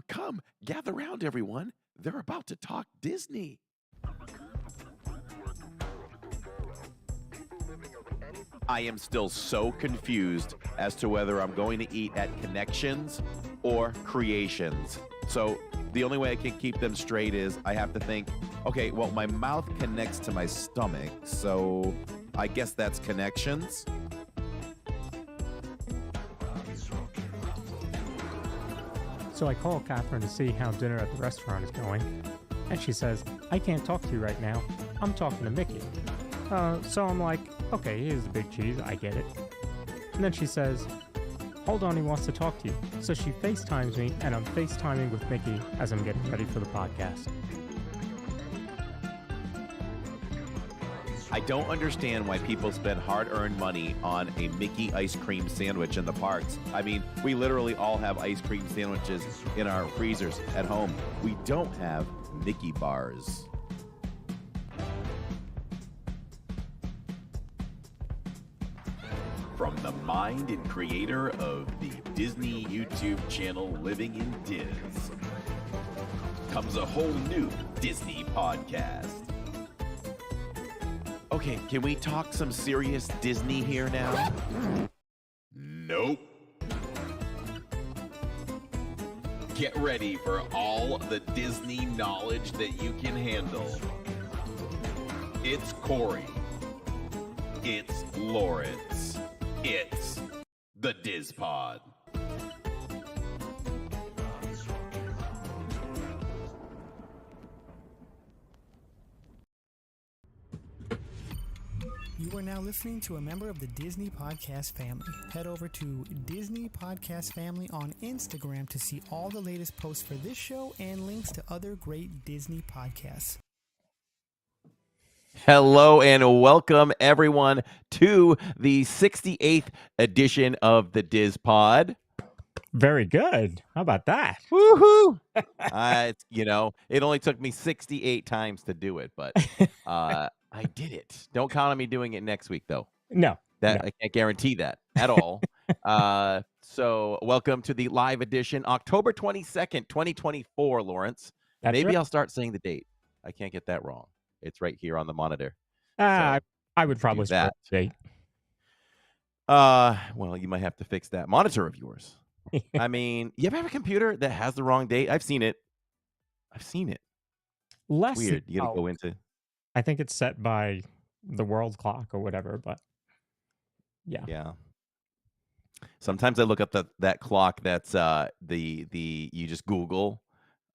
Come, gather round, everyone. They're about to talk Disney. I am still so confused as to whether I'm going to eat at Connections or Creations. So the only way I can keep them straight is I have to think, okay, well, my mouth connects to my stomach, so I guess that's Connections. So I call Catherine to see how dinner at the restaurant is going, and she says, I can't talk to you right now. I'm talking to Mickey. So I'm like, okay, here's the big cheese. I get it. And then she says, hold on, he wants to talk to you. So she FaceTimes me, and I'm FaceTiming with Mickey as I'm getting ready for the podcast. I don't understand why people spend hard-earned money on a Mickey ice cream sandwich in the parks. I mean, we literally all have ice cream sandwiches in our freezers at home. We don't have Mickey bars. From the mind and creator of the Disney YouTube channel Living in Diz comes a whole new Disney podcast. Okay, can we talk some serious Disney here now? Nope. Get ready for all the Disney knowledge that you can handle. It's Corey. It's Lawrence. It's the DIZPod. You are now listening to a member of the Disney Podcast family. Head over to Disney Podcast Family on Instagram to see all the latest posts for this show and links to other great Disney podcasts. Hello and welcome everyone to the 68th edition of the DIZPod. Very good. How about that? Woohoo! It only took me 68 times to do it, but I did it. Don't count on me doing it next week, though. No. I can't guarantee that at all. So welcome to the live edition, October 22nd, 2024, Lawrence. Maybe right. I'll start saying the date. I can't get that wrong. It's right here on the monitor. I would probably that. date. Well, you might have to fix that monitor of yours. I mean, you ever have a computer that has the wrong date? I've seen it. Less weird. You gotta go into. I think it's set by the world clock or whatever, but yeah. Yeah. Sometimes I look up that clock that's you just Google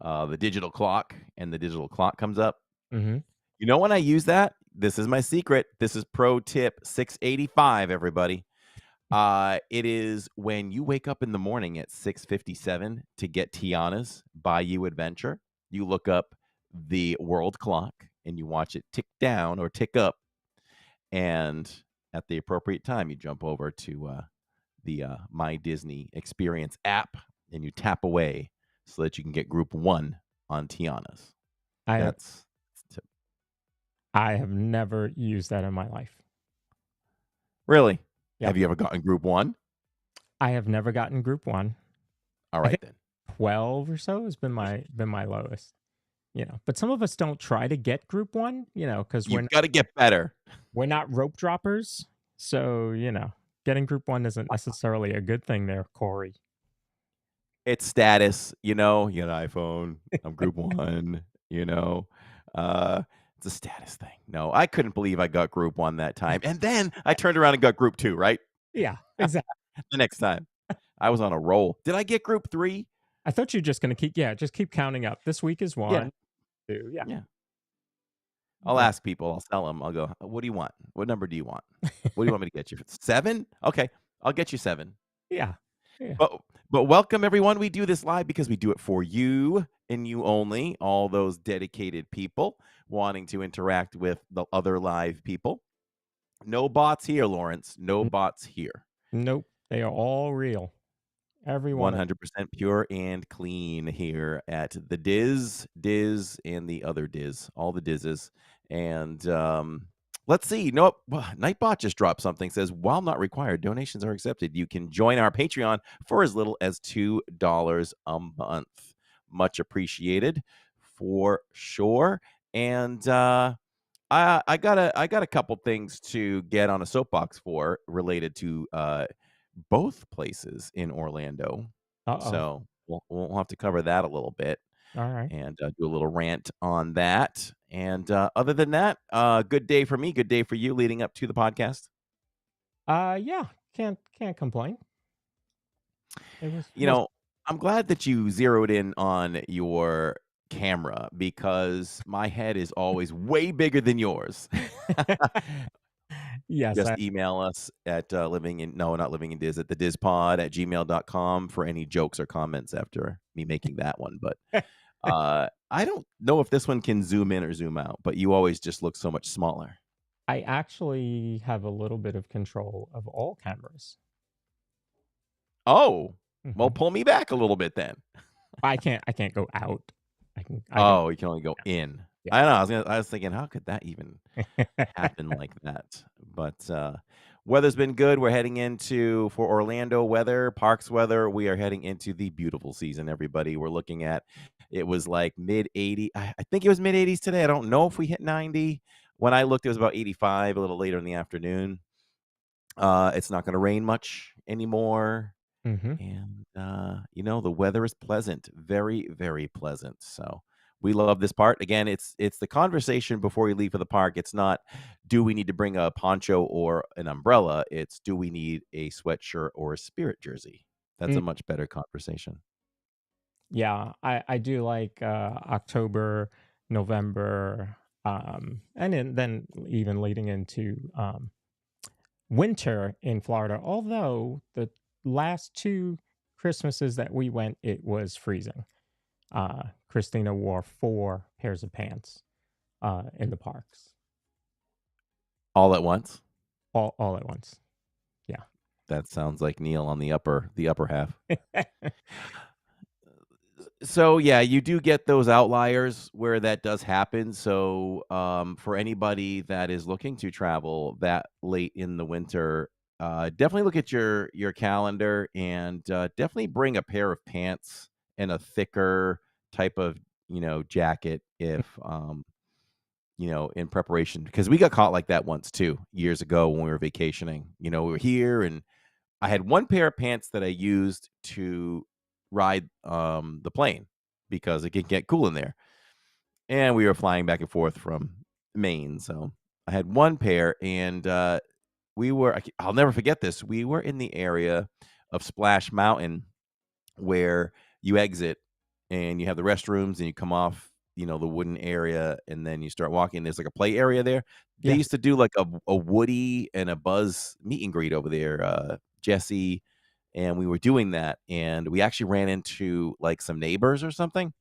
the digital clock and the digital clock comes up. Mm-hmm. You know when I use that? This is my secret. This is pro tip 685, everybody. It is when you wake up in the morning at 6:57 to get Tiana's Bayou Adventure. You look up the world clock and you watch it tick down or tick up. And at the appropriate time, you jump over to the My Disney Experience app and you tap away so that you can get group 1 on Tiana's. I have never used that in my life. Really? Yep. Have you ever gotten group 1? I have never gotten group 1. All right, then. 12 or so has been my lowest. But some of us don't try to get group 1, because You've got to get better. We're not rope droppers. So, getting group 1 isn't necessarily a good thing there, Corey. It's status, you got an iPhone. I'm group 1, it's a status thing. No, I couldn't believe I got group 1 that time. And then I turned around and got group 2, right? Yeah, exactly. The next time. I was on a roll. Did I get group 3? I thought you were just going to just keep counting up. This week is 1, 2, yeah. I'll ask people. I'll tell them. I'll go, what do you want? What number do you want? What do you want me to get you? 7? Okay, I'll get you 7. Yeah. But welcome, everyone. We do this live because we do it for you and you only, all those dedicated people wanting to interact with the other live people. No bots here, Lawrence. No bots here. Nope. They are all real. Everyone. 100% pure and clean here at the Diz, and the other Diz, all the Dizes. And let's see. Nope. Nightbot just dropped something. Says, while not required, donations are accepted. You can join our Patreon for as little as $2 a month. much appreciated for sure. And I got a couple things to get on a soapbox for related to both places in Orlando. Uh-oh. So we'll have to cover that a little bit All right. and do a little rant on that. And other than that, good day for me, good day for you leading up to the podcast. Yeah, can't complain. It was You know, I'm glad that you zeroed in on your camera because my head is always way bigger than yours. yes, Just email us at not living in Diz, at the DIZPod at gmail.com for any jokes or comments after me making that one. But I don't know if this one can zoom in or zoom out, but you always just look so much smaller. I actually have a little bit of control of all cameras. Oh, well, Mhm. pull me back a little bit then. I can't go out. I can Oh, you can only go in. yeah. I know. I was thinking, how could that even happen like that? But weather's been good. We're heading into for Orlando weather, parks weather. We are heading into the beautiful season. Everybody, we're looking at. It was like mid 80. I think it was mid 80s today. I don't know if we hit 90. When I looked, it was about 85 a little later in the afternoon. It's not going to rain much anymore. Mhm. And, the weather is pleasant, very, very pleasant. So we love this part. Again, it's the conversation before we leave for the park. It's not, do we need to bring a poncho or an umbrella? It's, do we need a sweatshirt or a Spirit jersey? That's a Mm, much better conversation. yeah, I do like October, November, and then even leading into winter in Florida. Although the last two Christmases that we went, it was freezing. Christina wore 4 pairs of pants in the parks, All at once. all at once. Yeah. That sounds like Neil on the upper half. So yeah, you do get those outliers where that does happen. So for anybody that is looking to travel that late in the winter, definitely look at your calendar and definitely bring a pair of pants and a thicker type of jacket if in preparation, because we got caught like that once too years ago when we were vacationing. We were here and I had one pair of pants that I used to ride, the plane because it can get cool in there, and we were flying back and forth from Maine, so I had one pair, and, I'll never forget this. We were in the area of Splash Mountain where you exit and you have the restrooms and you come off, the wooden area and then you start walking. There's like a play area there. They Yeah. used to do like a Woody and a Buzz meet and greet over there, Jesse, and we were doing that. And we actually ran into like some neighbors or something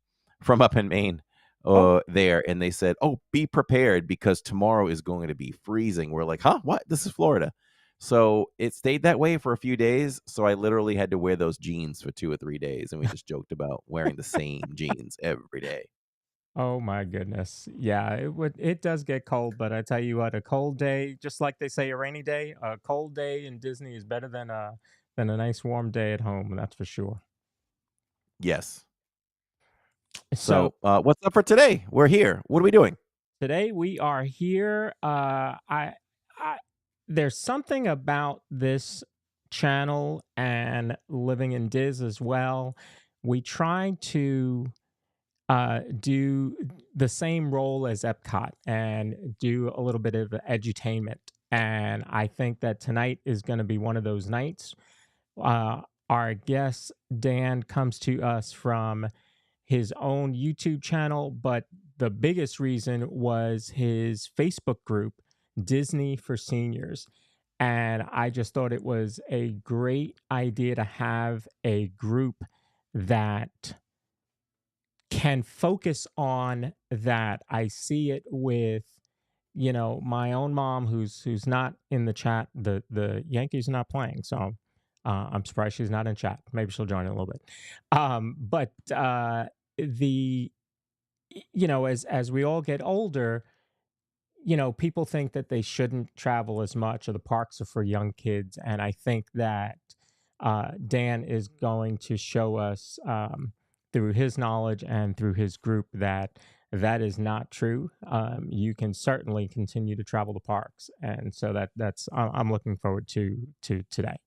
from up in Maine Oh, there. And they said, "Oh, be prepared because tomorrow is going to be freezing." We're like, huh? What? This is Florida. So it stayed that way for a few days. So I literally had to wear those jeans for 2 or 3 days, and we just joked about wearing the same jeans every day. oh my goodness. Yeah, it does get cold, but I tell you what, a cold day, just like they say a rainy day, a cold day in Disney is better than a nice warm day at home, that's for sure. Yes. So So, what's up for today? We're here. What are we doing? today we are here. I there's something about this channel and living in Diz as well. We try to do the same role as Epcot and do a little bit of edutainment. And I think that tonight is going to be one of those nights. Uh, our guest, Dan, comes to us from his own YouTube channel, but the biggest reason was his Facebook group, Disney for Seniors. And I just thought it was a great idea to have a group that can focus on that. I see it with my own mom who's not in the chat. The Yankees are not playing, so I'm surprised she's not in chat. Maybe she'll join in a little bit. But the as we all get older, people think that they shouldn't travel as much or the parks are for young kids, and I think that Dan is going to show us through his knowledge and through his group that that is not true. You can certainly continue to travel the parks, and so that's I'm looking forward to today.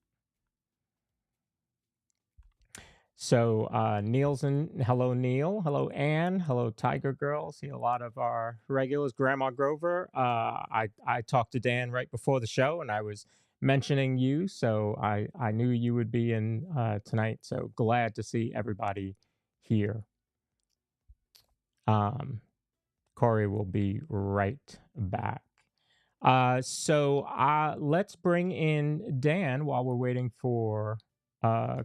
So Neil's in. Hello, Neil. Hello, Anne. Hello, Tiger Girl. See a lot of our regulars. Grandma Grover. I talked to Dan right before the show, and I was mentioning you, so I knew you would be in tonight. So glad to see everybody here. Um, Corey will be right back. So let's bring in Dan while we're waiting for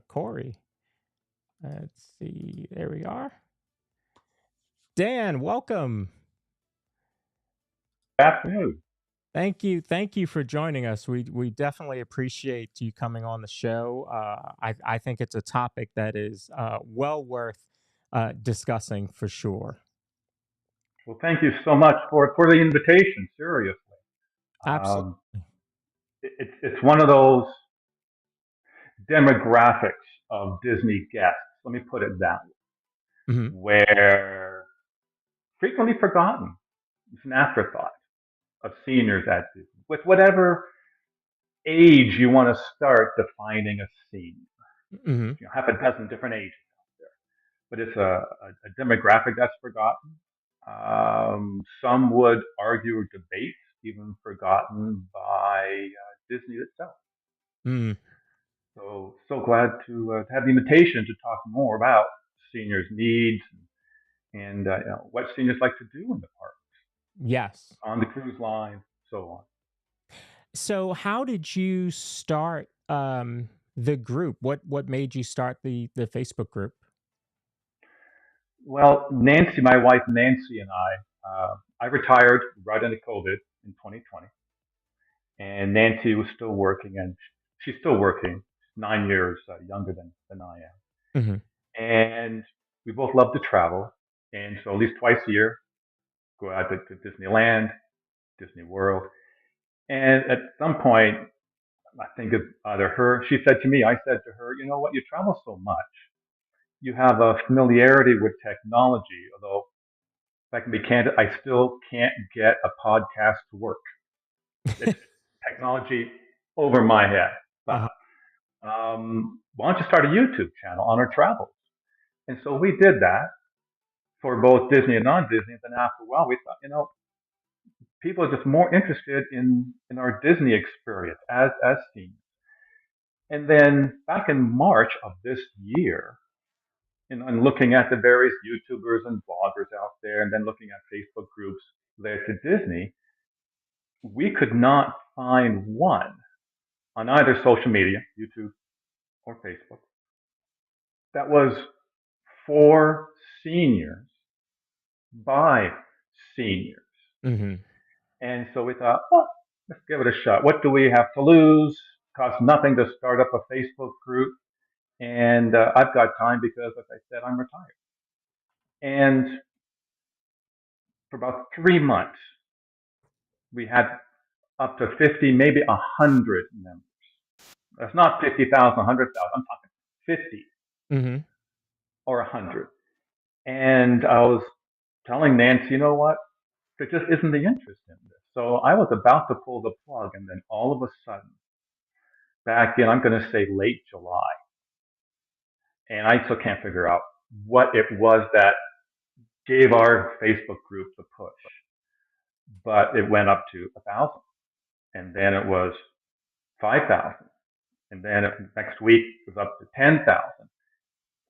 Corey. Let's see. There we are. Dan, welcome. Good afternoon. Thank you for joining us. We definitely appreciate you coming on the show. I think it's a topic that is well worth discussing for sure. Well, thank you so much for the invitation. Seriously, Absolutely. it's one of those demographics of Disney guests. Let me put it that way, Hmm. where frequently forgotten. It's an afterthought of seniors at Disney, with whatever age you want to start defining a senior. Hmm. Half a dozen different ages out there, but it's a demographic that's forgotten. Some would argue or debate even forgotten by Disney itself. Mm. So glad to have the invitation to talk more about seniors' needs and what seniors like to do in the park, Yes. on the cruise line, so on. So how did you start the group? What made you start the Facebook group? Well, Nancy, my wife Nancy, and I retired right into COVID in 2020, and Nancy was still working, and she's still working. 9 years younger than I Hmm. am, and we both love to travel, and so at least twice a year go out to Disneyland, Disney World, and at some point, I think of either her, she said to me, I said to her, you know what, you travel so much, you have a familiarity with technology, although if I can be candid, I still can't get a podcast to work. It's technology over my head. But Uh-huh. why don't you start a YouTube channel on our travels? And so we did that for both Disney and non-Disney. And after a while, we thought, people are just more interested in our Disney experience as seniors. And then back in March of this year, and looking at the various YouTubers and bloggers out there, and then looking at Facebook groups related to Disney, we could not find one on either social media, YouTube or Facebook, that was for seniors by seniors. Hmm. And so we thought, well, let's give it a shot. What do we have to lose? Costs nothing to start up a Facebook group. And I've got time because, as I said, I'm retired. And for about 3 months, we had up to 50, maybe 100 members. That's not 50,000, 100,000. I'm talking 50 Hmm. or 100. And I was telling Nancy, you know what? There just isn't the interest in this. So I was about to pull the plug, and then all of a sudden, back in, I'm going to say late July, and I still can't figure out what it was that gave our Facebook group the push. But it went up to 1,000, and then it was 5,000, and then next week it was up to 10,000.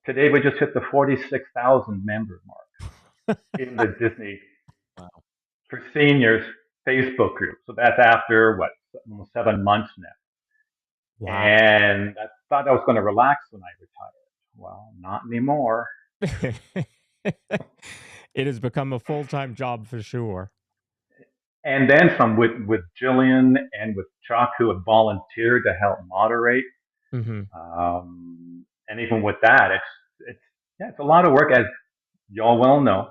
Today we just hit the 46,000 member mark in the Disney Wow. for Seniors Facebook group. So that's after what, almost 7 months now. Wow. And I thought I was going to relax when I retired. Well, not anymore. It has become a full-time job for sure. And then some with Jillian and with Chuck, who have volunteered to help moderate. Hmm. And even with that, it's a lot of work, as y'all well know.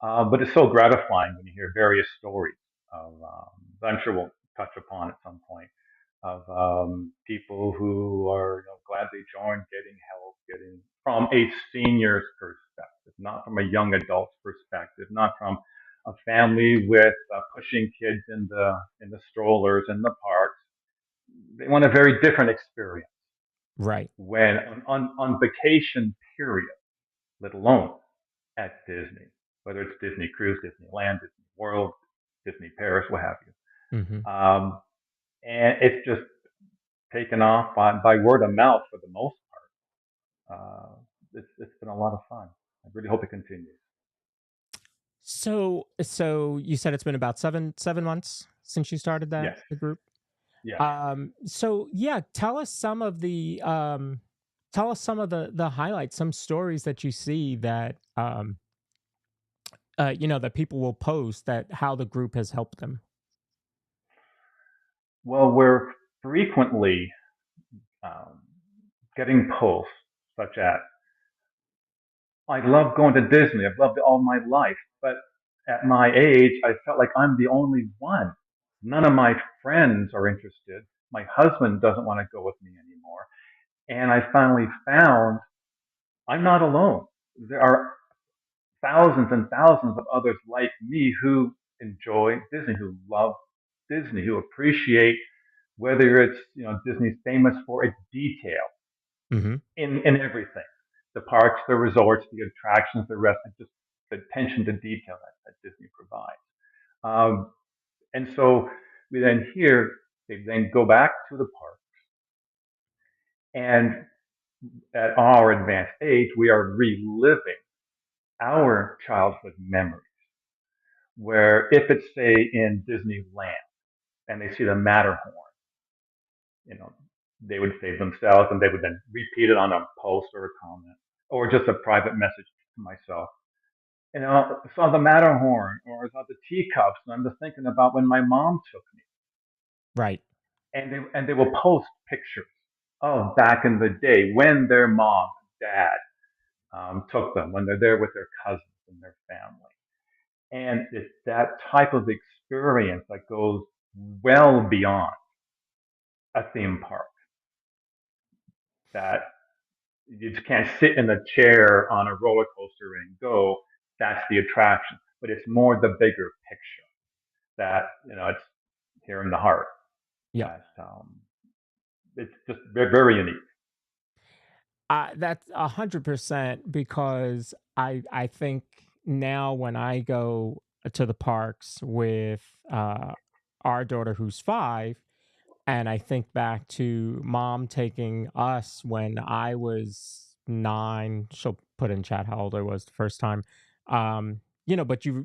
But it's so gratifying when you hear various stories of, that I'm sure we'll touch upon at some point, of people who are glad they joined, getting help, getting from a senior's perspective, not from a young adult's perspective, not from a family with pushing kids in the strollers in the parks. They want a very different experience Right. when on vacation period, let alone at Disney, whether it's Disney Cruise, Disneyland, Disney World, Disney Paris, what have Hmm. you. And it's just taken off by word of mouth for the most part. It's been a lot of fun. I really hope it continues. So you said it's been about seven months since you started Yes, the group. yes. So yeah, tell us some of the highlights, some stories that you see that that people will post that how the group has helped them. Well, we're frequently um, getting posts such as, I love going to Disney. I've loved it all my life. But at my age, I felt like I'm the only one. None of my friends are interested. My husband doesn't want to go with me anymore. And I finally found I'm not alone. There are thousands and thousands of others like me who enjoy Disney, who love Disney, who appreciate whether it's Disney's famous for its detail Hmm. in everything, the parks, the resorts, the attractions, the restaurants, just the attention to detail that Disney provides. And so we then they then go back to the park, and at our advanced age, we are reliving our childhood memories. Where if it's say in Disneyland and they see the Matterhorn, you know, they would save themselves and they would then repeat it on a post or a comment or just a private message to myself. I saw the Matterhorn or I saw the teacups, and I'm just thinking about when my mom took me, Right. and they will post pictures of back in the day when their mom, dad took them, when they're there with their cousins and their family. And it's that type of experience that goes well beyond a theme park. That you just can't sit in a chair on a roller coaster and go. That's the attraction. But it's more the bigger picture that it's here in the heart. Yep. That it's just very unique. That's 100% because I think now when I go to the parks with our daughter who's 5, and I think back to mom taking us when I was 9. She'll put in chat how old I was the first time. But you're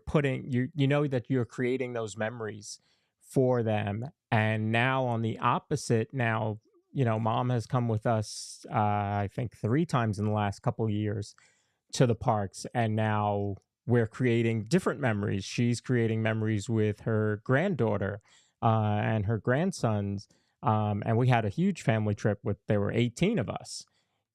putting you know that you're creating those memories for them. And now on the opposite, now mom has come with us I think 3 times in the last couple of years to the parks, and now we're creating different memories. She's creating memories with her granddaughter and her grandsons, and we had a huge family trip with there were 18 of us,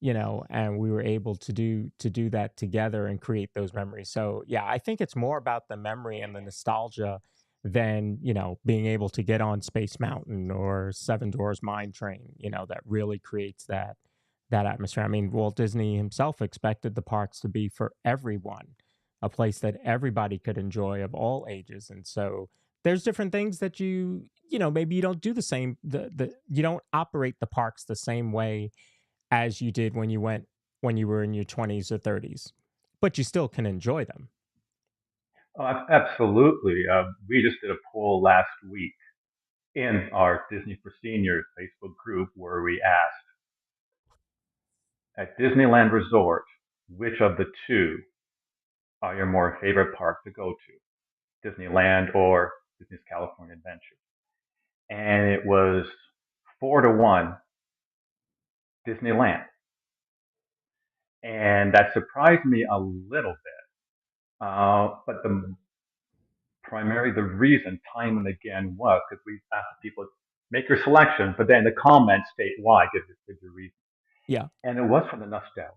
and we were able to do that together and create those memories. So yeah, I think it's more about the memory and the nostalgia than being able to get on Space Mountain or Seven Dwarfs Mine Train, that really creates that atmosphere. I mean, Walt Disney himself expected the parks to be for everyone, a place that everybody could enjoy of all ages. And so there's different things that maybe you don't do the same, you don't operate the parks the same way as you did when you were in your 20s or 30s, but you still can enjoy them. Oh, absolutely. We just did a poll last week in our Disney for Seniors Facebook group where we asked, at Disneyland Resort, which of the two are your more favorite park to go to, Disneyland or Disney's California Adventure? And it was 4-1 Disneyland. And that surprised me a little bit. But the reason time and again was because we asked people, make your selection, but then the comments state why, give your reason. Yeah. And it was for the nostalgia.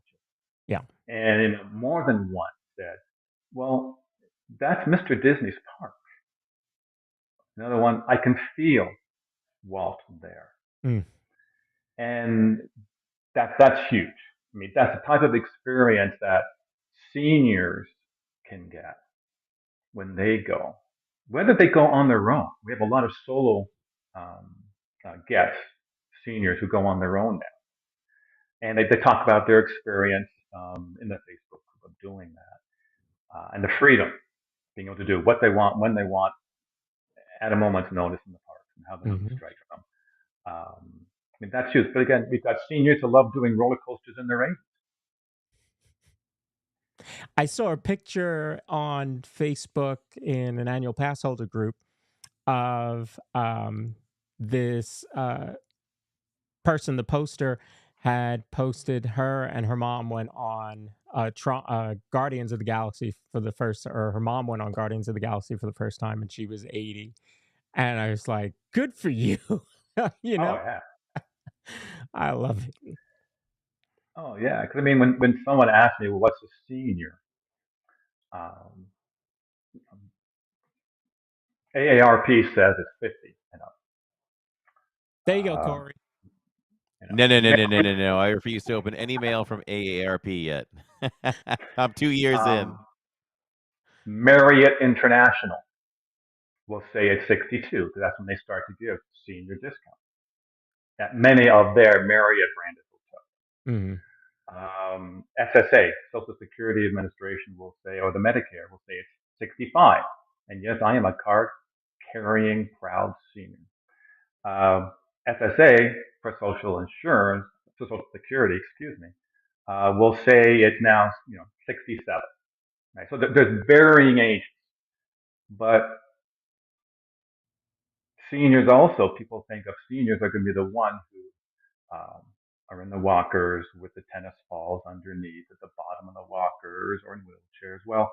Yeah. And more than one said, well, that's Mr. Disney's park. Another one, I can feel Walt there. Mm. And that's huge. I mean, that's the type of experience that seniors can get when they go, whether they go on their own. We have a lot of solo um, guests, seniors who go on their own now, and they talk about their experience in the Facebook group of doing that, and the freedom, being able to do what they want when they want at a moment's notice in the parks, and how the mood Mm-hmm. strikes them. I mean, that's huge. But again, we've got seniors who love doing roller coasters in their 80s. I saw a picture on Facebook in an annual pass holder group of this person. The poster had posted her and her mom went on Guardians of the Galaxy for the first, or her mom went on Guardians of the Galaxy for the first time, and she was 80. And I was like, good for you. You Oh know, yeah. I love it. Oh yeah. Because I mean, when someone asks me, well, what's a senior? Um, AARP says it's 50. There you go, Uh, Corey. No, no, no, no, no, Mary, no, no. I refuse to open any mail from AARP yet. I'm 2 years in. Marriott International will say it's 62 because that's when they start to give senior discounts at many of their Marriott branded hotels. Mm-hmm. SSA, Social Security Administration, will say, or the Medicare will say it's 65. And yes, I am a card carrying proud senior. SSA, for Social Insurance, for Social Security, excuse me, will say it's now 67. Right? So there's varying ages, but seniors also, people think of seniors are going to be the ones who are in the walkers with the tennis balls underneath at the bottom of the walkers or in wheelchairs. Well,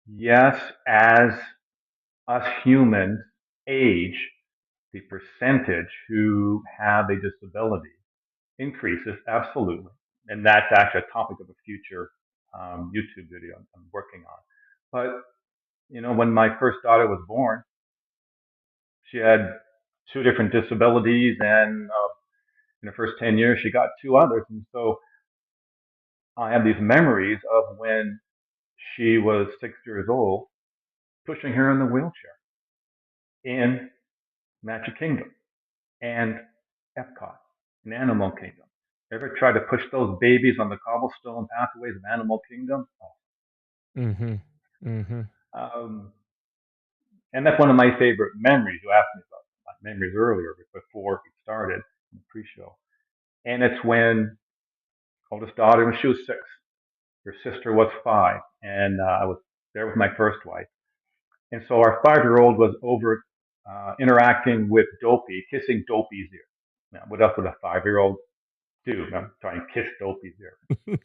yes, as us humans age, the percentage who have a disability increases absolutely, and that's actually a topic of a future YouTube video I'm working on. But when my first daughter was born, she had two different disabilities, and in the first 10 years, she got two others. And so I have these memories of when she was 6 years old, pushing her in the wheelchair in Magic Kingdom and Epcot and Animal Kingdom. Ever tried to push those babies on the cobblestone pathways of Animal Kingdom? Mm-hmm. Mm-hmm. Um, and that's one of my favorite memories. You asked me about my memories earlier before we started in the pre-show. And it's when oldest daughter, when she was 6, her sister was 5, and I was there with my first wife. And so our 5-year-old was over interacting with Dopey, kissing Dopey's ear. Now, what else would a 5-year-old do? I'm trying to kiss Dopey's ear.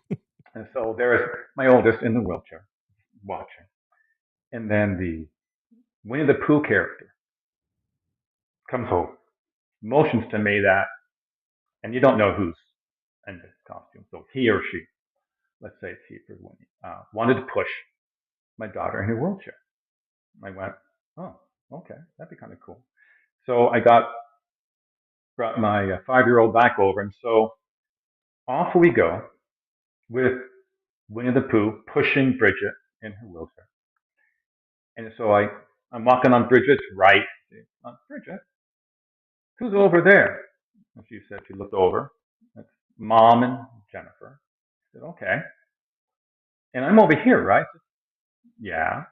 And so there is my oldest in the wheelchair watching. And then the Winnie the Pooh character comes over, motions to me that, and you don't know who's in the costume, so he or she, let's say it's he for Winnie, wanted to push my daughter in her wheelchair. I went, oh, okay, that'd be kind of cool. So I brought my 5-year-old back over, and so off we go with Winnie the Pooh pushing Bridget in her wheelchair. And so I'm walking on Bridget's right. Bridget, who's over there? And she said, she looked over. That's Mom and Jennifer. I said, okay. And I'm over here, right? Said, yeah.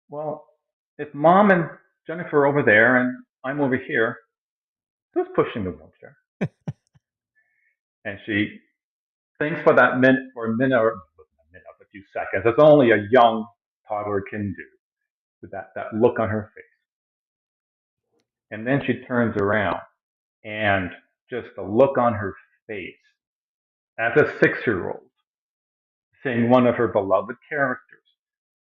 Well, if Mom and Jennifer are over there and I'm over here, who's pushing the wheelchair? And she thinks for that minute, for a minute, or a few seconds. That's only a young toddler can do, with that look on her face. And then she turns around, and just the look on her face as a 6-year-old, seeing one of her beloved characters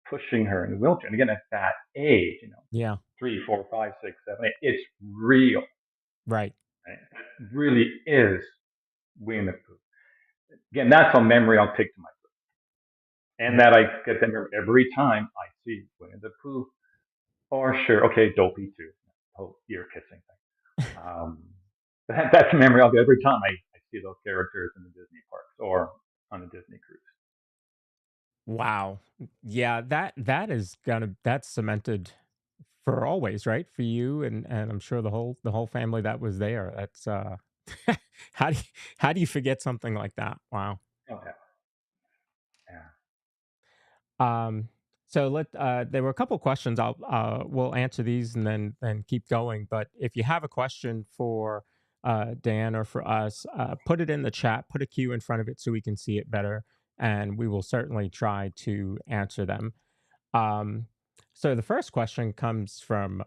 pushing her in the wheelchair. And again, at that age, Yeah. 3, 4, 5, 6, 7, 8, it's real. Right. It really is Winnie the Pooh. Again, that's a memory I'll take to my grave. And that I get to remember every time I see Winnie the Pooh Or sure, okay, dopey too. Whole ear kissing thing. That's a memory I'll get every time I see those characters in the Disney parks or on a Disney cruise. Wow. Yeah, that's cemented for always, right? For you and I'm sure the whole family that was there. That's how do you, how do you forget something like that? Wow. Okay. Yeah. Um, so there were a couple questions. We'll answer these and then keep going. But if you have a question for Dan or for us, put it in the chat. Put a Q in front of it so we can see it better, and we will certainly try to answer them. Um, so the first question comes from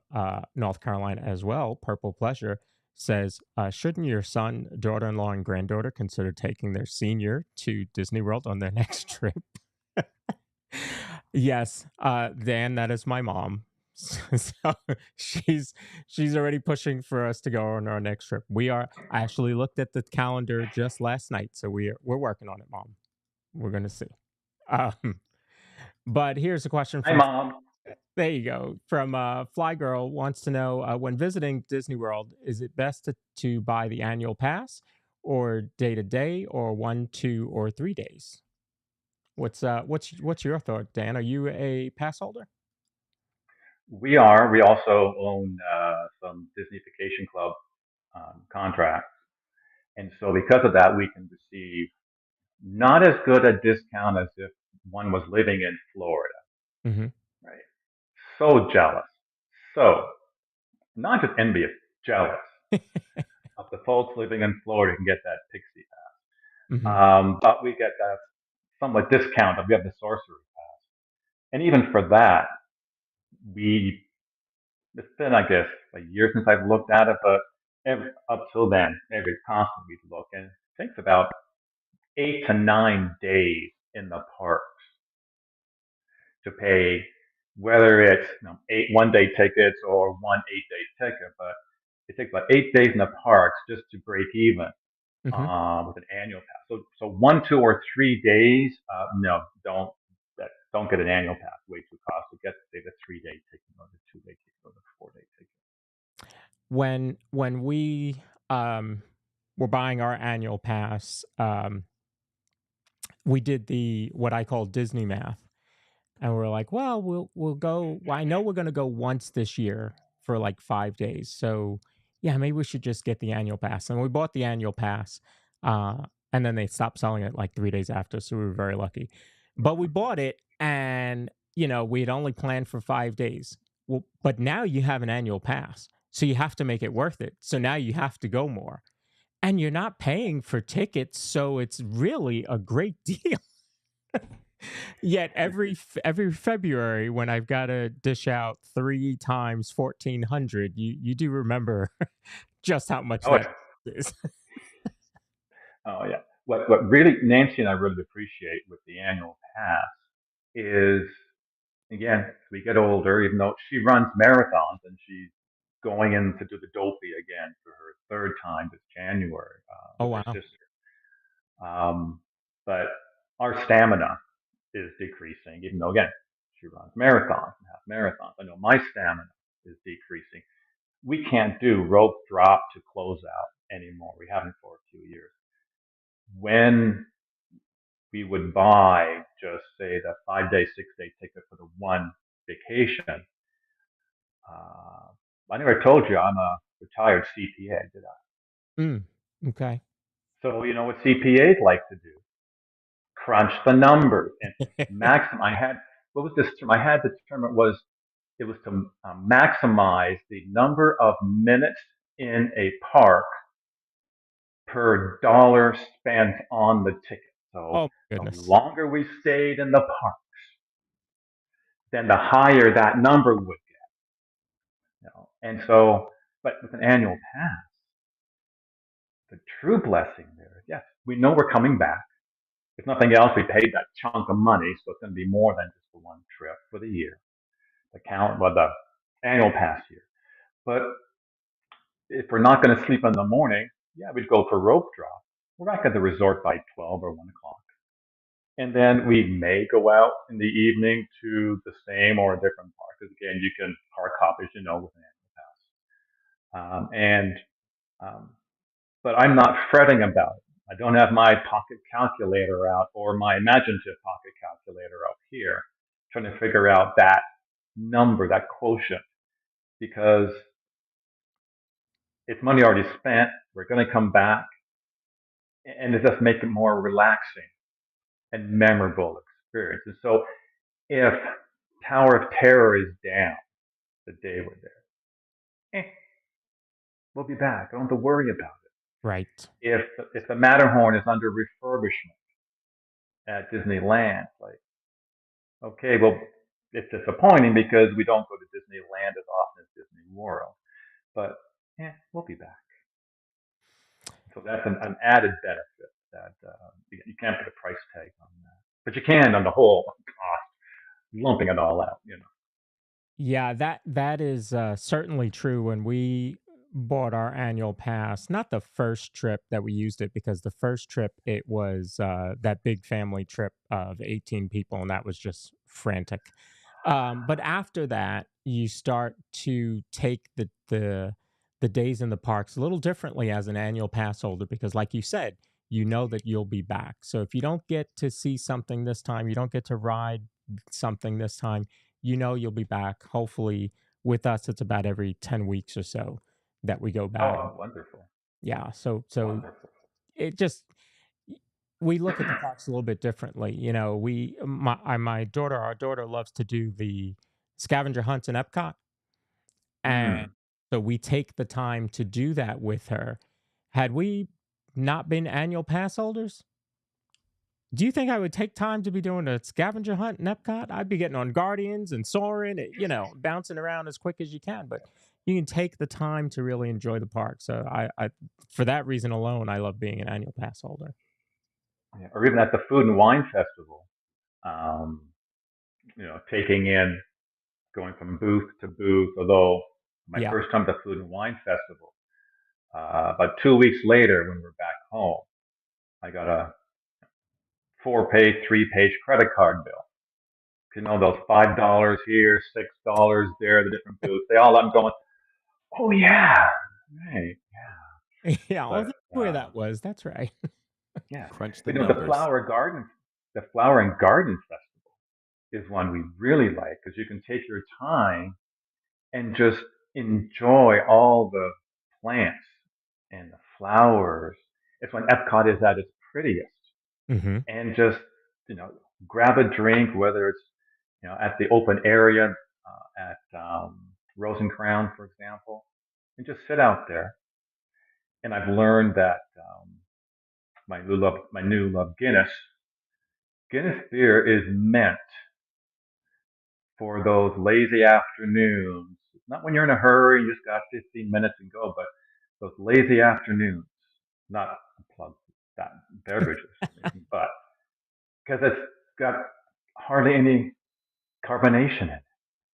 North Carolina as well. Purple Pleasure says, "Shouldn't your son, daughter-in-law, and granddaughter consider taking their senior to Disney World on their next trip?" Yes, Dan, that is my mom. So she's already pushing for us to go on our next trip. I actually looked at the calendar just last night, so we're working on it, Mom. We're gonna see. Um, but here's a question Hi, from Mom. there you go from Fly Girl wants to know when visiting Disney World, is it best to buy the annual pass or day to day or 1, 2, or 3 days? What's your thought, Dan? Are you a pass holder? We are. We also own some Disney Vacation Club contracts. And so because of that, we can receive not as good a discount as if one was living in Florida, Mm-hmm. right? So jealous. So not just envious, jealous of the folks living in Florida who can get that pixie Mm-hmm. pass. But we get that somewhat discount. We have the sorcery pass. And even for that, we it's been, I guess, a year since I've looked at it, but up till then, every constantly look, and it takes about 8 to 9 days in the parks to pay, whether it's 8 1 day tickets or 1 8 day ticket, but it takes about 8 days in the parks just to break even Mm-hmm. with an annual pass. So 1, 2, or 3 days, no, don't get an annual pass. Way too costly. Get say the 3 day ticket or the 2 day ticket or the 4 day ticket. When we were buying our annual pass, we did the what I call Disney math, and we're like, well, we'll go. Well, I know we're going to go once this year for like 5 days, so yeah, maybe we should just get the annual pass. And we bought the annual pass, and then they stopped selling it like 3 days after, so we were very lucky. But we bought it, and we had only planned for 5 days. Well, but now you have an annual pass, so you have to make it worth it. So now you have to go more, and you're not paying for tickets, so it's really a great deal. Yet every February when I've got to dish out 3 times 1,400, you do remember just how much Oh, that yeah. is. Oh, yeah. What really Nancy and I really appreciate with the annual pass is, again, as we get older, even though she runs marathons and she's going in to do the Dopey again for her third time this January Oh with her wow. sister. But our stamina is decreasing, even though, again, she runs marathons and half marathons. I know my stamina is decreasing. We can't do rope drop to close out anymore. We haven't for a few years. When we would buy just say the 5 day, 6 day ticket for the one vacation, I never told you I'm a retired CPA, did I? Mm, okay. So you know what CPAs like to do? Crunch the numbers and maximum. I had what was this term? I had the term. It was to maximize the number of minutes in a park per dollar spent on the ticket. So Oh my the goodness. longer we stayed in the park, then the higher that number would get. And so, but with an annual pass, the true blessing there is yes, we know we're coming back. If nothing else, we paid that chunk of money, so it's going to be more than just the one trip for the year, the annual pass year. But if we're not going to sleep in the morning, yeah, we'd go for rope drop. We're back at the resort by 12 or 1 o'clock. And then we may go out in the evening to the same or a different park. because again, you can hard copy, as you know, with an annual pass. And but I'm not fretting about it. I don't have my pocket calculator out or my imaginative pocket calculator out here trying to figure out that number, that quotient, because it's money already spent. We're going to come back, and it just make it more relaxing and memorable experience. And so, if Tower of Terror is down the day we're there, we'll be back. I don't have to worry about it. Right. If the Matterhorn is under refurbishment at Disneyland, like, okay, well, it's disappointing because we don't go to Disneyland as often as Disney World, but we'll be back. So that's an added benefit that you can't put a price tag on that, but you can on the whole cost, lumping it all out. Yeah, that is certainly true. When we bought our annual pass, not the first trip that we used it, because the first trip it was that big family trip of 18 people, and that was just frantic. But after that, you start to take the days in the parks a little differently as an annual pass holder, because, like you said, you know that you'll be back. So if you don't get to see something this time, you don't get to ride something this time, you know you'll be back. Hopefully, with us, it's about every 10 weeks or so that we go back. Oh, wonderful, Yeah. So wonderful. it just we look at the parks a little bit differently. You know, my daughter, our daughter loves to do the scavenger hunts in Epcot, and Mm. so we take the time to do that with her. Had we not been annual pass holders, do you think I would take time to be doing a scavenger hunt in Epcot? I'd be getting on Guardians and soaring, bouncing around as quick as you can. But you can take the time to really enjoy the park. So for that reason alone, I love being an annual pass holder. Yeah. Or even at the Food and Wine Festival, um, taking in, going from booth to booth. Although my Yeah. first time at the Food and Wine Festival, about 2 weeks later, when we're back home, I got a 4-page, 3-page credit card bill. Those $5 here, $6 there, the different booths. They all, I'm going, oh yeah, right, yeah. Yeah. Oh, But that's where that was. That's right. yeah, Crunch the but the numbers. the Flower and Garden Festival is one we really like because you can take your time and just enjoy all the plants and the flowers. It's when Epcot is at its prettiest, Hmm. and just you know grab a drink, whether it's at the open area at Rose and Crown, for example, and just sit out there. And I've learned that my new love Guinness beer is meant for those lazy afternoons. Not when you're in a hurry, you just got 15 minutes and go, but those lazy afternoons, not to plug that beverages, but because it's got hardly any carbonation in it.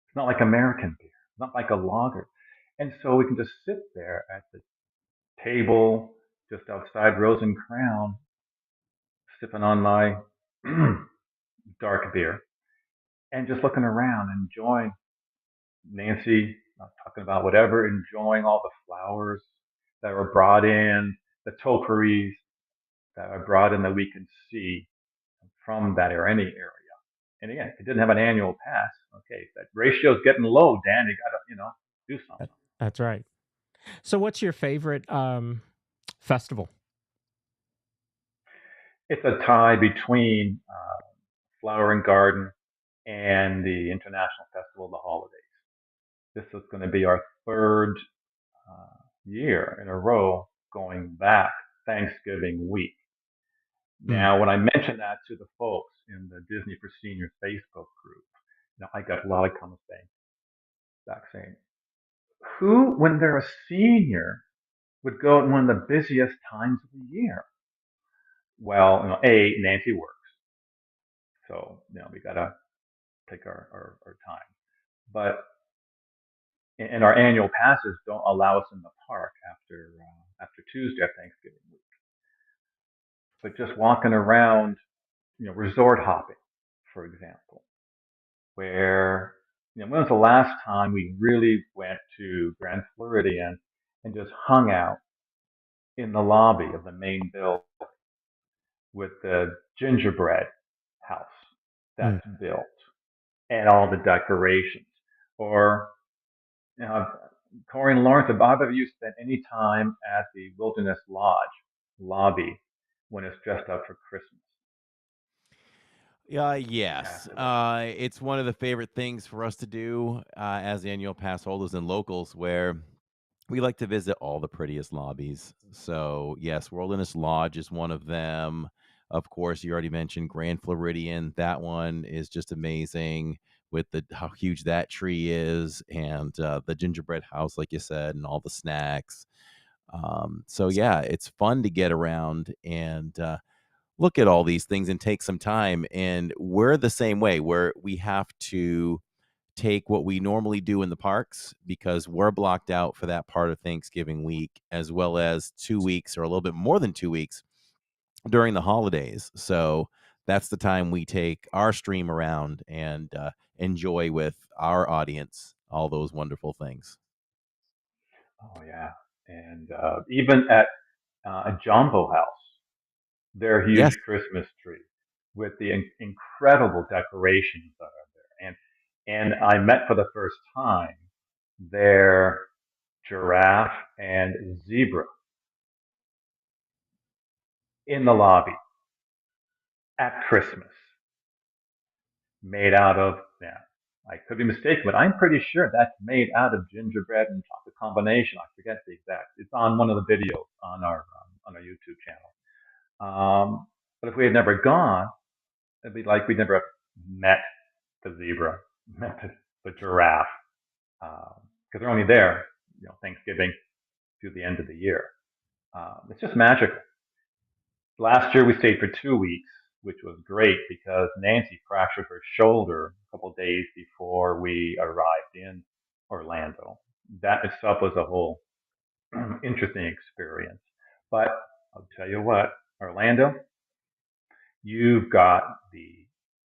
It's not like American beer. It's not like a lager. And so we can just sit there at the table just outside Rose and Crown, sipping on my dark beer and just looking around, enjoying Nancy talking about whatever, enjoying all the flowers that were brought in, the topiaries that are brought in that we can see from that or any area. And again, if you didn't have an annual pass, okay, that ratio's getting low, Dan. You gotta, do something. That's right. So, what's your favorite festival? It's a tie between Flower and Garden and the International Festival of the Holidays. This is going to be our third year in a row going back Thanksgiving week. Mm. Now, when I mentioned that to the folks in the Disney for Seniors Facebook group, I got a lot of comments saying, who, when they're a senior, would go at one of the busiest times of the year? Well, Nancy works, so we gotta take our time. But and our annual passes don't allow us in the park after Tuesday of Thanksgiving week. But just walking around, resort hopping, for example, where when was the last time we really went to Grand Floridian and just hung out in the lobby of the main building with the gingerbread house Mm. that's built and all the decorations? Or, you know, Corey and Lawrence, have either of you spent any time at the Wilderness Lodge lobby when it's dressed up for Christmas? You have Yes. to. It's one of the favorite things for us to do as annual pass holders and locals, where we like to visit all the prettiest lobbies. So, yes, Wilderness Lodge is one of them. Of course, you already mentioned Grand Floridian. That one is just amazing with the how huge that tree is, and the gingerbread house, like you said, and all the snacks. So yeah, it's fun to get around and look at all these things and take some time. And we're the same way, where we have to take what we normally do in the parks because we're blocked out for that part of Thanksgiving week, as well as 2 weeks or a little bit more than 2 weeks during the holidays. So that's the time we take our stream around and enjoy with our audience all those wonderful things. Oh yeah, and even at a Jumbo House, their huge Yes. Christmas tree with the incredible decorations that are there. And I met for the first time their giraffe and zebra in the lobby at Christmas, made out of, yeah, I could be mistaken, but I'm pretty sure that's made out of gingerbread and chocolate combination. I forget the exact. It's on one of the videos on our YouTube channel. But if we had never gone, it'd be like we'd never met the zebra, met the giraffe, because they're only there, Thanksgiving through the end of the year. It's just magical. Last year we stayed for 2 weeks, which was great because Nancy fractured her shoulder a couple of days before we arrived in Orlando. That itself was a whole interesting experience. But I'll tell you what, Orlando, you've got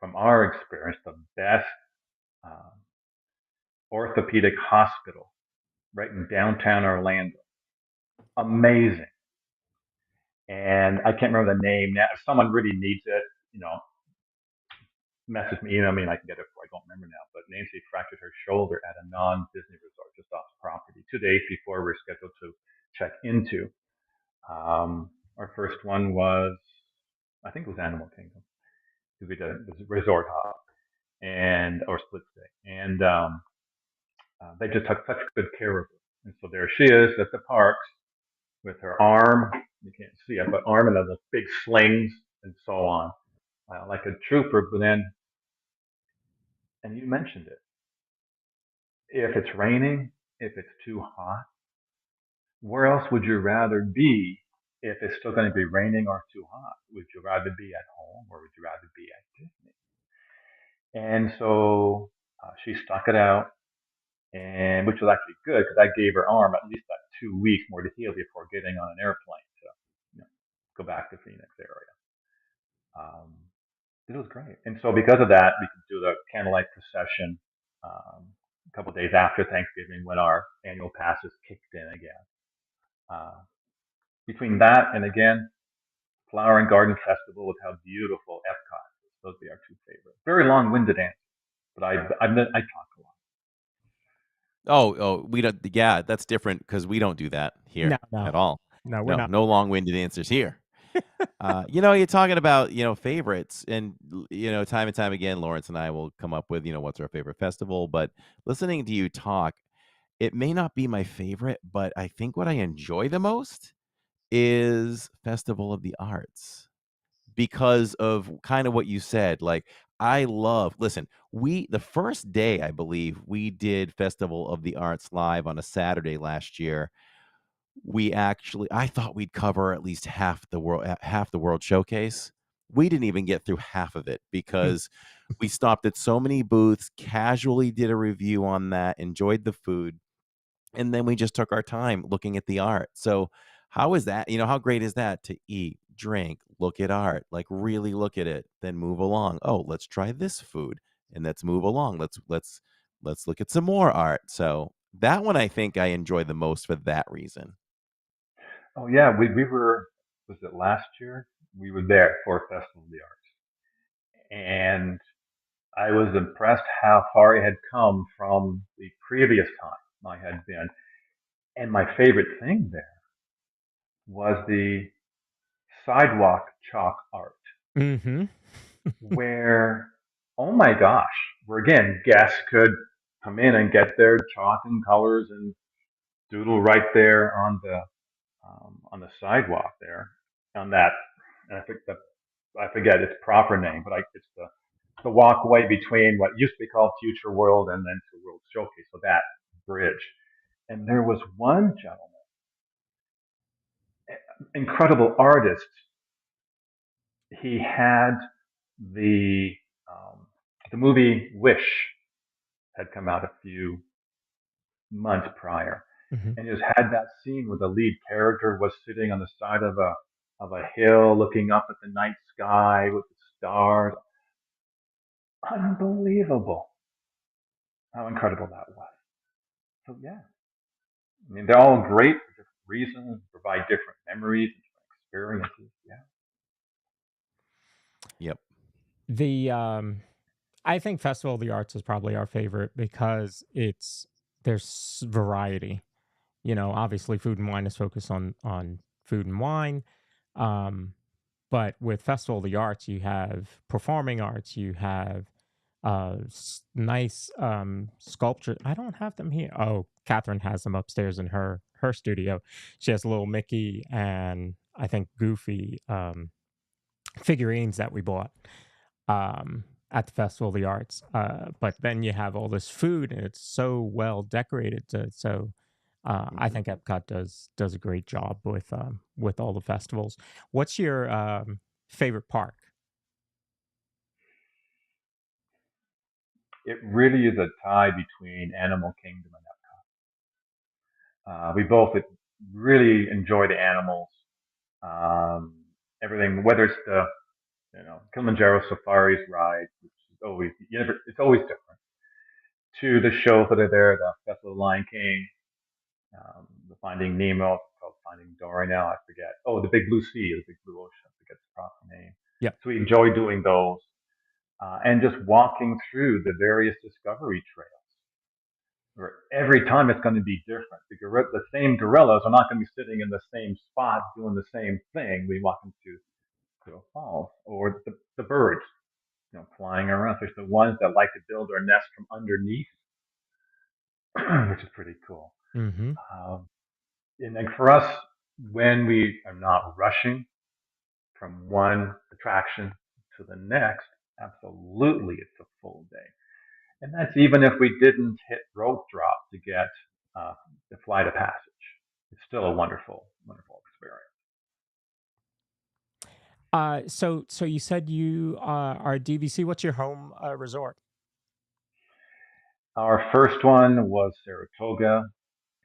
from our experience, the best um, orthopedic hospital right in downtown Orlando. Amazing. And I can't remember the name now. If someone really needs it, message me, email me, and I can get it. I don't remember now. But Nancy fractured her shoulder at a non-Disney resort just off the property 2 days before we were scheduled to check into. Our first one was, I think it was Animal Kingdom, because we did a resort hop and or split stay, and they just took such good care of her. And so there she is at the parks with her arm. You can't see it, but arm and those big slings and so on, like a trooper. But then, and you mentioned it, if it's raining, if it's too hot, where else would you rather be if it's still going to be raining or too hot? Would you rather be at home or would you rather be at Disney? And so she stuck it out, and which was actually good because I gave her arm at least 2 weeks more to heal before getting on an airplane to go back to Phoenix area. Um, it was great. And so because of that, we could do the candlelight procession a couple of days after Thanksgiving when our annual passes kicked in again. Uh, Between that and again, Flower and Garden Festival with how beautiful Epcot is. Those are our two favorites. Very long-winded answer, but I talk a lot. Oh, we don't. Yeah, that's different because we don't do that No, here no, at all. no, we're No, not. no long-winded answers here. You're talking about favorites, and time and time again, Lawrence and I will come up with what's our favorite festival. But listening to you talk, it may not be my favorite, but I think what I enjoy the most is Festival of the Arts because of kind of what you said. Like, I love, listen, the first day, I believe, we did Festival of the Arts live on a Saturday last year. I thought we'd cover at least half the world showcase. We didn't even get through half of it because we stopped at so many booths, casually did a review on that, enjoyed the food, and then we just took our time looking at the art. So how is that? How great is that to eat, drink, look at art, like really look at it, then move along. Oh, let's try this food and let's move along. Let's let's look at some more art. So that one I think I enjoy the most for that reason. Oh yeah, we were, was it last year? We were there for Festival of the Arts, and I was impressed how far it had come from the previous time I had been. And my favorite thing there was the sidewalk chalk art, Mm-hmm. where, oh my gosh, where again, guests could come in and get their chalk and colors and doodle right there on the sidewalk there on that. And I forget its proper name, but it's the walkway between what used to be called Future World and then to World Showcase. So that bridge. And there was one gentleman, incredible artist. He had the um, the movie Wish had come out a few months prior, Mm-hmm. and just had that scene where the lead character was sitting on the side of a hill, looking up at the night sky with the stars. Unbelievable! How incredible that was. So yeah, I mean they're all great for different reasons, provide different memories, different experiences. Yeah. Yep. The I think Festival of the Arts is probably our favorite because there's variety. You know, obviously Food and Wine is focused on food and wine. Um, but with Festival of the Arts, you have performing arts, you have nice sculpture. I don't have them here. Oh, Catherine has them upstairs in her studio. She has a little Mickey and I think Goofy figurines that we bought at the Festival of the Arts. But then you have all this food, and it's so well decorated. I Hmm. think Epcot does a great job with all the festivals. What's your favorite park? It really is a tie between Animal Kingdom and we both really enjoy the animals. Um, everything, whether it's the Kilimanjaro Safaris ride, which is always it's always different, to the shows that are there, the Festival of the Lion King, the Finding Nemo, it's called Finding Dory now, I forget. Oh, the Big Blue Sea, the Big Blue Ocean, I forget the proper name. Yeah. So we enjoy doing those and just walking through the various discovery trails. Where every time it's going to be different. The same gorillas are not going to be sitting in the same spot doing the same thing. We walk into a falls, or the birds, flying around. There's the ones that like to build their nest from underneath, which is pretty cool. Mm-hmm. Um, and then for us, when we are not rushing from one attraction to the next, absolutely, it's a full day. And that's even if we didn't hit rope drop to get uh, the flight of passage. It's still a wonderful, wonderful experience. So you said you are DVC. What's your home resort? Our first one was Saratoga,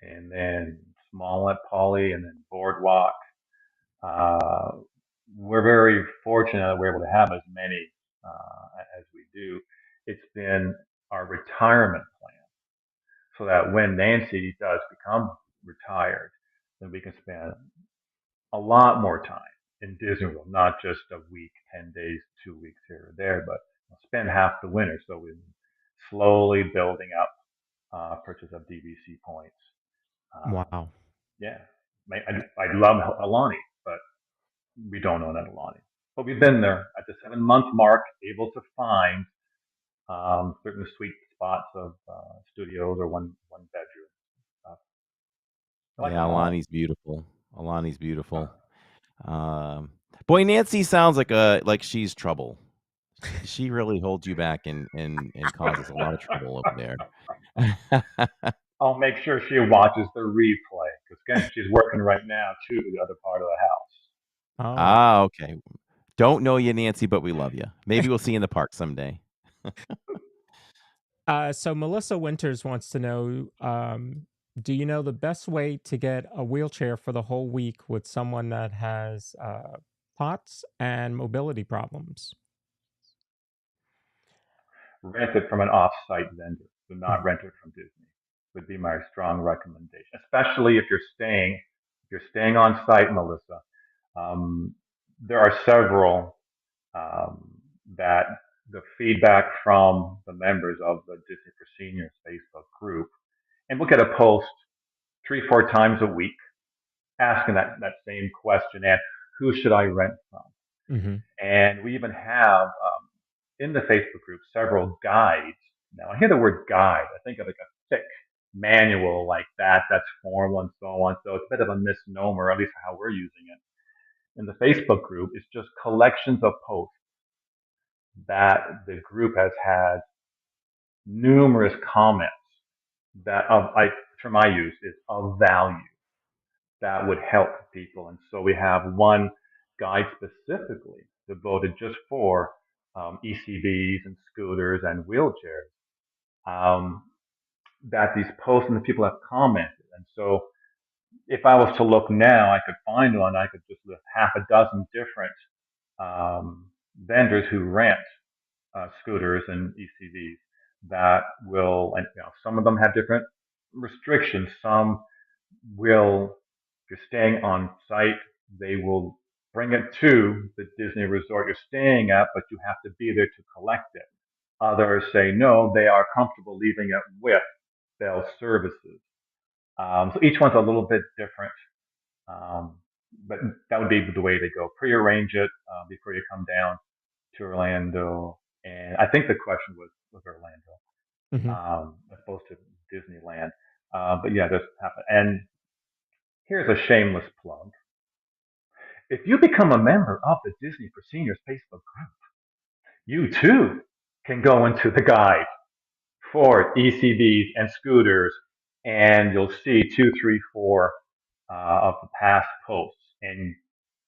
and then Smollett, Poly, and then Boardwalk. Uh, we're very fortunate that we're able to have as many as we do. It's been our retirement plan so that when Nancy does become retired, then we can spend a lot more time in Disney World, not just a week, 10 days, 2 weeks here or there, but spend half the winter. So we're slowly building up purchase of DVC points. Um, Wow. yeah, I love Alani, but we don't own at Alani. But we've been there at the 7 month mark, able to find certain sweet spots of studios or one bedroom. Uh, I like Yeah, them all. Alani's beautiful. Alani's beautiful. Um, Boy, Nancy sounds like she's trouble. She really holds you back and causes a lot of trouble over there. I'll make sure she watches the replay because again, she's working right now too, the other part of the house. Oh. Ah, okay. Don't know you, Nancy, but we love you. Maybe we'll see you in the park someday. So Melissa Winters wants to know, do you know the best way to get a wheelchair for the whole week with someone that has POTS and mobility problems? Rent it from an off-site vendor. do not rent it from Disney. Would be my strong recommendation, especially if you're staying on site, Melissa. Um, there are several um, that the feedback from the members of the Disney for Seniors Facebook group, and we'll get a post 3, 4 times a week asking that same question and who should I rent from? Mm-hmm. And we even have in the Facebook group several guides. Now, I hear the word guide. I think of like a thick manual like that, that's formal and so on. So it's a bit of a misnomer, at least how we're using it. In the Facebook group, it's just collections of posts that the group has had numerous comments that of I term I use is of value that would help people. And so we have one guide specifically devoted just for ECVs and scooters and wheelchairs um, that these posts and the people have commented. And so if I was to look now, I could find one. I could just list half a dozen different vendors who rent scooters and ECVs that will, and some of them have different restrictions. Some will, if you're staying on site, they will bring it to the Disney resort you're staying at, but you have to be there to collect it. Others say no, they are comfortable leaving it with Bell Services. So each one's a little bit different, um, but that would be the way they go. Prearrange it before you come down to Orlando. And I think the question was Orlando, Mm-hmm. as opposed to Disneyland. But yeah, this happened. And here's a shameless plug. If you become a member of the Disney for Seniors Facebook group, you too can go into the guide for ECVs and scooters, and you'll see 2, 3, 4 of the past posts, and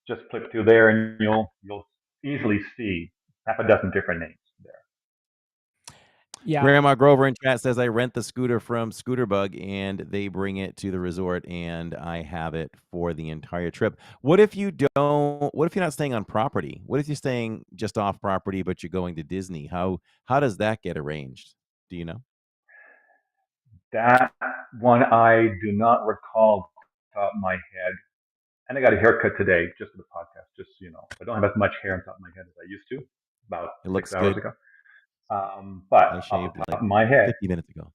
just click through there, and you'll easily see half a dozen different names there. Yeah. Grandma Grover in chat says I rent the scooter from Scooter Bug and they bring it to the resort and I have it for the entire trip. What if you don't? What if you're not staying on property? What if you're staying just off property but you're going to Disney? How does that get arranged? Do you know? That one I do not recall off the top of my head. And I got a haircut today just for the podcast, just so you know. I don't have as much hair on top of my head as I used to about It 6 looks hours good. ago. But I off shaved the like top of my head, 50 minutes ago.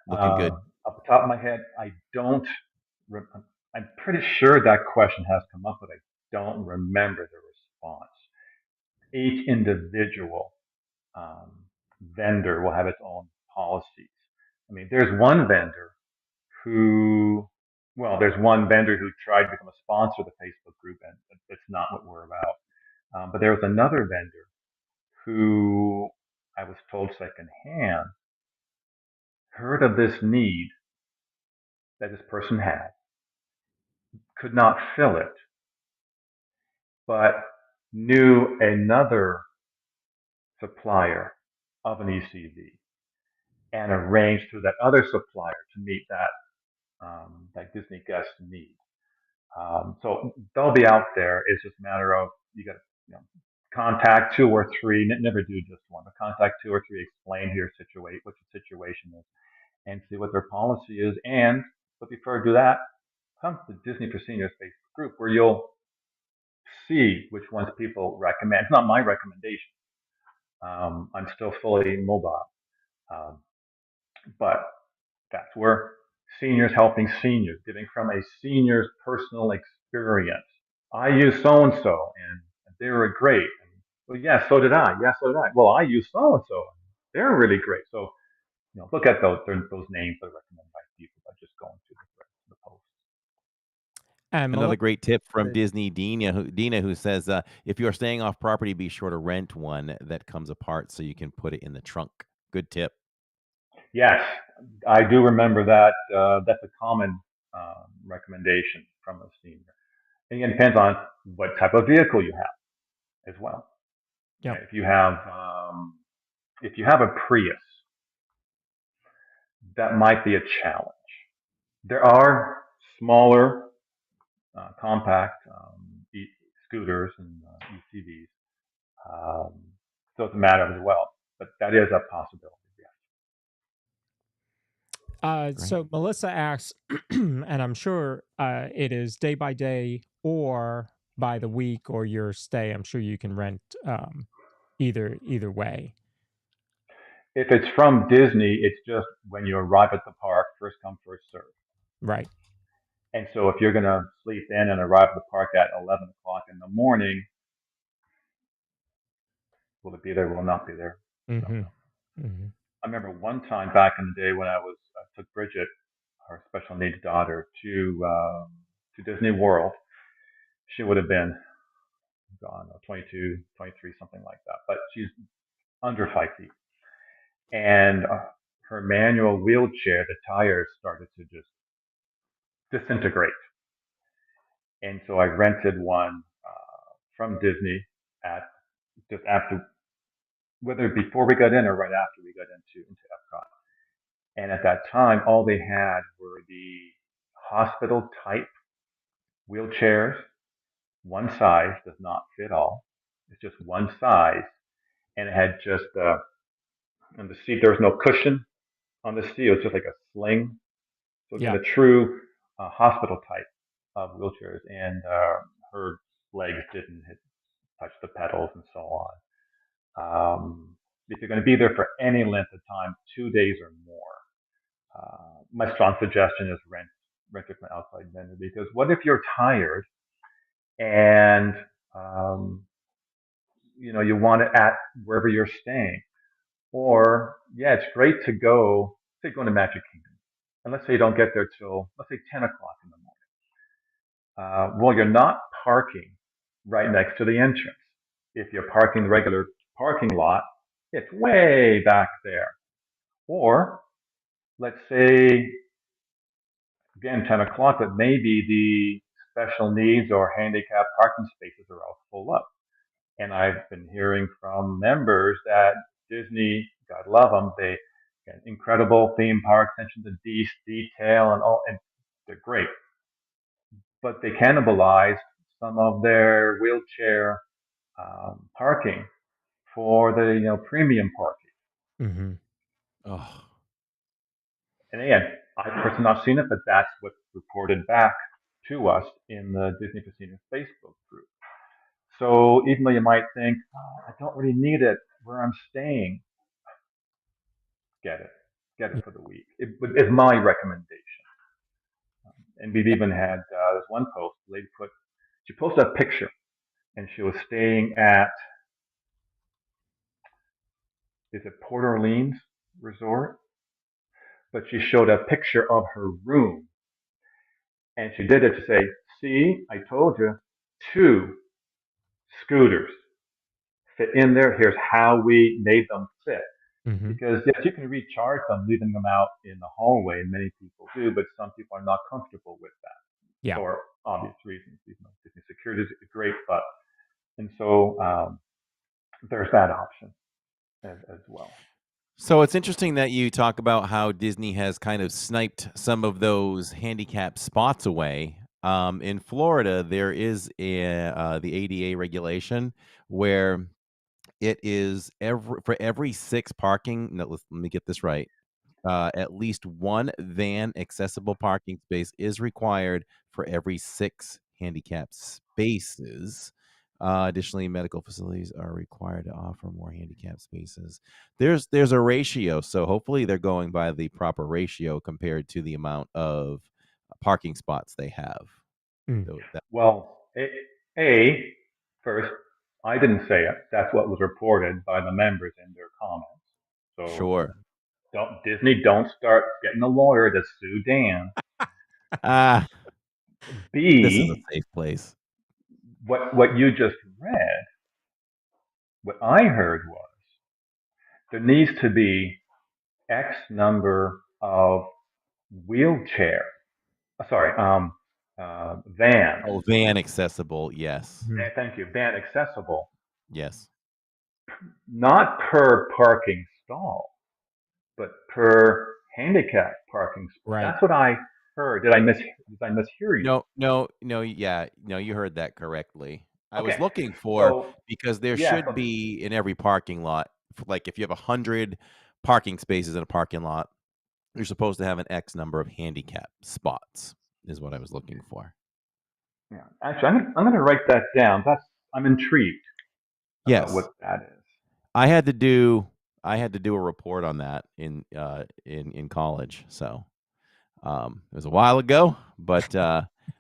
Looking good. off the top of my head, I don't. I'm pretty sure that question has come up, but I don't remember the response. Each individual um, vendor will have its own policies. I mean, there's one vendor who tried to become a sponsor of the Facebook group, and it's not what we're about. But there was another vendor who I was told secondhand heard of this need that this person had, could not fill it, but knew another supplier of an ECV and arranged through that other supplier to meet that Disney guest need. So they'll be out there. It's just a matter of you got to contact 2 or 3. Never do just one, but contact 2 or 3. Explain what your situation is, and see what their policy is. And but before you do that, come to the Disney for Seniors Facebook group where you'll see which ones people recommend. It's not my recommendation. I'm still fully mobile, um, but that's where seniors helping seniors, giving from a senior's personal experience. I use so and so, and they were great. And, well, yeah, so did I. Yeah, so did I. Well, I use so and so. They're really great. So look at those names that are recommended by people by just going through the posts. And Another great tip from the- Disney Dina, who says if you are staying off property, be sure to rent one that comes apart so you can put it in the trunk. Good tip. Yes, I do remember that. That's a common recommendation from a senior. And again, it depends on what type of vehicle you have as well. Yeah. If you have a Prius, that might be a challenge. There are smaller, compact scooters and ECVs, so it's a matter as well. But that is a possibility. Yeah. Right. So Melissa asks, and I'm sure it is day by day or by the week or your stay. I'm sure you can rent either way. If it's from Disney, it's just when you arrive at the park, first come, first serve. Right. And so if you're going to sleep in and arrive at the park at 11 o'clock in the morning, will it be there? Will it not be there? Don't Mm-hmm. know. Mm-hmm. I remember one time back in the day when I took Bridget, our special needs daughter, to Disney World. She would have been gone, 22, 23, something like that. But she's under 5 feet, and her manual wheelchair, the tires started to just disintegrate. And so I rented one from Disney at just after, whether before we got in or right after we got into Epcot. And at that time, all they had were the hospital type wheelchairs. One size does not fit all. It's just one size, and it had just on the seat. There was no cushion on the seat. It was just like a sling. So it's Yeah. a true hospital type of wheelchairs, and her legs didn't touch the pedals and so on. If you're going to be there for any length of time, 2 days or more, my strong suggestion is rent it from an outside vendor, because what if you're tired and you want it at wherever you're staying, or yeah, it's great to go. Say going to Magic Kingdom, and let's say you don't get there till, let's say, 10 o'clock in the morning. Well, you're not parking right next to the entrance. If you're parking the regular parking lot, it's way back there. Or let's say, again, 10 o'clock, but maybe the special needs or handicap parking spaces are all full up. And I've been hearing from members that Disney, God love them, they get incredible theme park attention to detail and all, and they're great. But they cannibalize some of their wheelchair parking for the premium parking. Mm-hmm. Oh, And again, I personally not seen it, but that's what's reported back to us in the Disney Casinos Facebook group. So even though you might think, oh, I don't really need it where I'm staying, get it. Get it for the week. It's my recommendation. And we've even had this one post. The lady she posted a picture, and she was staying at, is it Port Orleans Resort? But she showed a picture of her room, and she did it to say, "See, I told you, 2 scooters fit in there. Here's how we made them fit." Mm-hmm. Because yes, you can recharge them, leaving them out in the hallway, and many people do, but some people are not comfortable with that Yeah. for obvious reasons. Disney security is great, but and so there's that option as well. so it's interesting that you talk about how Disney has kind of sniped some of those handicap spots away. In Florida, there is the ADA regulation where it is for every 6 parking. No, let me get this right. At least one van accessible parking space is required for every 6 handicap spaces. Additionally, medical facilities are required to offer more handicap spaces. There's a ratio, so hopefully they're going by the proper ratio compared to the amount of parking spots they have. Mm. Well, first, I didn't say it. That's what was reported by the members in their comments. So Sure. don't start getting a lawyer to sue Dan. Ah, this is a B, safe place. what you just read, what I heard was there needs to be X number of wheelchair, vans. Oh, van accessible. Yes. Mhm. Thank you, van accessible, Yes. not per parking stall, but per handicap parking spot. Right. That's what I heard. Did I mishear you? No, yeah, no, you heard that correctly. I was Okay. looking for, So because there yeah, should be in every parking lot, like if you have 100 parking spaces in a parking lot, You're supposed to have an X number of handicap spots, is what I was looking for. Yeah. Actually, I'm gonna write that down. I'm intrigued about Yes, what that is. I had to do I had to do a report on that in college. So it was a while ago, but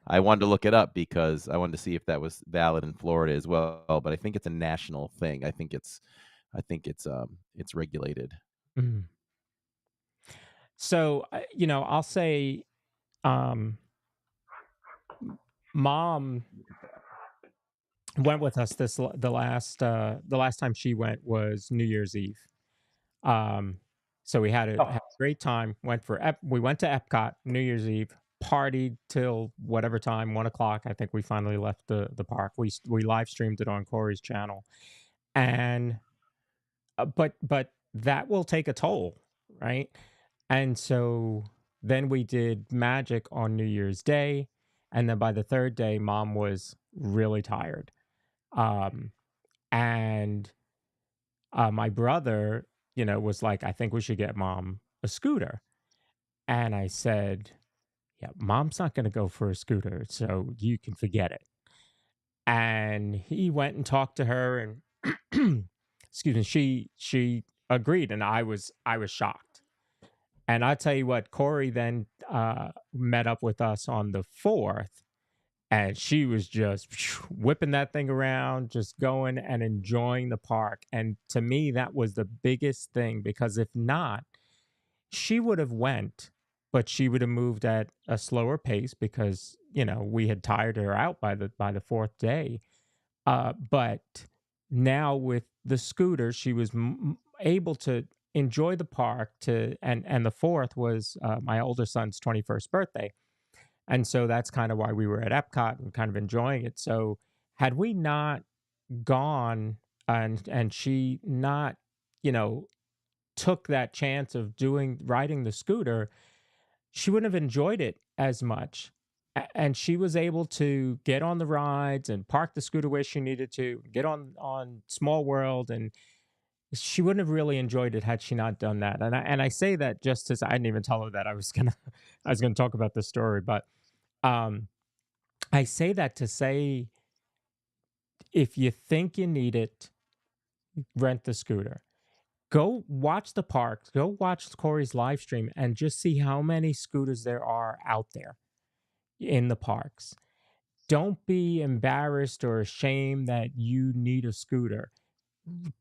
I wanted to look it up because I wanted to see if that was valid in Florida as well. But I think it's a national thing. I think it's regulated. Mhm. So, I'll say, um, mom went with us the last time she went was New Year's Eve. Um, so we had Oh, a great time. We went to Epcot New Year's Eve, partied till whatever time, 1 o'clock. I think we finally left the park. We live streamed it on Corey's channel, and but that will take a toll, right? And so then we did Magic on New Year's Day, and then by the third day, Mom was really tired. Um, and my brother, was like, I think we should get Mom a scooter. And I said, yeah, Mom's not going to go for a scooter, so you can forget it. And he went and talked to her, and excuse me, she agreed, and I was shocked. And I tell you what, Corey then met up with us on the 4th, and she was just whipping that thing around, just going and enjoying the park. And to me, that was the biggest thing, because if not, she would have went, but she would have moved at a slower pace because we had tired her out by the fourth day. But now with the scooter, she was able to enjoy the park. And the fourth was my older son's 21st birthday, and so that's kind of why we were at Epcot and kind of enjoying it. So had we not gone, and she not, you know, took that chance of doing riding the scooter, she wouldn't have enjoyed it as much. And she was able to get on the rides and park the scooter where she needed to, get on Small World, and she wouldn't have really enjoyed it had she not done that. And I say that just as I didn't even tell her that I was gonna I was gonna talk about this story, but um I say that to say, if you think you need it, rent the scooter. Go watch the parks, go watch Corey's live stream, and just see how many scooters there are out there in the parks. Don't be embarrassed or ashamed that you need a scooter.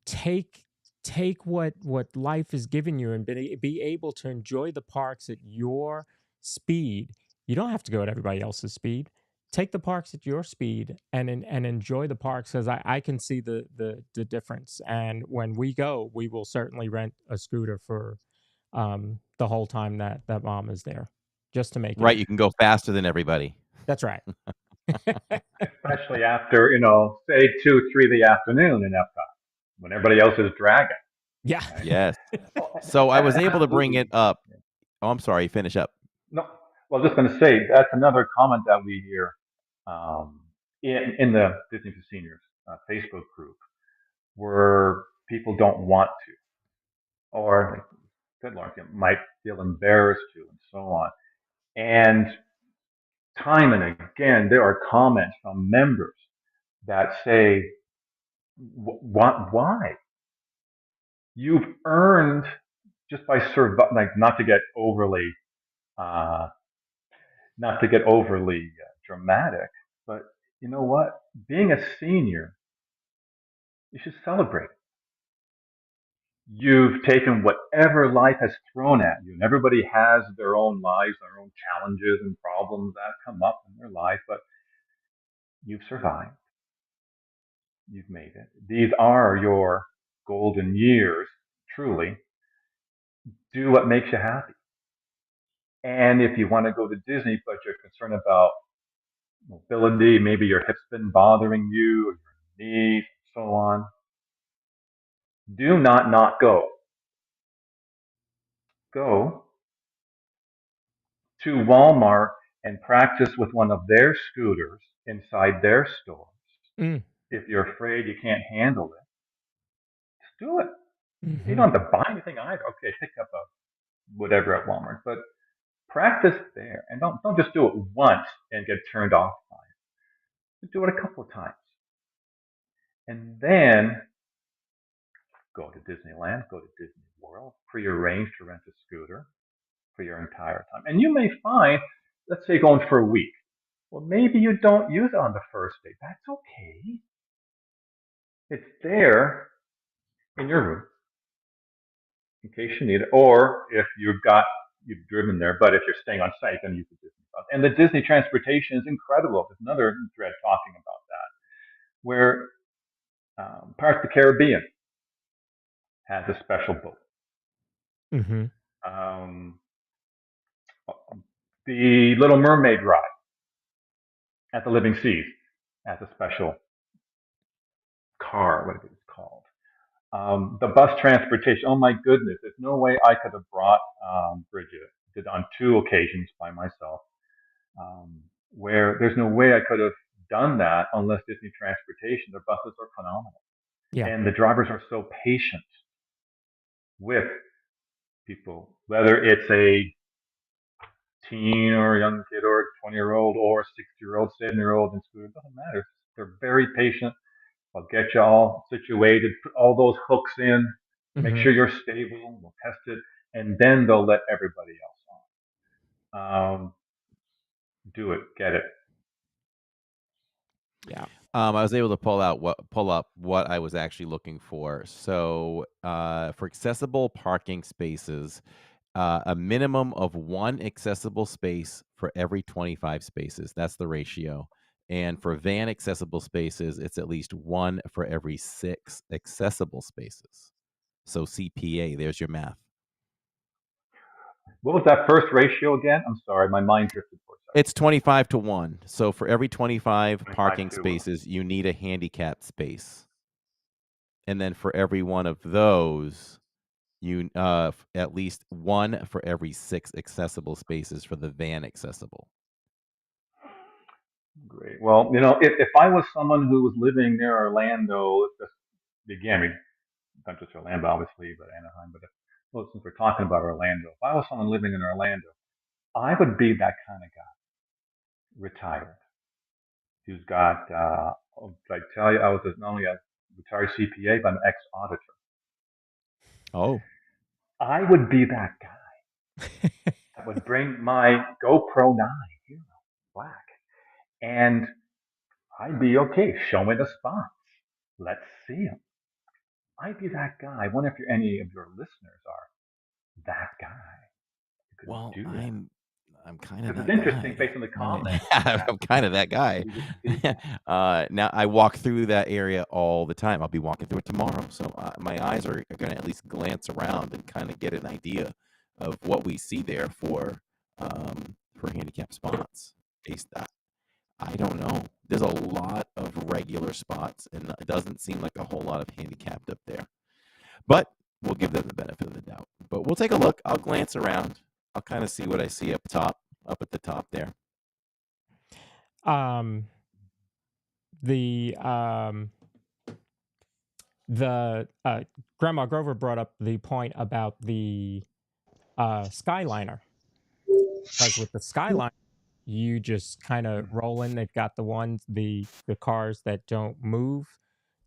Take take what life has given you, and be able to enjoy the parks at your speed. You don't have to go at everybody else's speed. Take the parks at your speed, and enjoy the parks, because I can see the difference. And when we go, we will certainly rent a scooter for the whole time that Mom is there, just to make it. Right, you can go faster than everybody. That's right. especially after say 2, 3 the afternoon in Epcot when everybody else is dragging. Yeah. Right? Yes. Oh, So I was able to bring absolutely. it up. Oh, I'm sorry. Finish up. No, well, just going to say that's another comment that we hear um, in the Disney for Seniors Facebook group, where people don't want to, or like said Lawrence, might feel embarrassed to, and so on. And time and again, there are comments from members that say, Why? You've earned just by like uh, not to get overly dramatic, but you know what? Being a senior, you should celebrate. You've taken whatever life has thrown at you, and everybody has their own lives, their own challenges and problems that come up in their life, but you've survived. You've made it. These are your golden years, truly. Do what makes you happy. And if you want to go to Disney, but you're concerned about mobility, maybe your hip's been bothering you, or your knees, and so on, do not go. Go to Walmart and practice with one of their scooters inside their stores. Mm, If you're afraid you can't handle it, just do it. You hmm don't have to buy anything either. Okay, pick up whatever at Walmart. But practice there, and don't just do it once and get turned off by it. Do it a couple of times, and then go to Disneyland, go to Disney World, prearrange to rent a scooter for your entire time. And you may find, let's say, going for a week. Well, maybe you don't use it on the first day. That's okay. It's there in your room in case you need it, or if you've driven there. But if you're staying on site, then use the Disney bus. And the Disney transportation is incredible. There's another thread talking about that, where Pirates of the Caribbean has a special boat. Mm-hmm. Um, the Little Mermaid ride at the Living Seas has a special car, whatever it's called. The bus transportation, oh my goodness, there's no way I could have brought Bridget, did on 2 occasions by myself, where there's no way I could have done that unless Disney Transportation. Their buses are phenomenal. Yeah. And the drivers are so patient with people, whether it's a teen or a young kid or a 20-year-old or a 60-year-old, 70-year-old, and scooter, it doesn't matter. They're very patient. I'll get you all situated, put all those hooks in, make Mm-hmm. sure you're stable, we'll test it, and then they'll let everybody else on. Do it, get it. Yeah. I was able to pull up what I was actually looking for. So, for accessible parking spaces, a minimum of 1 accessible space for every 25 spaces. That's the ratio. And for van accessible spaces, it's at least 1 for every 6 accessible spaces. So CPA, there's your math. What was that first ratio again? I'm sorry, my mind drifted for a second. It's 25 to 1. So for every 25 25 parking to 1. spaces, you need a handicapped space. And then for every one of those, you at least 1 for every 6 accessible spaces for the van accessible. Great. Well, if I was someone who was living near Orlando, again, I mean, not just Orlando, obviously, but Anaheim, but well, since we're talking about Orlando, if I was someone living in Orlando, I would be that kind of guy, retired, who's got, I tell you, I was not only a retired CPA, but an ex-auditor. Oh. I would be that guy. I would bring my GoPro 9, black, and I'd be okay. Show me the spots. Let's see them. I'd be that guy. I wonder if any of your listeners are that guy. You could Well, do that. I'm kind of Because that it's interesting guy. based on the comments. I'm kind of that guy. Now I walk through that area all the time. I'll be walking through it tomorrow, so my eyes are going to at least glance around and kind of get an idea of what we see there for handicap spots. Based that, I don't know. There's a lot of regular spots, and it doesn't seem like a whole lot of handicapped up there. But we'll give them the benefit of the doubt. But we'll take a look. I'll glance around. I'll kind of see what I see up at the top there. Grandma Grover brought up the point about the Skyliner, because with the Skyliner, you just kind of roll in. They've got the cars that don't move,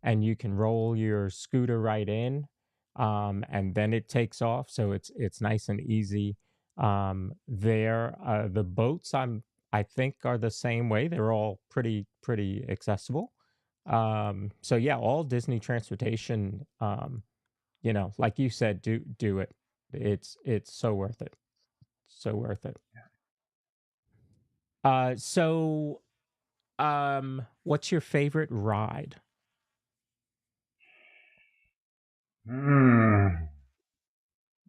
and you can roll your scooter right in, and then it takes off. So it's nice and easy. The boats I think are the same way. They're all pretty accessible. So yeah, all Disney transportation, like you said, do it. It's so worth it. So worth it. So what's your favorite ride?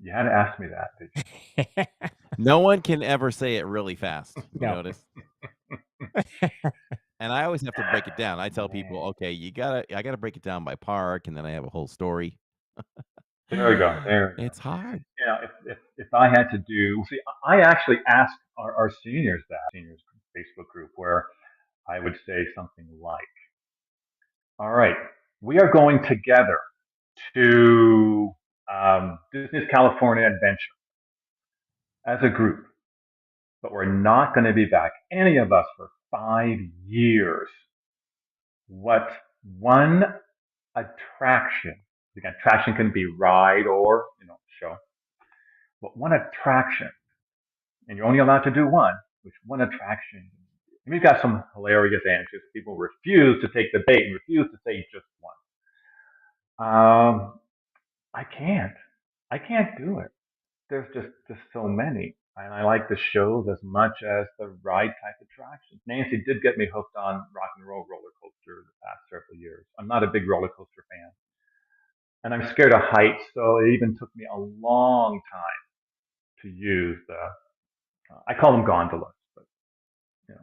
You had to ask me that, did you? No one can ever say it really fast. You No. notice? And I always have to break it down. I tell people, okay, I gotta break it down by park, and then I have a whole story. There we go. It's hard. If I had to I actually asked our seniors Facebook group, where I would say something like, all right, we are going together to Disney's California Adventure. as a group, but we're not going to be back, any of us, for 5 years. What one attraction, again, attraction can be ride or, show, but one attraction, and you're only allowed to do one, which one attraction? And we've got some hilarious answers. People refuse to take the bait and refuse to say just one. I can't. I can't do it. There's just so many. And I like the shows as much as the ride type attractions. Nancy did get me hooked on rock and roll roller coaster the past several years. I'm not a big roller coaster fan. And I'm scared of heights, so it even took me a long time to use I call them gondolas, but, you know,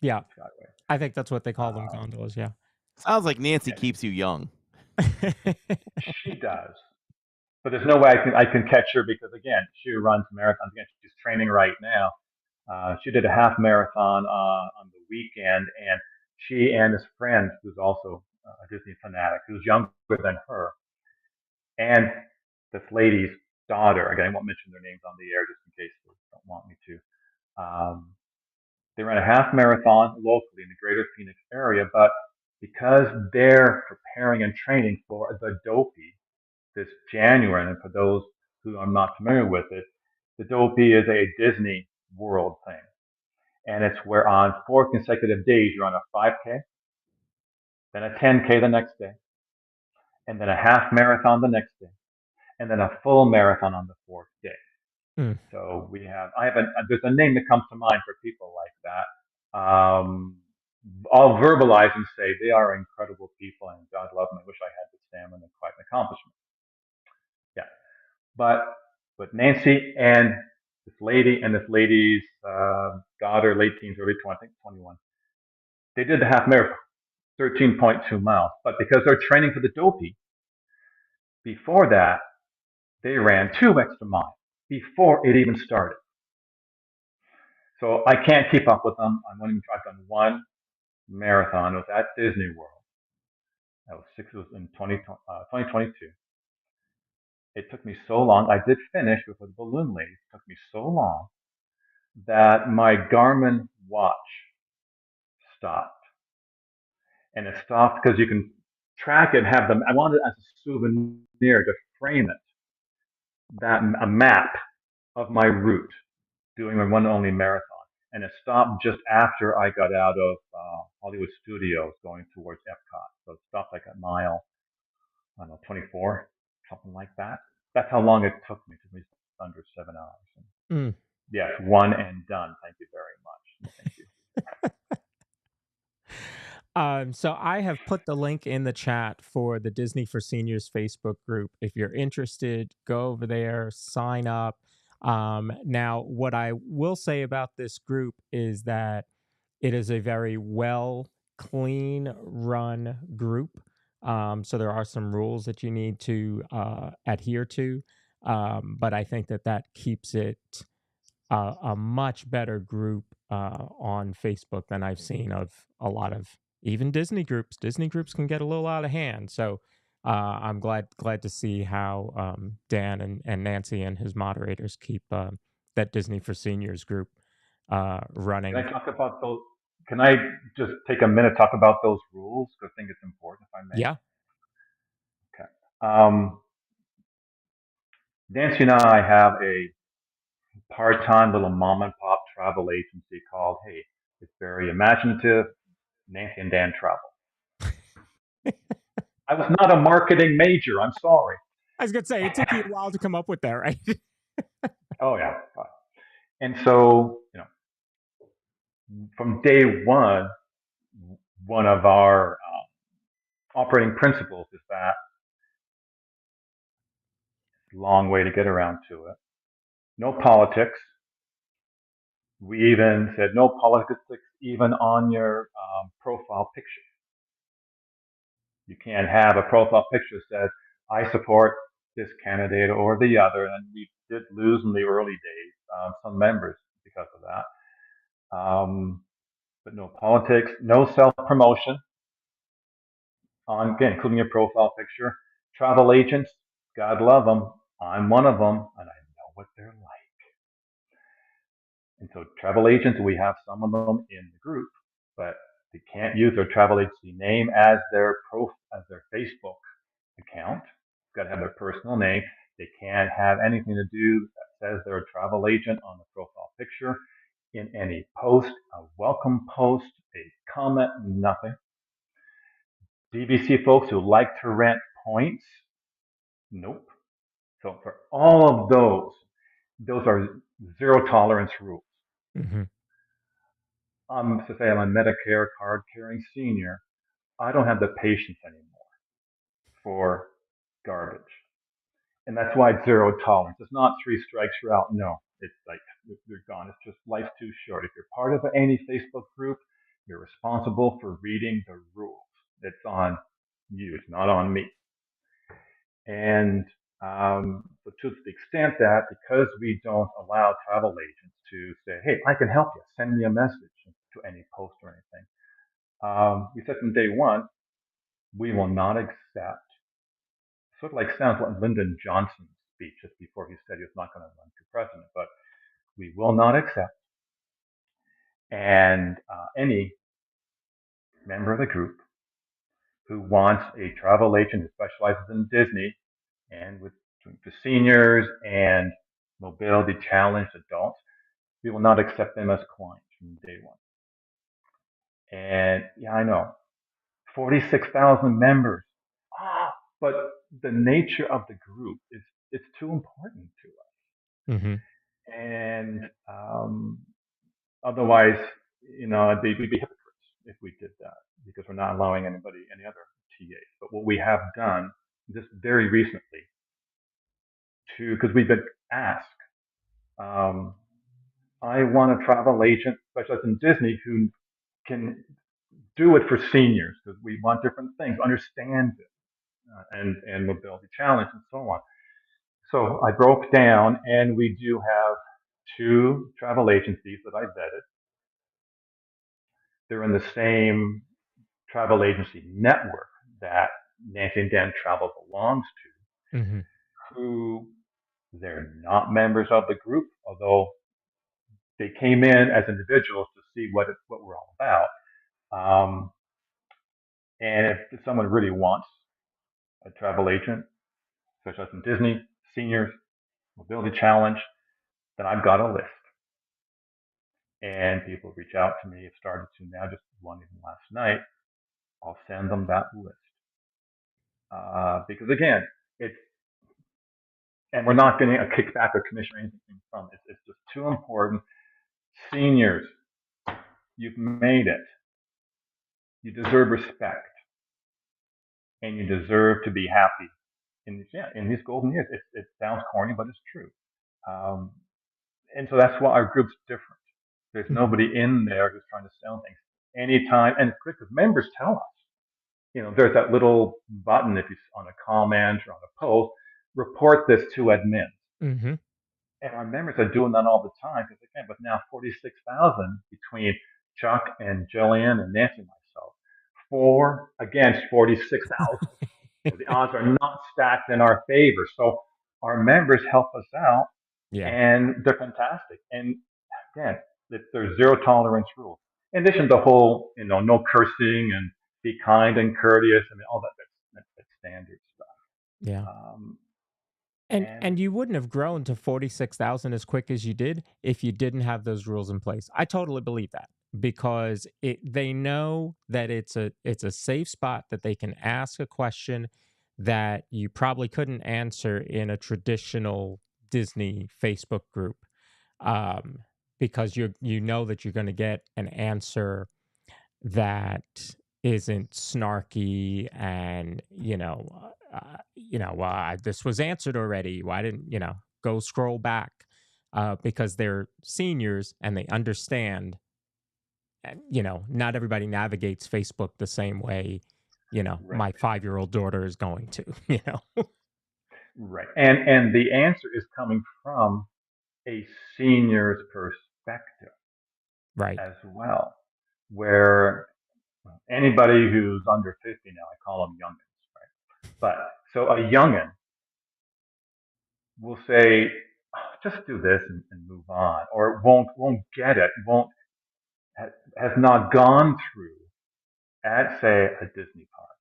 Yeah, skyway. I think that's what they call them, gondolas. Yeah. Sounds like Nancy Yeah, keeps you young. she does. But there's no way I can catch her because, again, she runs marathons. Again, she's training right now. She did a half marathon on the weekend, and she and his friend, who's also a Disney fanatic, who's younger than her, and this lady's daughter. Again, I won't mention their names on the air just in case they don't want me to. They ran a half marathon locally in the greater Phoenix area, but because they're preparing and training for the Dopey this January, and for those who are not familiar with it, the Dopey is a Disney World thing. And it's where on 4 consecutive days you're on a 5K, then a 10K the next day, and then a half marathon the next day, and then a full marathon on the fourth day. Mm. So there's a name that comes to mind for people like that. I'll verbalize and say they are incredible people, and God love them. I wish I had the stamina, quite an accomplishment. Yeah, but Nancy and this lady and this lady's daughter, late teens, early 20, I think 21, they did the half marathon, 13.2 miles. But because they're training for the Dopey, before that, they ran 2 extra miles before it even started. So I can't keep up with them. I've done one marathon. It was at Disney World. It was in 2022. It took me so long. I did finish with the balloon lady. It took me so long that my Garmin watch stopped. And it stopped because you can track it and have them. I wanted it as a souvenir to frame it, a map of my route doing my one and only marathon. And it stopped just after I got out of Hollywood Studios going towards Epcot. So it stopped like at mile, I don't know, 24, something like that. That's how long it took me. It took me under 7 hours. Mm. Yes, one and done. Thank you very much. Thank you. So I have put the link in the chat for the Disney for Seniors Facebook group. If you're interested, go over there, sign up. Now, what I will say about this group is that it is a very well, clean run group. So there are some rules that you need to adhere to. But I think that keeps it a much better group on Facebook than I've seen of a lot of even Disney groups. Disney groups can get a little out of hand. So I'm glad to see how Dan and Nancy and his moderators keep that Disney for Seniors group running. Can I talk about those? Can I just take a minute to talk about those rules? Because I think it's important, if I may. Yeah. Okay. Nancy and I have a part-time little mom and pop travel agency called, hey, it's very imaginative, Nancy and Dan Travel. I was not a marketing major. I'm sorry. I was going to say, it took you a while to come up with that, right? Oh, yeah. And so, from day one of our operating principles is that long way to get around to it. No politics. We even said no politics even on your profile picture. You can't have a profile picture that says, I support this candidate or the other. And we did lose in the early days some members because of that. But no politics, no self-promotion, again, including your profile picture. Travel agents, God love them. I'm one of them, and I know what they're like. And so travel agents, we have some of them in the group, but they can't use their travel agency name as their Facebook account. It's got to have their personal name. They can't have anything to do that says they're a travel agent on the profile picture, in any post, a welcome post, a comment, nothing. DVC folks who like to rent points, nope. So for all of those are zero tolerance rules. Mm-hmm. To say I'm a Medicare card carrying senior, I don't have the patience anymore for garbage. And that's why it's zero tolerance. It's not three strikes, you're out. No, it's like you're gone. It's just life's too short. If you're part of any Facebook group, you're responsible for reading the rules. It's on you. It's not on me. And so to the extent that because we don't allow travel agents to say, hey, I can help you, send me a message to any post or anything. We said from day one, we will not accept, sort of like sounds like Lyndon Johnson's speech just before he said he was not going to run for president, but we will not accept and any member of the group who wants a travel agent who specializes in Disney and with the seniors and mobility challenged adults, we will not accept them as clients from day one. And yeah, I know, 46,000 members. But the nature of the group is it's too important to us. Mm-hmm. And otherwise, we'd be hypocrites if we did that because we're not allowing any other TAs. But what we have done just very recently, because we've been asked, I want a travel agent specialized in Disney who can do it for seniors because we want different things, understand it, and mobility challenge and so on. So I broke down, and we do have 2 travel agencies that I vetted. They're in the same travel agency network that Nancy and Dan Travel belongs to, Mm-hmm. who they're not members of the group, although they came in as individuals to see what we're all about. Um, and if someone really wants a travel agent, such as in Disney, seniors, mobility challenge, then I've got a list. And people reach out to me, have started to now, just one even last night. I'll send them that list. Because again, and we're not getting a kickback or commission or anything from it. It's just too important. Seniors, you've made it. You deserve respect. And you deserve to be happy in these golden years. It sounds corny, but it's true. And so that's why our group's different. There's nobody in there who's trying to sell things. Anytime, and because members tell us, there's that little button if you on a comment or on a post, report this to admin. Mm-hmm. And our members are doing that all the time because again, with now 46,000 between Chuck and Jillian and Nancy and myself, 4 against 46,000. The odds are not stacked in our favor. So our members help us out, and they're fantastic. And again, there's zero tolerance rules. In addition to the whole, no cursing and be kind and courteous. I mean, all that's standard stuff. Yeah. And you wouldn't have grown to 46,000 as quick as you did if you didn't have those rules in place. I totally believe that because they know that it's a safe spot that they can ask a question that you probably couldn't answer in a traditional Disney Facebook group, because you know that you're going to get an answer that isn't snarky and this was answered already. Why didn't go scroll back? Because they're seniors and they understand. And, not everybody navigates Facebook the same way. Right. My 5-year-old daughter is going to. Right, and the answer is coming from a senior's perspective, right, as well, where anybody who's under 50 now, I call them youngins, right? But so a youngin will say, just do this and move on, or won't get it, won't has not gone through at say a Disney park,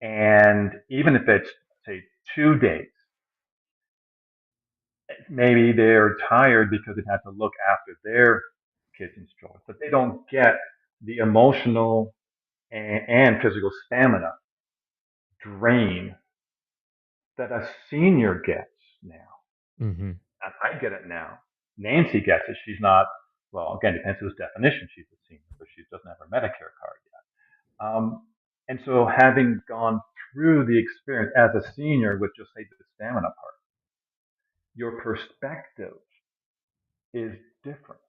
and even if it's say 2 days, maybe they're tired because they have to look after their kids and strollers, but they don't get the emotional and physical stamina drain that a senior gets now. Mm-hmm. And I get it now. Nancy gets it. She's not, well, again, depends whose definition she's a senior, but she doesn't have her Medicare card yet. And so having gone through the experience as a senior with just say the stamina part, your perspective is different.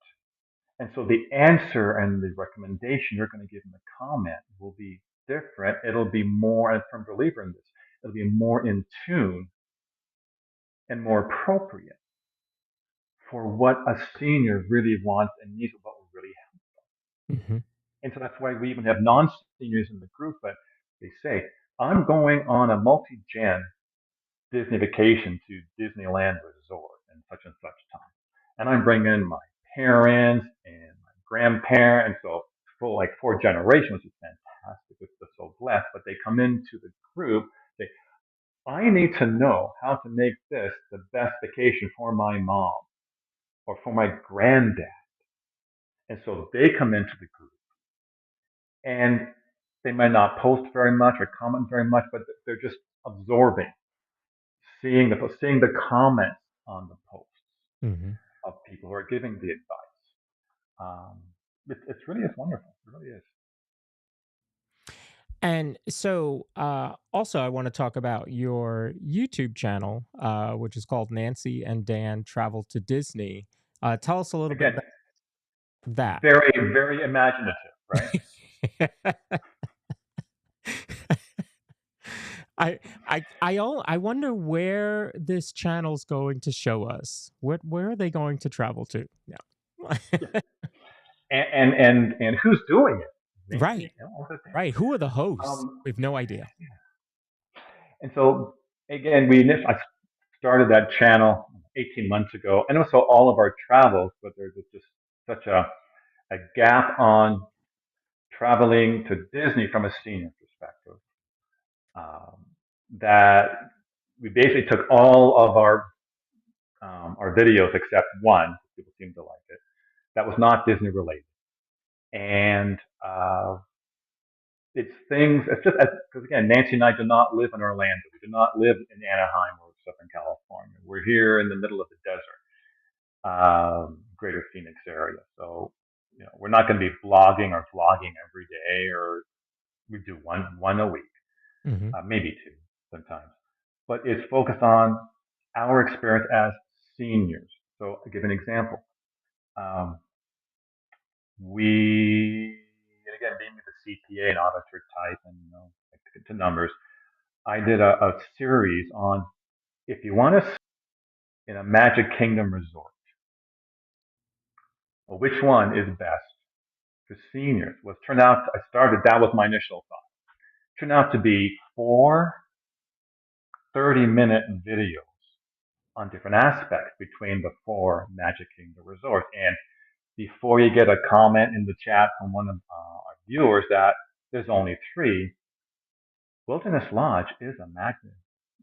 And so the answer and the recommendation you're going to give in the comment will be different. It'll be more, and I'm a believer in this, it'll be more in tune and more appropriate for what a senior really wants and needs, what will really help. Mm-hmm. And so that's why we even have non-seniors in the group, but they say, I'm going on a multi-gen Disney vacation to Disneyland Resort and such time. And I'm bringing my parents and my grandparents, so full like 4 generations, which is fantastic. It's just so blessed. But they come into the group, say, I need to know how to make this the best vacation for my mom or for my granddad. And so they come into the group and they might not post very much or comment very much, but they're just absorbing, seeing the comments on the posts Mm-hmm. of people who are giving the advice. It's really is wonderful. It really is. And so, also, I want to talk about your YouTube channel, which is called Nancy and Dan Travel to Disney. Tell us a little bit Again, about that. very, very imaginative, right? I wonder where this channel's going to show us. Where are they going to travel to? Yeah. And who's doing it? Right. Nancy, or Right. Who are the hosts? um, We have no idea. and so again, I started that channel 18 months ago, and also all of our travels, but there's just such a gap on traveling to Disney from a senior perspective, um, that we basically took all of our videos except one. People seem to like it. That was not Disney related, and it's things. It's just because again, Nancy and I do not live in Orlando. We do not live in Anaheim or Southern California. We're here in the middle of the desert, Greater Phoenix area. So we're not going to be blogging or vlogging every day, or we do one a week, Mm-hmm. maybe two sometimes. But it's focused on our experience as seniors. So I'll give an example. Um, and again, being the CPA and auditor type and to numbers, I did a series on if you want to in a Magic Kingdom resort, well, which one is best for seniors? Was turned out I started that was my initial thought. Turned out to be 4 30-minute videos on different aspects between the 4 Magic Kingdom resorts. And before you get a comment in the chat from one of our viewers that there's only 3, Wilderness Lodge is a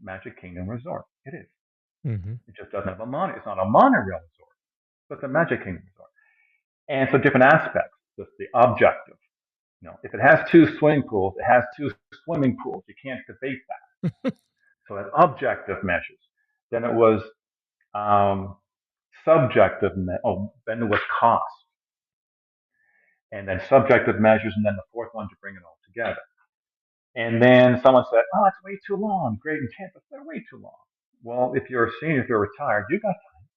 Magic Kingdom resort. It is. Mm-hmm. It just doesn't have a monorail. It's not a monorail resort, but it's a Magic Kingdom resort. And so different aspects, just the objective. If it has 2 swimming pools, it has 2 swimming pools. You can't debate that. So that's objective measures. Then it was subjective. Then it was cost, and then subjective measures, and then the fourth one to bring it all together. And then someone said, "Oh, it's way too long. Great in Tampa, they're way too long." Well, if you're a senior, if you're retired, you got time.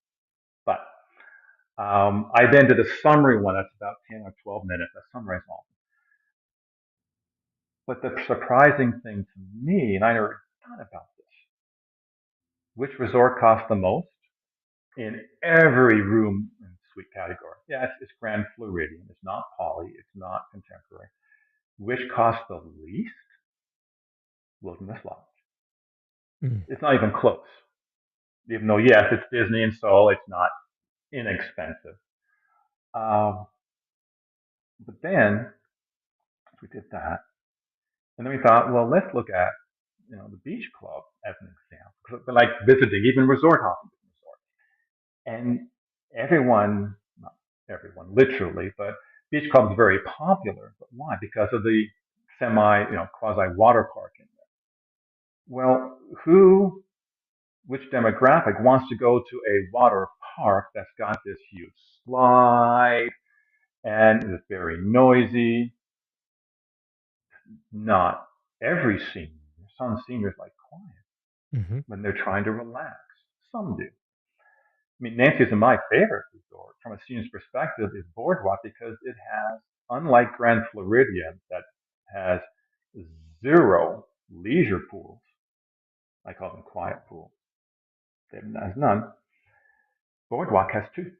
But I then did a summary one that's about 10 or 12 minutes. I summarized all. But the surprising thing to me, and I never thought about this, which resort costs the most in every room and suite category? Yeah, it's Grand Floridian. It's not Poly. It's not Contemporary. Which costs the least? Wilderness Lodge. Mm. It's not even close. even though yes, it's Disney and Seoul, it's not inexpensive. Um, but then we did that, and then we thought, well, let's look at the beach club as an example, like visiting even resort hopping resorts, and everyone, not everyone literally, but beach clubs are very popular. But why? Because of the quasi water park in there. Well, which demographic wants to go to a water park that's got this huge slide and is very noisy? Not every senior. Some seniors like quiet Mm-hmm. when they're trying to relax. Some do. I mean, Nancy's and my favorite resort from a senior's perspective is Boardwalk because it has, unlike Grand Floridian that has zero leisure pools, I call them quiet pools. It has none. Boardwalk has two.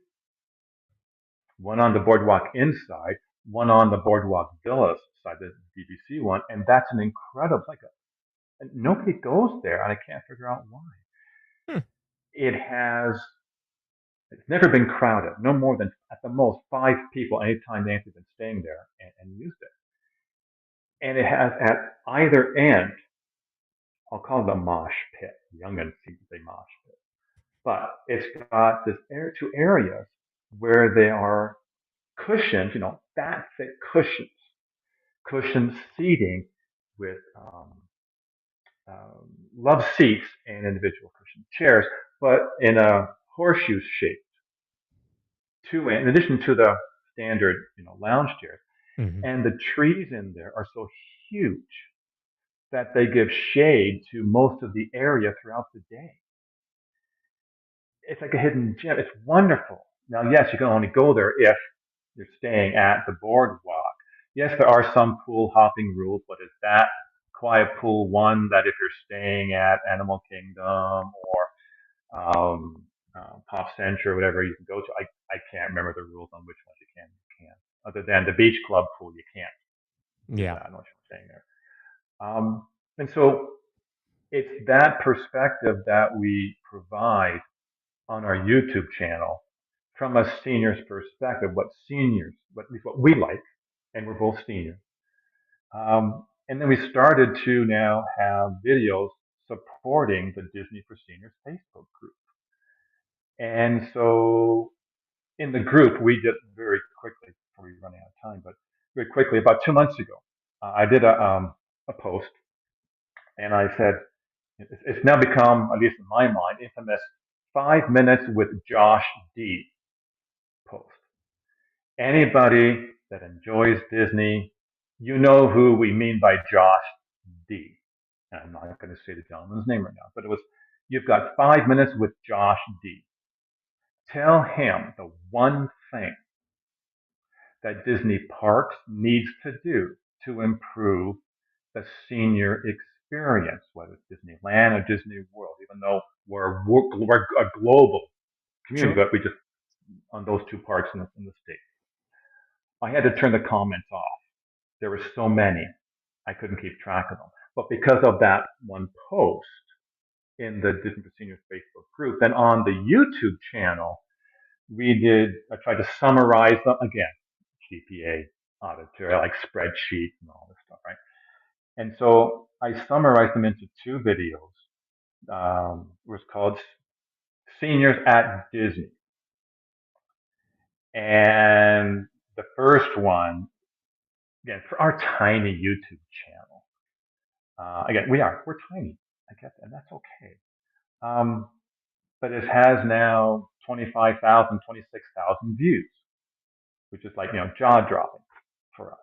One on the Boardwalk inside, one on the Boardwalk Villas side, the BBC one, and that's an incredible, and nobody goes there, and I can't figure out why. Hmm. It's never been crowded, no more than at the most 5 people anytime Nancy's been staying there and used it. And it has at either end, I'll call it a mosh pit. Youngins seem to say mosh pit, but it's got two areas where they are cushions, fat thick cushions seating with love seats and individual cushion chairs, but in a horseshoe shape. In addition to the standard, lounge chairs, Mm-hmm. and the trees in there are so huge that they give shade to most of the area throughout the day. It's like a hidden gem. It's wonderful. Now, yes, you can only go there if you're staying at the boardwalk. Yes, there are some pool hopping rules, but is that quiet pool one that if you're staying at Animal Kingdom or Pop Century or whatever you can go to? I can't remember the rules on which ones you can and can't. Other than the beach club pool, you can't do Yeah. that. I know what you're saying there. And so it's that perspective that we provide on our YouTube channel from a senior's perspective, at least what we like, and we're both seniors. And then we started to now have videos supporting the Disney for Seniors Facebook group. And so in the group, we did very quickly, before we run out of time, but very quickly, about 2 months ago, I did a post, and I said, it's now become, at least in my mind, infamous 5 minutes with Josh D post. Anybody that enjoys Disney, you know who we mean by Josh D. And I'm not going to say the gentleman's name right now, but you've got 5 minutes with Josh D. Tell him the one thing that Disney Parks needs to do to improve the senior experience, whether it's Disneyland or Disney World, even though we're a global community, Sure. but we just on those two parks in the state. I had to turn the comments off. There were so many, I couldn't keep track of them. But because of that one post in the Disney for Seniors Facebook group, then on the YouTube channel, I tried to summarize them again, GPA auditor, I like spreadsheets and all this stuff, right? And so I summarized them into two videos. It was called Seniors at Disney. And the first one, again, for our tiny YouTube channel, again, we're tiny, I guess, and that's okay. But it has now 25,000, 26,000 views, which is like, jaw dropping for us.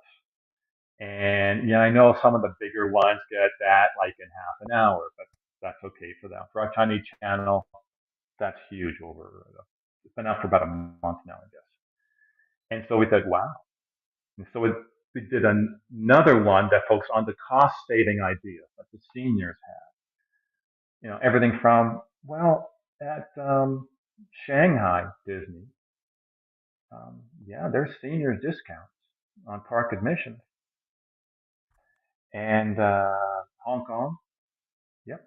And I know some of the bigger ones get that like in half an hour, but that's okay for them. For our tiny channel, that's huge. It's been out for about a month now, I guess. And so we said, wow. And so we did another one that focused on the cost saving ideas that the seniors have. Everything from, at Shanghai Disney, there's senior discounts on park admissions. And Hong Kong, yep,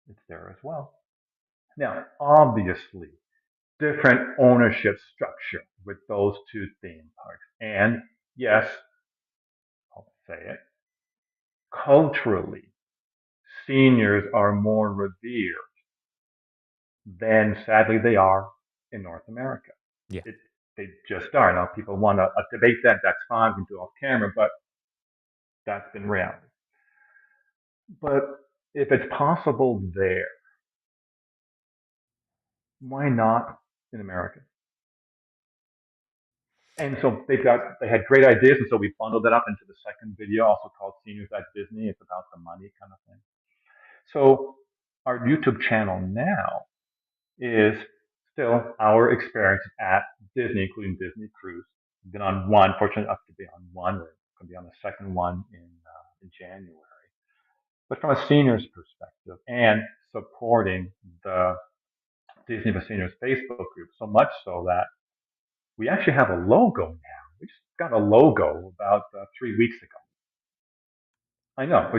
it's there as well. Now, obviously, different ownership structure with those two theme parks. And yes, I'll say it, culturally, seniors are more revered than sadly they are in North America. Yeah. It, they just are. Now, people want to debate that. That's fine. We can do off camera, but that's been reality. But if it's possible there, why not in America? And so they had great ideas, and so we bundled it up into the second video, also called Seniors at Disney. It's about the money kind of thing. So our YouTube channel now is still our experience at Disney, including Disney Cruise. We've been on one, fortunate enough to be on one. We're going to be on the second one in January. But from a seniors perspective and supporting the Disney for Seniors Facebook group, so much so that we actually have a logo now. We just got a logo about 3 weeks ago. I know,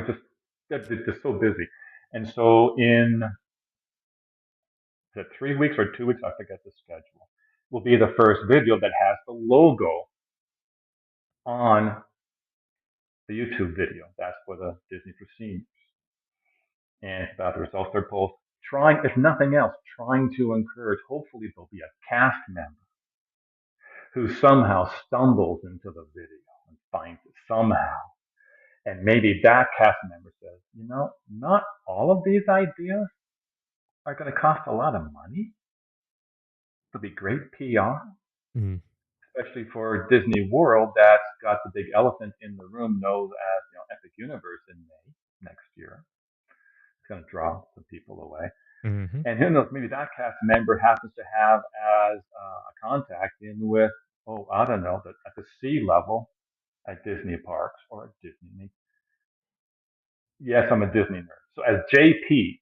they're just so busy. And so in the 3 weeks or 2 weeks, I forget the schedule, will be the first video that has the logo on the YouTube video. That's for the Disney for Seniors. And it's about the results of their polls. Trying, if nothing else, trying to encourage, hopefully there'll be a cast member who somehow stumbles into the video and finds it somehow. And maybe that cast member says, not all of these ideas are going to cost a lot of money. It'll be great PR, especially for Disney World that's got the big elephant in the room known as Epic Universe in May next year. It's going to draw some people away. Mm-hmm. And who knows, maybe that cast member happens to have as a contact in with, I don't know, at the C level at Disney parks or at Disney. Yes, I'm a Disney nerd. So as JP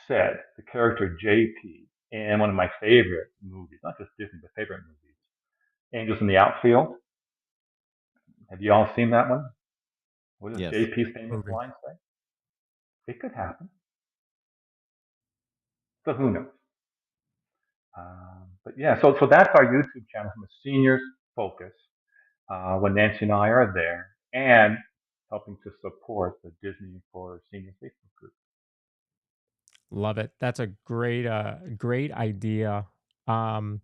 said, the character JP in one of my favorite movies, not just Disney, but favorite movies, Angels in the Outfield. Have you all seen that one? What does Yes. JP's famous line say? It could happen. So who knows? But yeah, so that's our YouTube channel from a seniors focus when Nancy and I are there and helping to support the Disney for Seniors Facebook group. Love it. That's a great idea. I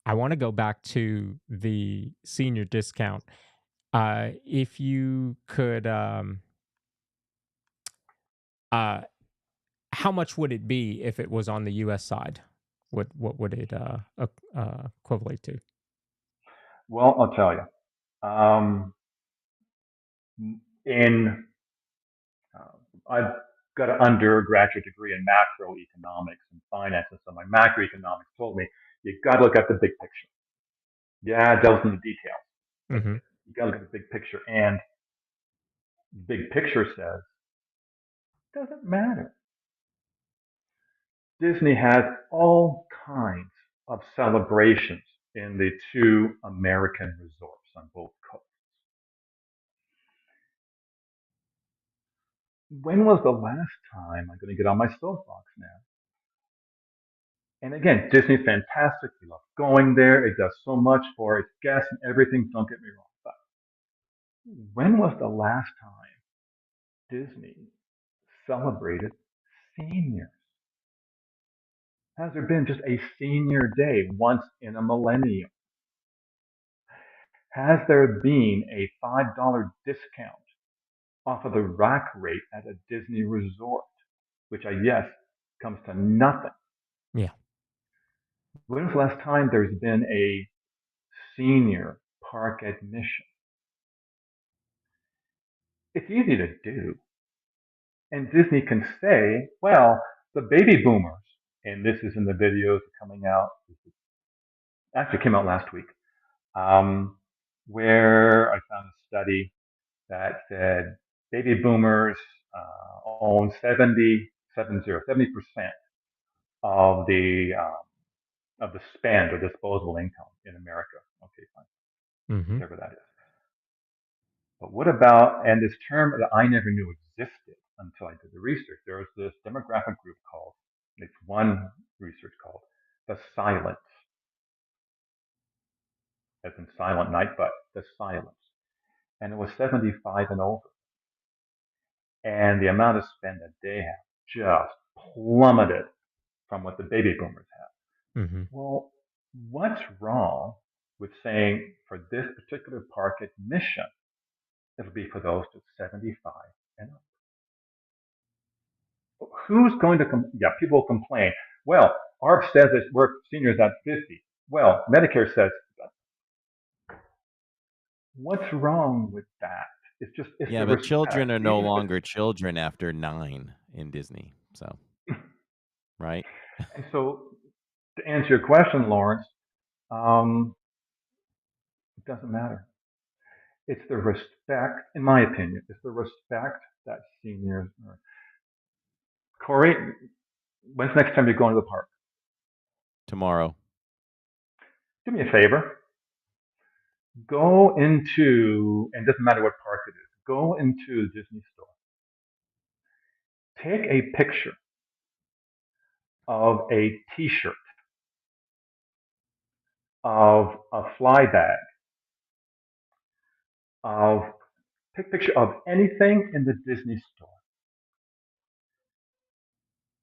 want to go back to the senior discount. If you could, how much would it be if it was on the U.S. side? What would it equivalent to? Well, I'll tell you. I've got an undergraduate degree in macroeconomics and finance, and so my macroeconomics told me you got to look at the big picture. Yeah, delve into the details. Mm-hmm. You got to look at the big picture, and the big picture says it doesn't matter. Disney has all kinds of celebrations in the two American resorts on both coasts. When was the last time, I'm going to get on my soapbox now? And again, Disney's fantastic. We love going there. It does so much for its guests and everything. Don't get me wrong. But when was the last time Disney celebrated seniors? Has there been just a senior day once in a millennium? Has there been a $5 discount off of the rack rate at a Disney resort, which I guess comes to nothing? Yeah. When was the last time there's been a senior park admission? It's easy to do. And Disney can say, well, the baby boomers, and this is in the videos coming out, actually came out last week, where I found a study that said baby boomers own 70% of the spend or disposable income in America. Okay, fine, whatever that is. But what about, and this term that I never knew existed until I did the research, there was this demographic group called It's one research called the silence, as in silent night, but the silence. And it was 75 and over. And the amount of spend that they have just plummeted from what the baby boomers have. Mm-hmm. Well, what's wrong with saying for this particular park admission, it'll be for those to 75 and up? Who's going to, yeah, people complain. Well, ARP says it's worth seniors at 50. Well, Medicare says, what's wrong with that? It's Yeah, the but respect. children are no Even if longer children after 9 in Disney. So, right? and so to answer your question, Lawrence, um, it doesn't matter. It's the respect, in my opinion, it's the respect that seniors are. Corey, when's the next time you're going to the park? Tomorrow. Do me a favor. Go into, and it doesn't matter what park it is, go into the Disney store. Take a picture of a t shirt, of a fly bag, of take a picture of anything in the Disney store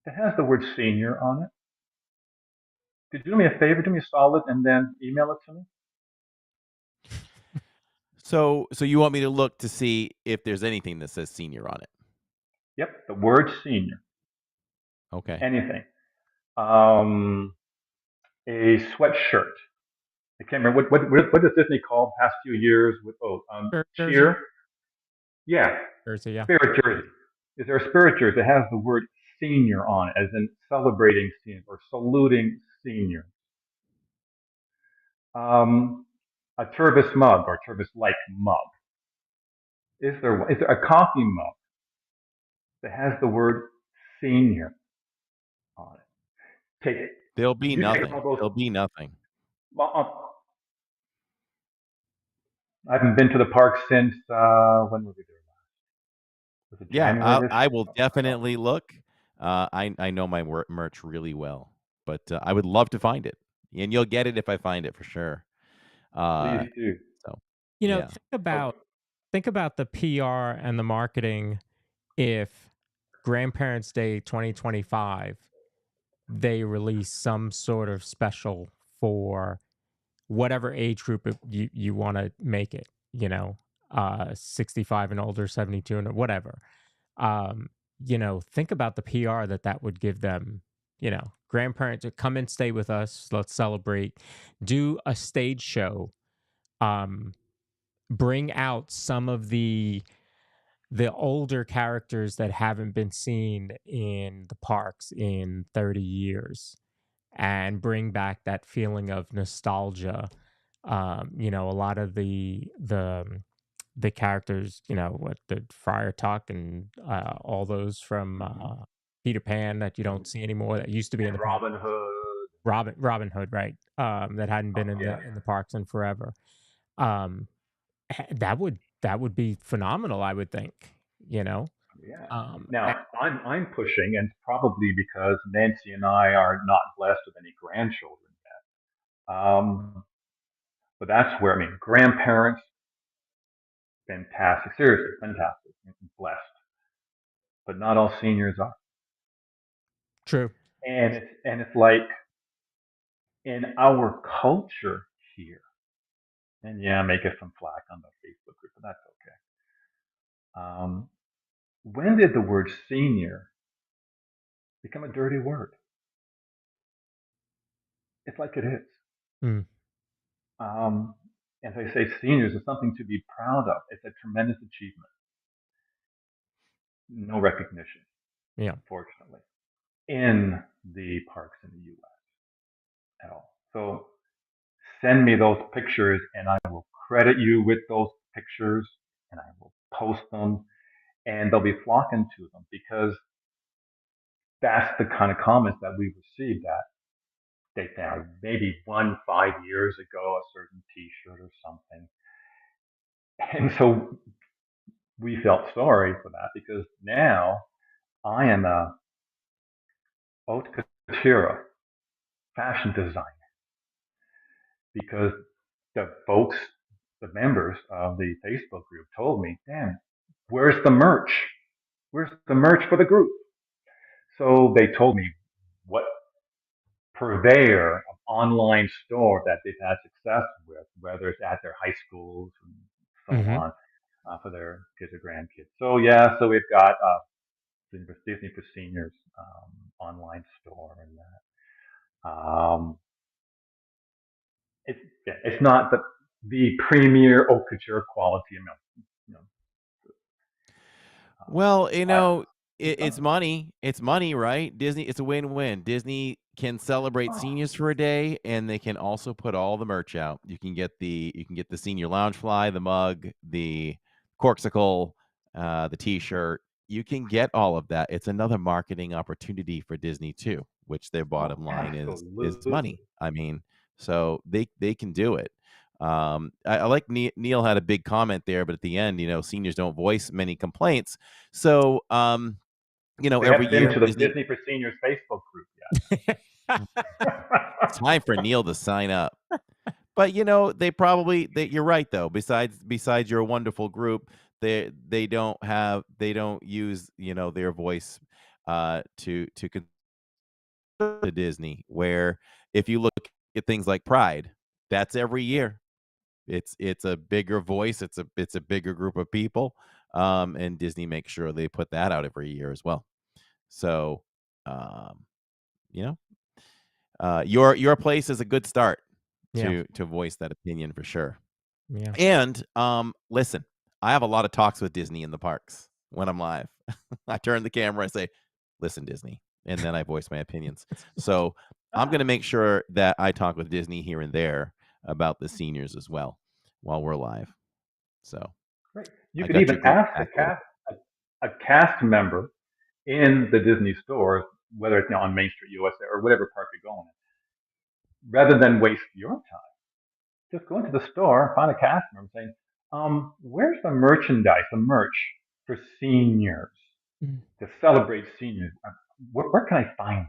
that has the word senior on it. Could you do me a favor, do me a solid, and then email it to me? So you want me to look to see if there's anything that says senior on it? Yep, the word senior. Okay. Anything. Um, a sweatshirt. I can't remember what does Disney call the past few years with Jersey. cheer. Yeah, Jersey, yeah. spirit jersey. Is there a spirit jersey that has the word senior on it, as in celebrating seniors or saluting seniors? A Turvis mug or Turvis-like mug. Is there a coffee mug that has the word senior on it? Take it. There'll be You take nothing. all those. There'll be nothing. I haven't been to the park since when were we there last? Was it Yeah, January this I year? will definitely look. I know my merch really well, but I would love to find it, and you'll get it if I find it for sure. Please Uh, do. so You know, yeah, Oh, think about the PR and the marketing if Grandparents' Day 2025 they release some sort of special for whatever age group you want to make it, 65 and older, 72 and whatever. Um, think about the PR that would give them, grandparents to come and stay with us. Let's celebrate, do a stage show, um, bring out some of the older characters that haven't been seen in the parks in 30 years and bring back that feeling of nostalgia. A lot of the characters, what the Friar Tuck and all those from mhm. Peter Pan that you don't see anymore that used to be in And the park. Robin Hood. Robin Hood, right? That hadn't been Oh, yeah, in the parks in forever. Um, that would be phenomenal, I would think. You know, yeah. and Now I'm pushing, and probably because Nancy and I are not blessed with any grandchildren yet. But that's where I mean, grandparents, fantastic, seriously, fantastic, blessed. But not all seniors are, true. and it's like in our culture here, and yeah, make it some flack on the Facebook group, but that's okay. When did the word senior become a dirty word? It's like it is. Mm, Um, as I say, seniors is something to be proud of. It's a tremendous achievement. No recognition, yeah, unfortunately, in the parks in the U.S. at all. So send me those pictures, and I will credit you with those pictures, and I will post them, and they'll be flocking to them because that's the kind of comments that we received that they found maybe 5 years ago, a certain T-shirt or something, and so we felt sorry for that because now I am haute couture, fashion design, because the folks, the members of the Facebook group told me, "Dan, where's the merch? Where's the merch for the group?" So they told me what purveyor of online store that they've had success with, whether it's at their high schools and so Mm-hmm. on, for their kids or grandkids. So yeah, so we've got Disney for Seniors online store, and it's it's not the premier haute couture quality. You know, Well, I, it's money. It's money, right? Disney, it's a win-win. Disney can celebrate oh, seniors for a day, and they can also put all the merch out. You can get the senior lounge fly, the mug, the corksicle, the T-shirt. You can get all of that. It's another marketing opportunity for Disney too, which their oh, bottom line is absolutely. money. I mean, so they can do it. I like Neil had a big comment there, but at the end, seniors don't voice many complaints. So, They every haven't been year to the Disney, Disney for Seniors Facebook group it's time for Neil to sign up. But you're right though. Besides your wonderful group, they don't use, their voice to Disney, where if you look at things like Pride, that's every year. It's a bigger voice, it's a bigger group of people, and Disney makes sure they put that out every year as well. So, um, you know, your place is a good start Yeah. to voice that opinion for sure. Yeah. And, listen, I have a lot of talks with Disney in the parks when I'm live. I turn the camera, I say, "Listen, Disney," and then I voice my opinions. So, I'm gonna make sure that I talk with Disney here and there about the seniors as well while we're live. So, Right. You I could got your even group ask back a little bit. a cast member in the Disney stores, whether it's on Main Street USA or whatever park you're going in, rather than waste your time. Just go into the store, find a cast member, saying, "Where's the merchandise, the merch for seniors Mm. to celebrate seniors? Where can I find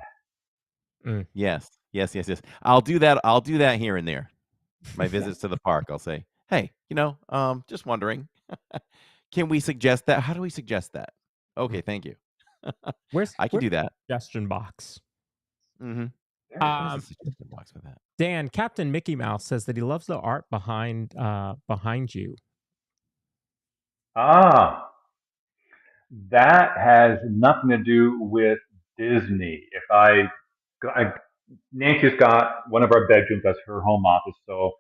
Mm. Yes. Yes, yes, yes. I'll do that here and there. My that?" Yeah. visits to the park, I'll say, "Hey, just wondering, can we suggest that? How do we suggest that?" Mm. Okay, thank you. I can Where's do that. the suggestion box? Mhm. There you Where's go. the Um, suggestion box for that? Dan, Captain Mickey Mouse says that he loves the art behind you. Ah, that has nothing to do with Disney. I Nancy's got one of our bedrooms as her home office, so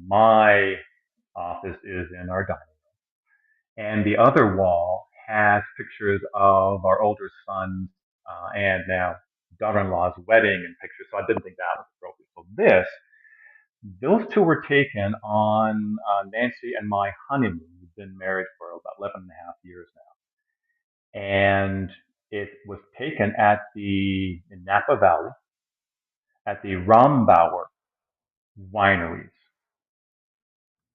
my office is in our dining room, and the other wall has pictures of our older son's and now daughter-in-law's wedding and pictures. So I didn't think that was appropriate. So those two were taken on Nancy and my honeymoon. We've been married for about 11 and a half years now, and it was taken in Napa Valley at the Rombauer wineries.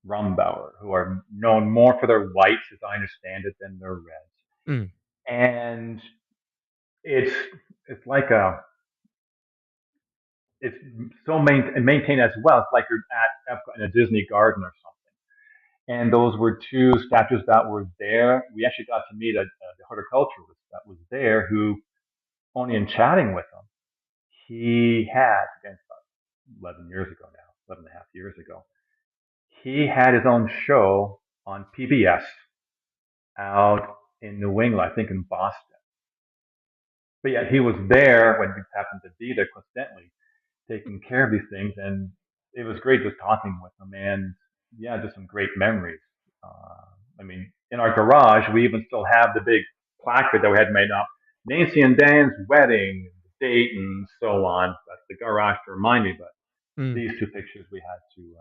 Rombauer, who are known more for their whites, as I understand it, than their reds. Mm. And it's it's like a it's so maintained as well. It's like you're at Epcot in a Disney garden or something. And those were two statues that were there. We actually got to meet the horticulturalist that was there, who only in chatting with him, he had again 11 years ago now, 11 and a half years ago, he had his own show on PBS out in New England, I think in Boston. But yeah, he was there when we happened to be there coincidentally, taking care of these things, and it was great just talking with him. And yeah, just some great memories. I mean, in our garage, we even still have the big placard that we had made up, Nancy and Dan's wedding, the date, and so on. That's the garage to remind me. But Mm. these two pictures we had to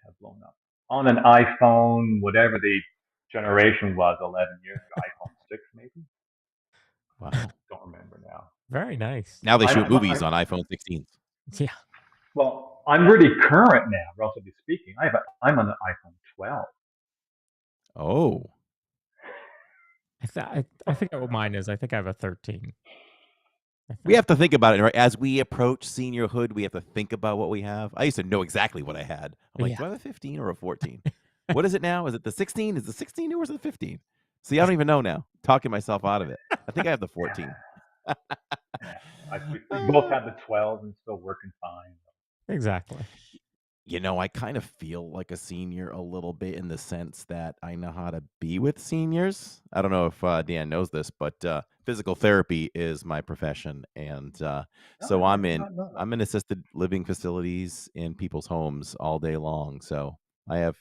have blown up on an iPhone, whatever the generation was, 11 years ago, iPhone 6 maybe. Wow. Don't remember now. Very nice. Now they shoot movies I'm on iPhone 16s. Yeah. well, I'm really current now, relatively speaking. I'm on an iPhone 12. Oh. I think what mine is. I think I have a 13. We have to think about it, right? As we approach seniorhood, we have to think about what we have. I used to know exactly what I had. I'm like, Yeah. do I have a 15 or a 14? What is it now? Is it the 16? Is the 16 new or is it the 15? See, I don't even know now. Talking myself out of it. I think I have the 14. Yeah. We both Uh, have the 12 and still working fine. Exactly. I kind of feel like a senior a little bit in the sense that I know how to be with seniors. I don't know if Dan knows this, but physical therapy is my profession, and No, so I I'm did in not know that. I'm in assisted living facilities in people's homes all day long. So I have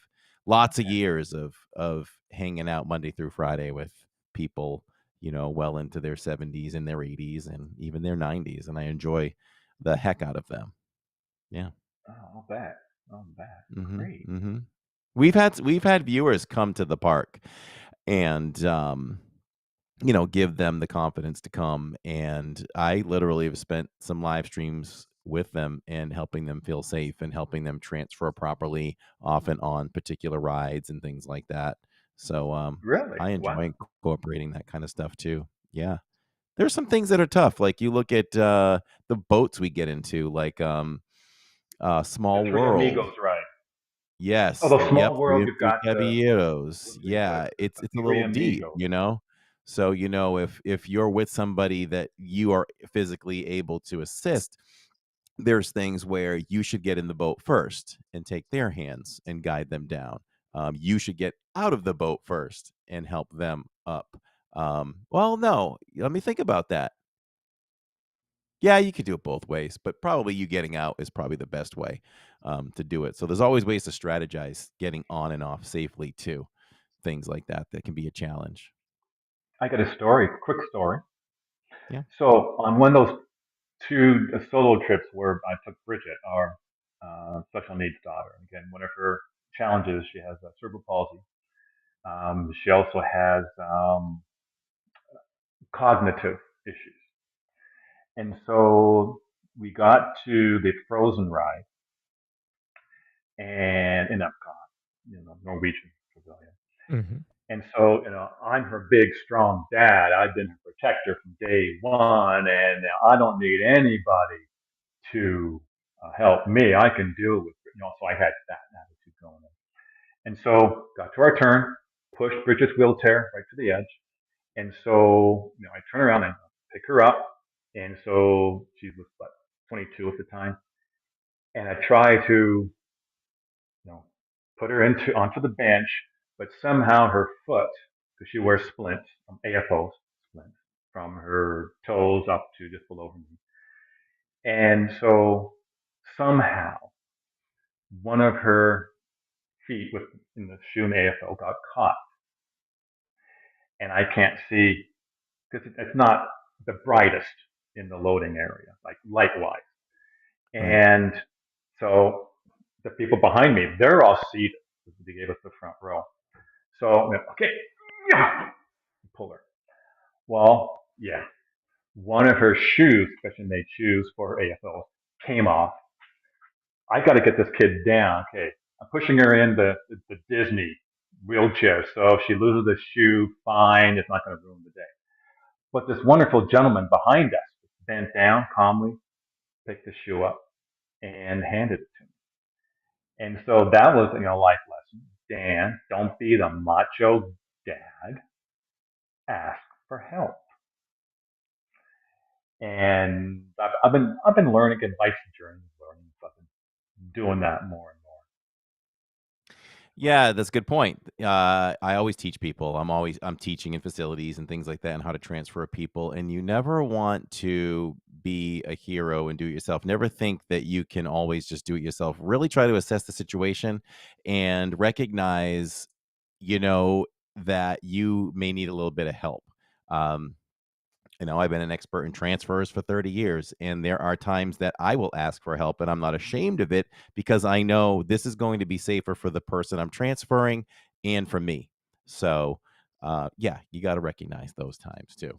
lots of Okay. years of hanging out Monday through Friday with people, well into their 70s and their 80s and even their 90s, and I enjoy the heck out of them. Yeah. Oh, I'll bet. I'll bet. Mhm, Great. mhm. We've had viewers come to the park and, give them the confidence to come, and I literally have spent some live streams with them and helping them feel safe and helping them transfer properly, often on particular rides and things like that. So, Really? I enjoy Wow. incorporating that kinda stuff too. Yeah. There's some things that are tough, like, you look at, the boats we get into, like, The Small Three World. Amigos ride. Yes, Although yep, Small 3 World, and you've 3 got Caballeros. what is Yeah, it? it's The it's a Three little deep, Amigos. you know? So, if you're with somebody that you are physically able to assist, there's things where you should get in the boat first and take their hands and guide them down. You should get out of the boat first and help them up. Well, no, let me think about that. Yeah, you could do it both ways, but probably you getting out is probably the best way to do it. So there's always ways to strategize getting on and off safely too. Things like that can be a challenge. I got a story, quick story. Yeah. So on one of those two solo trips where I took Bridget, our special needs daughter, again, one of her challenges, she has cerebral palsy. She also has cognitive issues. And so we got to the Frozen ride and in Epcot, Norwegian pavilion. Hmm. And so, I'm her big, strong dad. I've been her protector from day one, and I don't need anybody to help me. I can deal with it. So I had that attitude going on. And so, got to our turn, pushed Bridget's wheelchair right to the edge. And so, I turn around and pick her up. And so she was what, 22 at the time. And I try to, put her onto the bench, but somehow her foot, because she wears splints, AFO splints, from her toes up to just below her knee. And so somehow one of her feet in the shoe in the AFO got caught, and I can't see because it's not the brightest in the loading area, like light wise. Right. And so the people behind me, they're all seated. They gave us the front row. So, okay, yeah, pull her. Well, yeah, one of her shoes, special made shoes for her AFO, came off. I got to get this kid down. Okay, I'm pushing her in the Disney wheelchair. So if she loses the shoe, fine. It's not going to ruin the day. But this wonderful gentleman behind us bent down calmly, picked the shoe up, and handed it to me. And so that was, life lesson. Dan, don't be the macho dad. Ask for help. And I've been learning in life's journey, learning. So I've been doing that more and more. Yeah, that's a good point. I always teach people. I'm teaching in facilities and things like that, and how to transfer people. And you never want to be a hero and do it yourself. Never think that you can always just do it yourself. Really try to assess the situation and recognize, you know, that you may need a little bit of help. Um, I've been an expert in transfers for 30 years, and there are times that I will ask for help, and I'm not ashamed of it because I know this is going to be safer for the person I'm transferring and for me. So, yeah, you got to recognize those times too.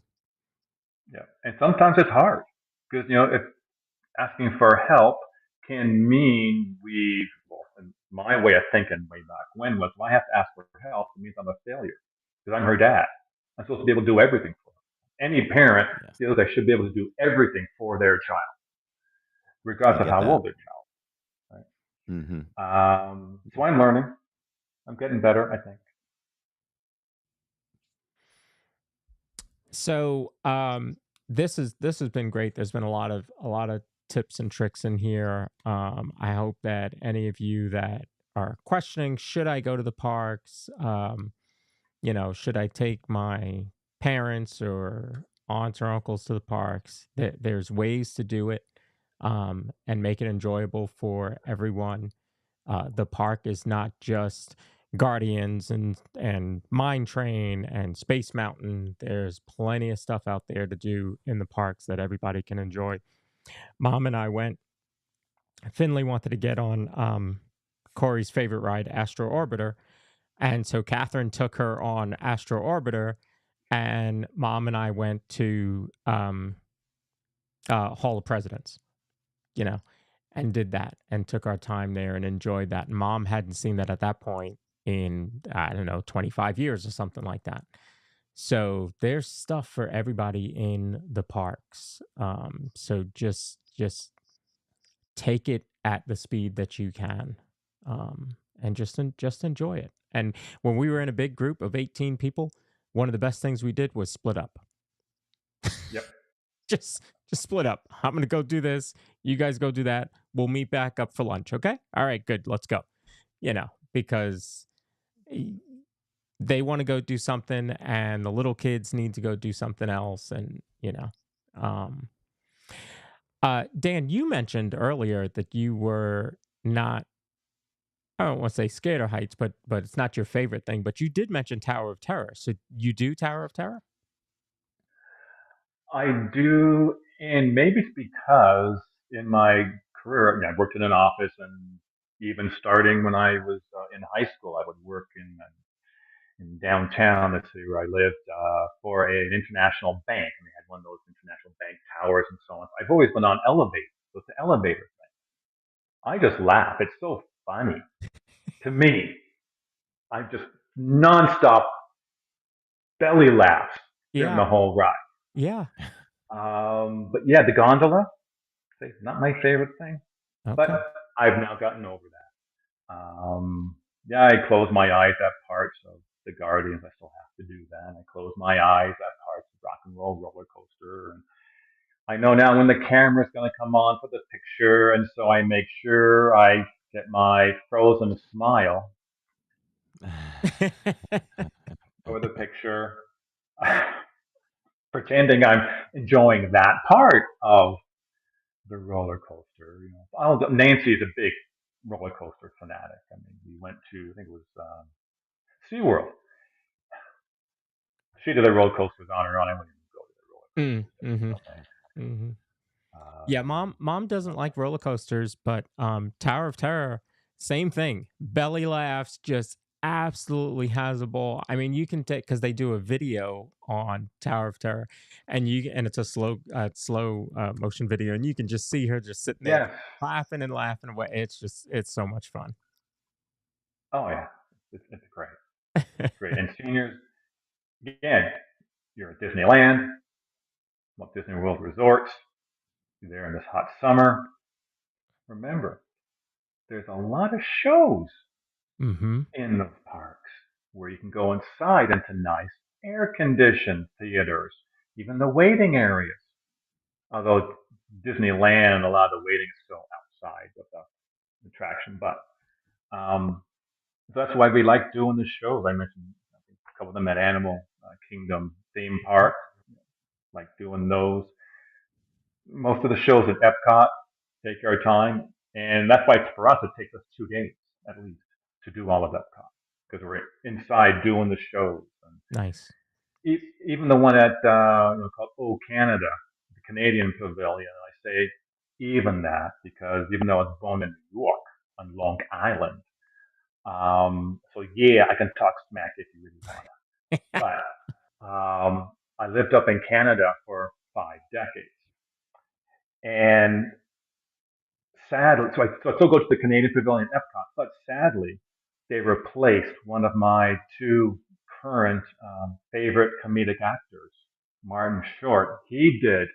Yeah, and sometimes it's hard because if asking for help can mean well, and my way of thinking way back when was, well, I have to ask for help. It means I'm a failure because I'm her dad. I'm supposed to be able to do everything for her. any parent Yes. feels they should be able to do everything for their child, I regardless of get how that. old their child. Mm-hmm. Right? So I'm learning. I'm getting better, I think. So this has been great. There's been a lot of tips and tricks in here. I hope that any of you that are questioning, should I go to the parks? Should I take my parents or aunts or uncles to the parks? There's ways to do it, and make it enjoyable for everyone. The park is not just Guardians and Mine Train and Space Mountain. There's plenty of stuff out there to do in the parks that everybody can enjoy. Mom and I went. Finley wanted to get on Corey's favorite ride, Astro Orbiter, and so Catherine took her on Astro Orbiter, and Mom and I went to Hall of Presidents. You know, and did that and took our time there and enjoyed that. Mom hadn't seen that at that point in, I don't know, 25 years or something like that. So there's stuff for everybody in the parks. So just take it at the speed that you can, and just enjoy it. And when we were in a big group of 18 people, one of the best things we did was split up. Yep. just just split up. I'm gonna go do this. You guys go do that. We'll meet back up for lunch. Okay. All right. Good. Let's go. Because they want to go do something, and the little kids need to go do something else, and Um, Dan, you mentioned earlier that you were not. I don't want to say scared of heights, but it's not your favorite thing. But you did mention Tower of Terror. So you do Tower of Terror? I do, and maybe it's because in my career, I worked in an office, and even starting when I was in high school, I would work in downtown, the city where I lived, for an international bank, and we had one of those international bank towers and so on. I've always been on elevators, so it's the elevator thing. I just laugh. It's so funny to me. I just nonstop belly laughs during Yeah. the whole ride. Yeah. But yeah, the gondola, not my favorite thing, but Okay. I've now gotten over that. Yeah, I close my eyes at parts of the Guardians. I still have to do that. I close my eyes at parts of Rock and Roll Roller Coaster, and I know now when the camera's going to come on for the picture, and so I make sure I get my frozen smile for the picture, pretending I'm enjoying that part of the roller coaster. Nancy is a big roller coaster fanatic. I mean, we went to, I think it was SeaWorld. She did the roller coasters on her own. I wouldn't even go to the roller Mm, coasters. mm-hmm. Okay. Mm-hmm. Yeah, Um, mom doesn't like roller coasters, but Tower of Terror, same thing. Belly laughs, just absolutely has a ball. I mean, you can take, because they do a video on Tower of Terror, and it's a slow motion video, and you can just see her just sitting there yes. just laughing and laughing away. It's so much fun. Oh yeah. It's great. It's great. And seniors, again, you're at Disneyland, Walt Disney World Resorts. You're there in this hot summer. Remember, there's a lot of shows Mm-hmm. in those parks where you can go inside into nice air conditioned theaters, even the waiting areas. Although Disneyland, a lot of the waiting is still outside of the attraction, but um, so that's why we like doing the shows. I mentioned I think a couple of them at Animal Kingdom theme park, like doing those. Most of the shows at Epcot take our time, and that's why for us it takes us 2 days at least to do all of Epcot because we're inside doing the shows. And Nice. even the one at called O Canada, the Canadian Pavilion. I say even that because even though it's born in New York on Long Island, so yeah, I can talk smack if you really want to. But I lived up in Canada for 5 decades, and sadly, so I still go to the Canadian Pavilion at Epcot, but sadly, they replaced one of my two current favorite comedic actors Martin Short. He did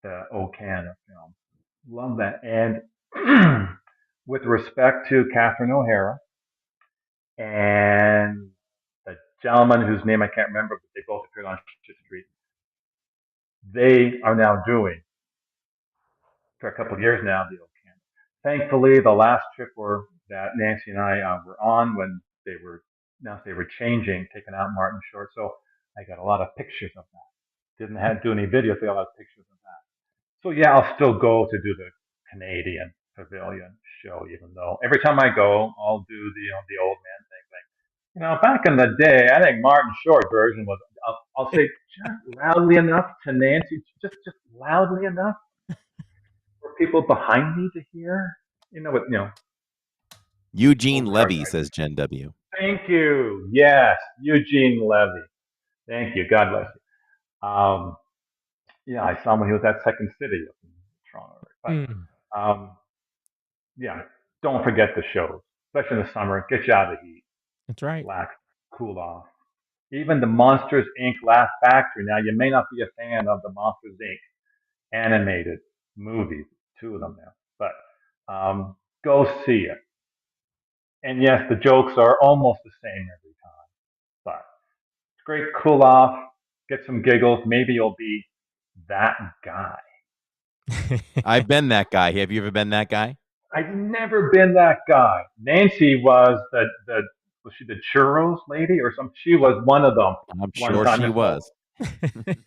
the Okana film. Love that. And with respect to Catherine O'Hara and the gentleman whose name I can't remember, but they both appeared on Shit Street, they are now doing, for a couple of years now, the Okana. Thankfully, the last trip that Nancy and I were on when they were announced they were changing, taking out Martin Short. So I got a lot of pictures of that. Didn't have to do any videos, so I got a lot of pictures of that. So yeah, I'll still go to do the Canadian Pavilion show, even though every time I go, I'll do the old man thing. Like, back in the day, I think Martin Short version was. I'll say just loudly enough to Nancy, just loudly enough for people behind me to hear. Eugene Levy, says Jen W. Thank you. Yes, Eugene Levy. Thank you. God bless you. Yeah, I saw him when he was at Second City up in Toronto. But, yeah, don't forget the shows, especially in the summer. Get you out of the heat. That's right. Relax, cool off. Even the Monsters Inc. Laugh Factory. Now, you may not be a fan of the Monsters Inc. animated movies, 2 of them now, but go see it. And yes, the jokes are almost the same every time, but it's great. Cool off, get some giggles. Maybe you'll be that guy. I've been that guy. Have you ever been that guy? I've never been that guy. Nancy was was she the churros lady or something? She was one of them. I'm sure she was.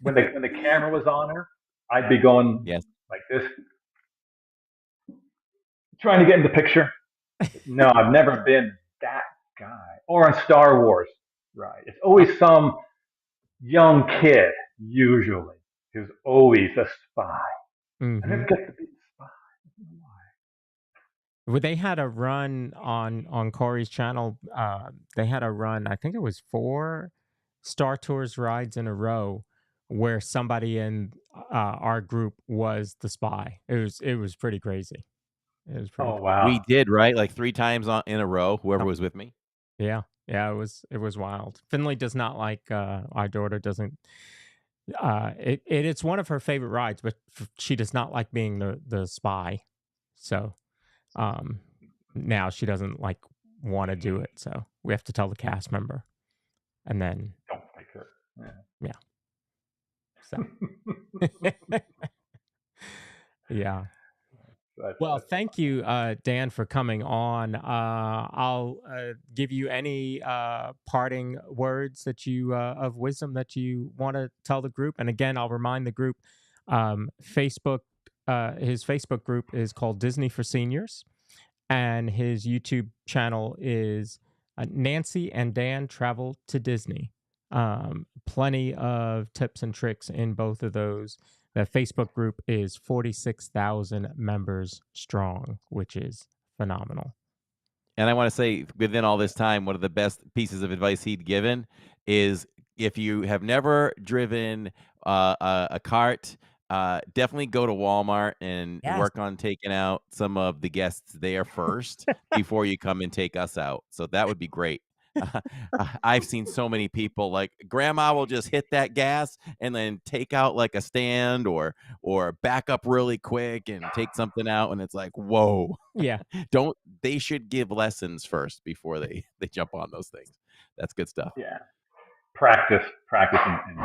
When the camera was on her, I'd be going like this, trying to get in the picture. No, I've never been that guy. Or on Star Wars, right? It's always some young kid, usually, who's always a spy. Mm-hmm. I never get to be a spy. Well, they had a run on Corey's channel. They had a run, I think it was 4 Star Tours rides in a row, where somebody in our group was the spy. It was pretty crazy. It was pretty. Oh wow! We did, right? Like 3 times in a row. Whoever was with me. Yeah, it was wild. Finley does not like. Our daughter doesn't. It's one of her favorite rides, but she does not like being the spy. So, now she doesn't want to do it. So we have to tell the cast member, and then don't like her. Yeah. So. Yeah. Well, thank you, Dan, for coming on. I'll give you any parting words that you of wisdom that you want to tell the group. And again, I'll remind the group, Facebook. His Facebook group is called Disney for Seniors, and his YouTube channel is Nancy and Dan Travel to Disney. Plenty of tips and tricks in both of those. The Facebook group is 46,000 members strong, which is phenomenal. And I want to say, within all this time, one of the best pieces of advice he'd given is, if you have never driven a cart, definitely go to Walmart and work on taking out some of the guests there first before you come and take us out. So that would be great. I've seen so many people, like, grandma will just hit that gas and then take out like a stand or back up really quick and take something out, and it's like, whoa. Yeah. They should give lessons first before they jump on those things. That's good stuff. Yeah. Practice in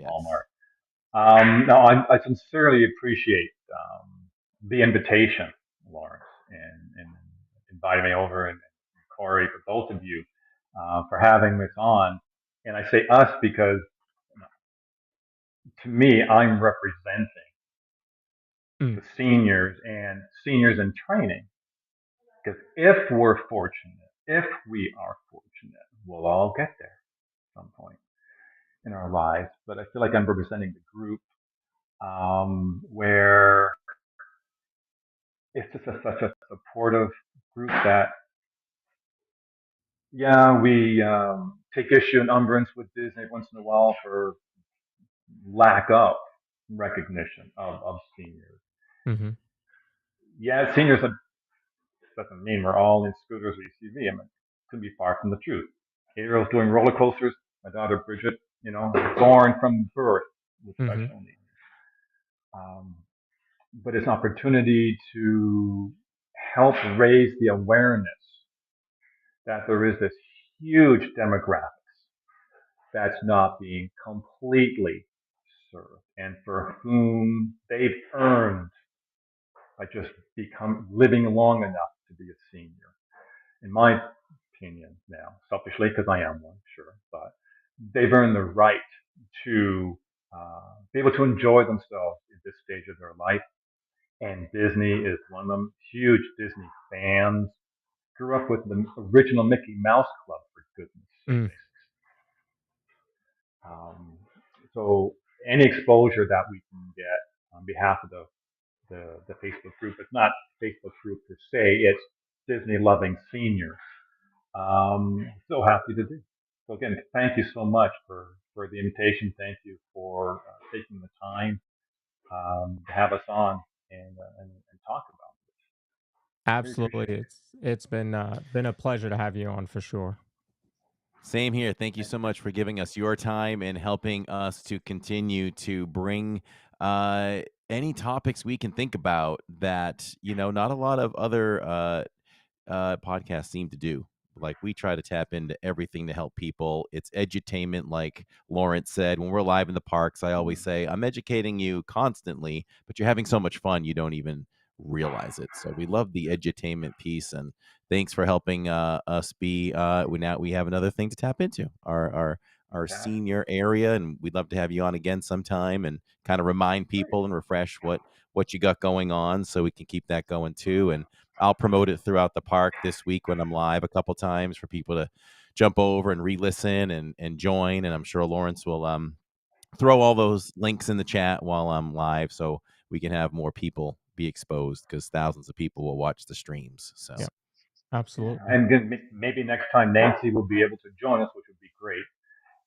Walmart. No, I sincerely appreciate the invitation, Lawrence, and inviting me over, and Corey, for both of you, for having this on. And I say us because, to me, I'm representing the seniors and seniors in training. Because if we are fortunate, we'll all get there at some point in our lives. But I feel like I'm representing the group, where it's just such a supportive group that, we take issue and umbrance with Disney once in a while for lack of recognition of seniors. Mm-hmm. Yeah, seniors doesn't mean we're all in scooters or UCV. I mean, it could be far from the truth. Ariel's doing roller coasters. My daughter Bridget, born from birth with Mm-hmm. special needs. But it's an opportunity to help raise the awareness that there is this huge demographics that's not being completely served, and for whom they've earned by just living long enough to be a senior. In my opinion, now, selfishly, because I am one, sure, but they've earned the right to be able to enjoy themselves at this stage of their life. And Disney is one of them. Huge Disney fans. Grew up with the original Mickey Mouse Club, for goodness Mm. sakes. So any exposure that we can get on behalf of the Facebook group, it's not Facebook group per se, it's Disney loving seniors. So happy to do. So again, thank you so much for the invitation. Thank you for taking the time to have us on and talk about this. Really Absolutely. appreciate it. It's been a pleasure to have you on for sure. Same here. Thank you so much for giving us your time and helping us to continue to bring any topics we can think about that, not a lot of other podcasts seem to do. Like, we try to tap into everything to help people. It's edutainment, like Lawrence said. When we're live in the parks, I always say, I'm educating you constantly, but you're having so much fun, you don't even realize it. So we love the edutainment piece, and thanks for helping us be. We have another thing to tap into, our Yeah. senior area, and we'd love to have you on again sometime and kind of remind people and refresh what you got going on, so we can keep that going too. And I'll promote it throughout the park this week when I'm live a couple times for people to jump over and re-listen and join. And I'm sure Lawrence will throw all those links in the chat while I'm live, so we can have more people be exposed, because thousands of people will watch the streams. So Yeah. Absolutely. And then maybe next time Nancy will be able to join us, which would be great.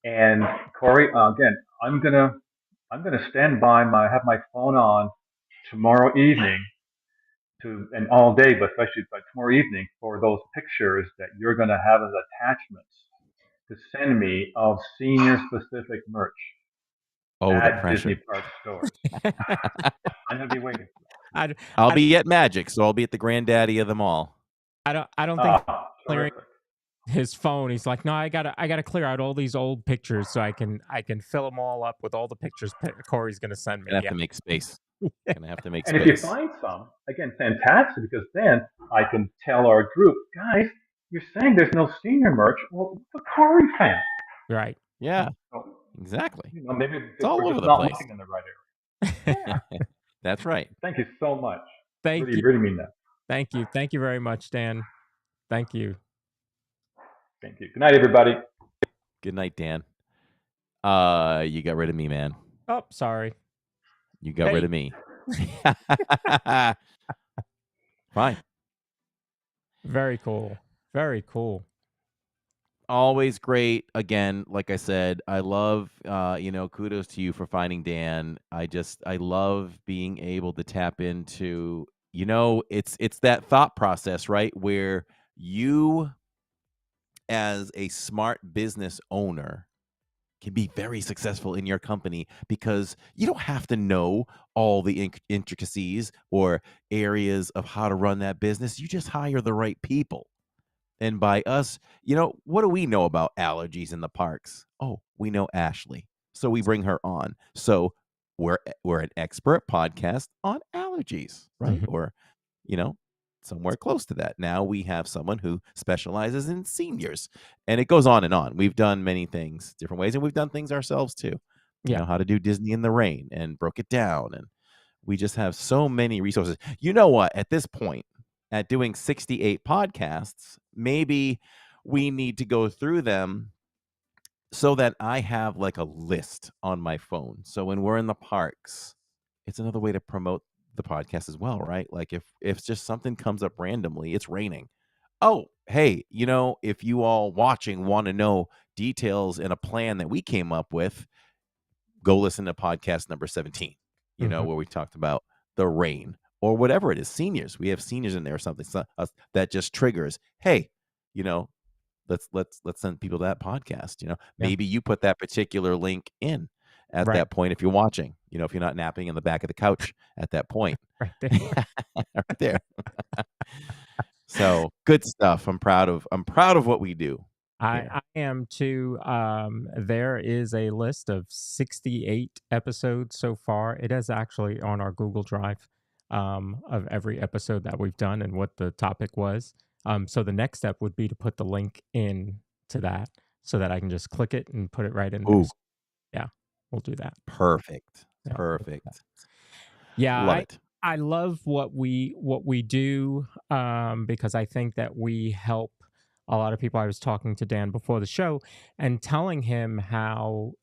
And Corey, again, I'm gonna stand by have my phone on tomorrow evening and all day, but especially by tomorrow evening, for those pictures that you're gonna have as attachments to send me of senior specific merch the at Disney pressure. Park stores. I'm gonna be waiting for I, I'll I, be at Magic, so I'll be at the granddaddy of them all. I don't think that. Ah, clearing terrific. his phone. He's like, no, I gotta clear out all these old pictures so I can fill them all up with all the pictures Corey's gonna send me. Gonna have Yeah. to make space. Gonna have to make And if you space. find some, again, fantastic, because then I can tell our group, guys, you're saying there's no senior merch. Well, the Corey fan. Right. Yeah, So, exactly. maybe It's all we're over just the not place. looking in the right area. Yeah. That's right. Thank you so much. Thank Really, you. really mean that. Thank you. Thank you very much, Dan. Thank you. Thank you. Good night, everybody. Good night, Dan. You got rid of me, man. Oh, sorry. You got rid of me. Fine. Very cool. Very cool. Always great. Again, like I said, I love, kudos to you for finding Dan. I love being able to tap into, it's that thought process, right? Where you, as a smart business owner, can be very successful in your company, because you don't have to know all the intricacies or areas of how to run that business. You just hire the right people. And by us, what do we know about allergies in the parks? Oh, we know Ashley. So we bring her on. So we're an expert podcast on allergies, right? Mhm. Or, somewhere close to that. Now we have someone who specializes in seniors. And it goes on and on. We've done many things different ways, and we've done things ourselves too. Yeah. How to do Disney in the rain and broke it down. And we just have so many resources. You know what? At this point, at doing 68 podcasts, maybe we need to go through them so that I have like a list on my phone. So when we're in the parks, it's another way to promote the podcast as well, right? Like if just something comes up randomly, it's raining. Oh, hey, if you all watching want to know details and a plan that we came up with, go listen to podcast number 17, Mhm. where we talked about the rain or whatever it is. Seniors, we have seniors in there or something that just triggers, hey, let's send people that podcast. Yeah. Maybe you put that particular link in at Right. that point if you're watching. If you're not napping in the back of the couch at that point, Right there. right there. So good stuff. I'm proud of what we do. here. I am too. There is a list of 68 episodes so far. It is actually on our Google Drive of every episode that we've done and what the topic was. So the next step would be to put the link in to that so that I can just click it and put it right in there. Ooh, Yeah, we'll do that. perfect. Yeah, we'll do that. Perfect. Yeah, Love it. I love what we do because I think that we help a lot of people. I was talking to Dan before the show and telling him how,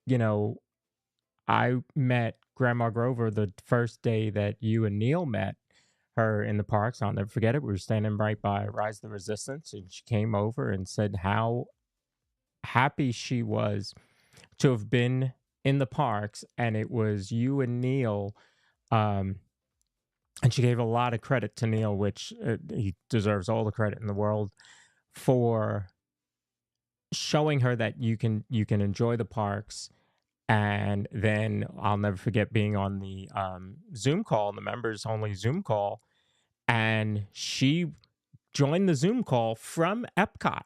you know, I met Grandma Grover the first day that you and Neil met her in the parks. I'll never forget it. We were standing right by Rise of the Resistance, and she came over and said how happy she was to have been in the parks, and it was you and Neil. Um, and she gave a lot of credit to Neil, which he deserves all the credit in the world for showing her that you can enjoy the parks. And then I'll never forget being on the Zoom call, the members only Zoom call, and she joined the Zoom call from Epcot.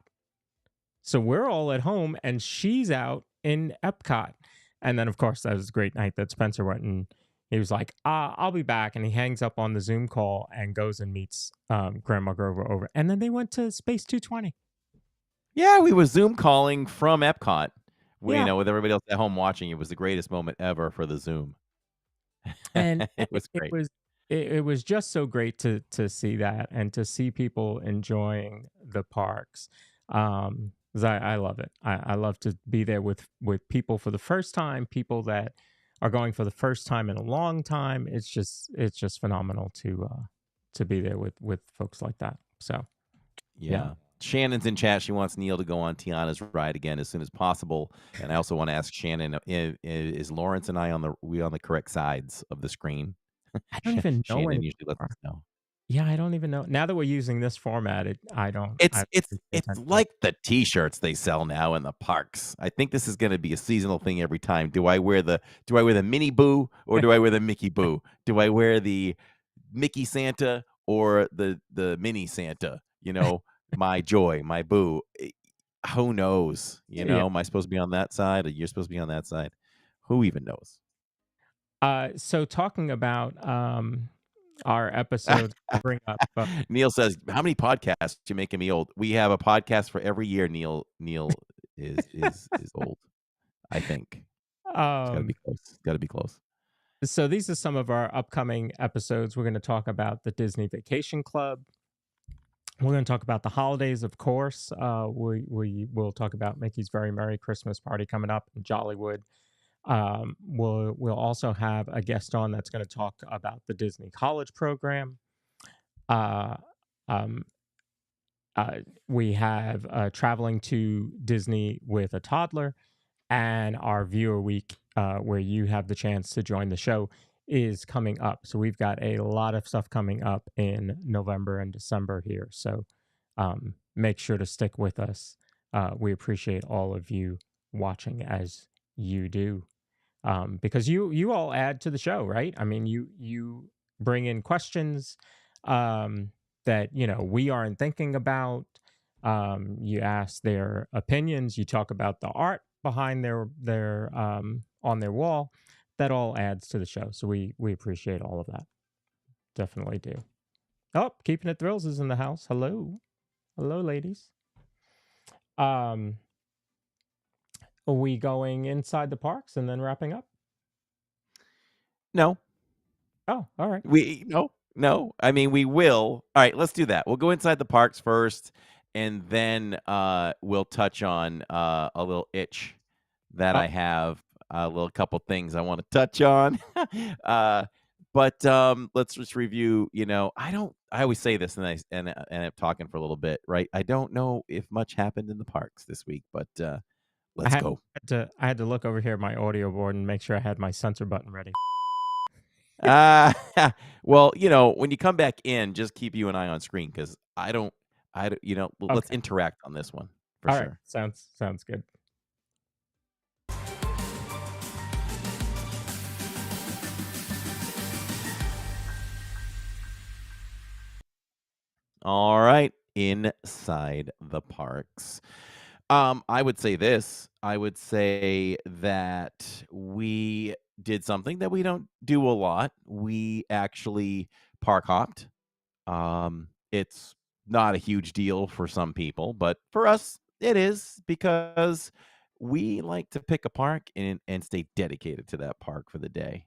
So we're all at home and she's out in Epcot. And then, of course, that was a great night that Spencer went and he was like, I'll be back. And he hangs up on the Zoom call and goes and meets Grandma Grover over. And then they went to Space 220. Yeah, we were Zoom calling from Epcot. Yeah. With everybody else at home watching. It was the greatest moment ever for the Zoom. And It was great. it was just so great to see that and to see people enjoying the parks. 'Cause I love it. I love to be there with people for the first time, people that are going for the first time in a long time. It's just phenomenal to be there with folks like that. So Yeah. Shannon's in chat. She wants Neil to go on Tiana's ride again as soon as possible. And I also want to ask Shannon, is Lawrence and I on the correct sides of the screen? I don't even know Shannon usually lets us know. Yeah, I don't even know. Now that we're using this format, I don't. It's I it's don't pay it's attention. like the T-shirts they sell now in the parks. I think this is going to be a seasonal thing every time. Do I wear the Minnie Boo or do I wear the Mickey Boo? Do I wear the Mickey Santa or the Minnie Santa? My joy, my boo. Who knows? Yeah. Am I supposed to be on that side or you're supposed to be on that side? Who even knows? So talking about our episodes, bring up. Neil says, "How many podcasts you making me old?" We have a podcast for every year. Neil is old. I think it's got to be close. Got to be close. So these are some of our upcoming episodes. We're going to talk about the Disney Vacation Club. We're going to talk about the holidays, of course. We will talk about Mickey's Very Merry Christmas Party coming up in Jollywood. We'll also have a guest on that's going to talk about the Disney College program. Uh, um, we have traveling to Disney with a toddler, and our viewer week, where you have the chance to join the show, is coming up. So we've got a lot of stuff coming up in November and December here. So make sure to stick with us. We appreciate all of you watching as you do. Because you all add to the show, right? I mean, you bring in questions that we aren't thinking about. You ask their opinions. You talk about the art behind their on their wall. That all adds to the show. So we appreciate all of that. Definitely do. Oh, Keeping It Thrills is in the house. Hello, ladies. Are we going inside the parks and then wrapping up? No. Oh, all right. No. I mean, we will. All right, let's do that. We'll go inside the parks first, and then we'll touch on a little itch that I have. A little couple things I want to touch on. But let's just review. I always say this, and I'm talking for a little bit, right? I don't know if much happened in the parks this week, but let's go. I had to look over here at my audio board and make sure I had my censor button ready. Well, when you come back in, just keep you and I on screen because I don't. Let's interact on this one for All right. sure. Sounds good. All right, inside the parks. I would say this. I would say that we did something that we don't do a lot. We actually park hopped. It's not a huge deal for some people, but for us, it is because we like to pick a park and stay dedicated to that park for the day.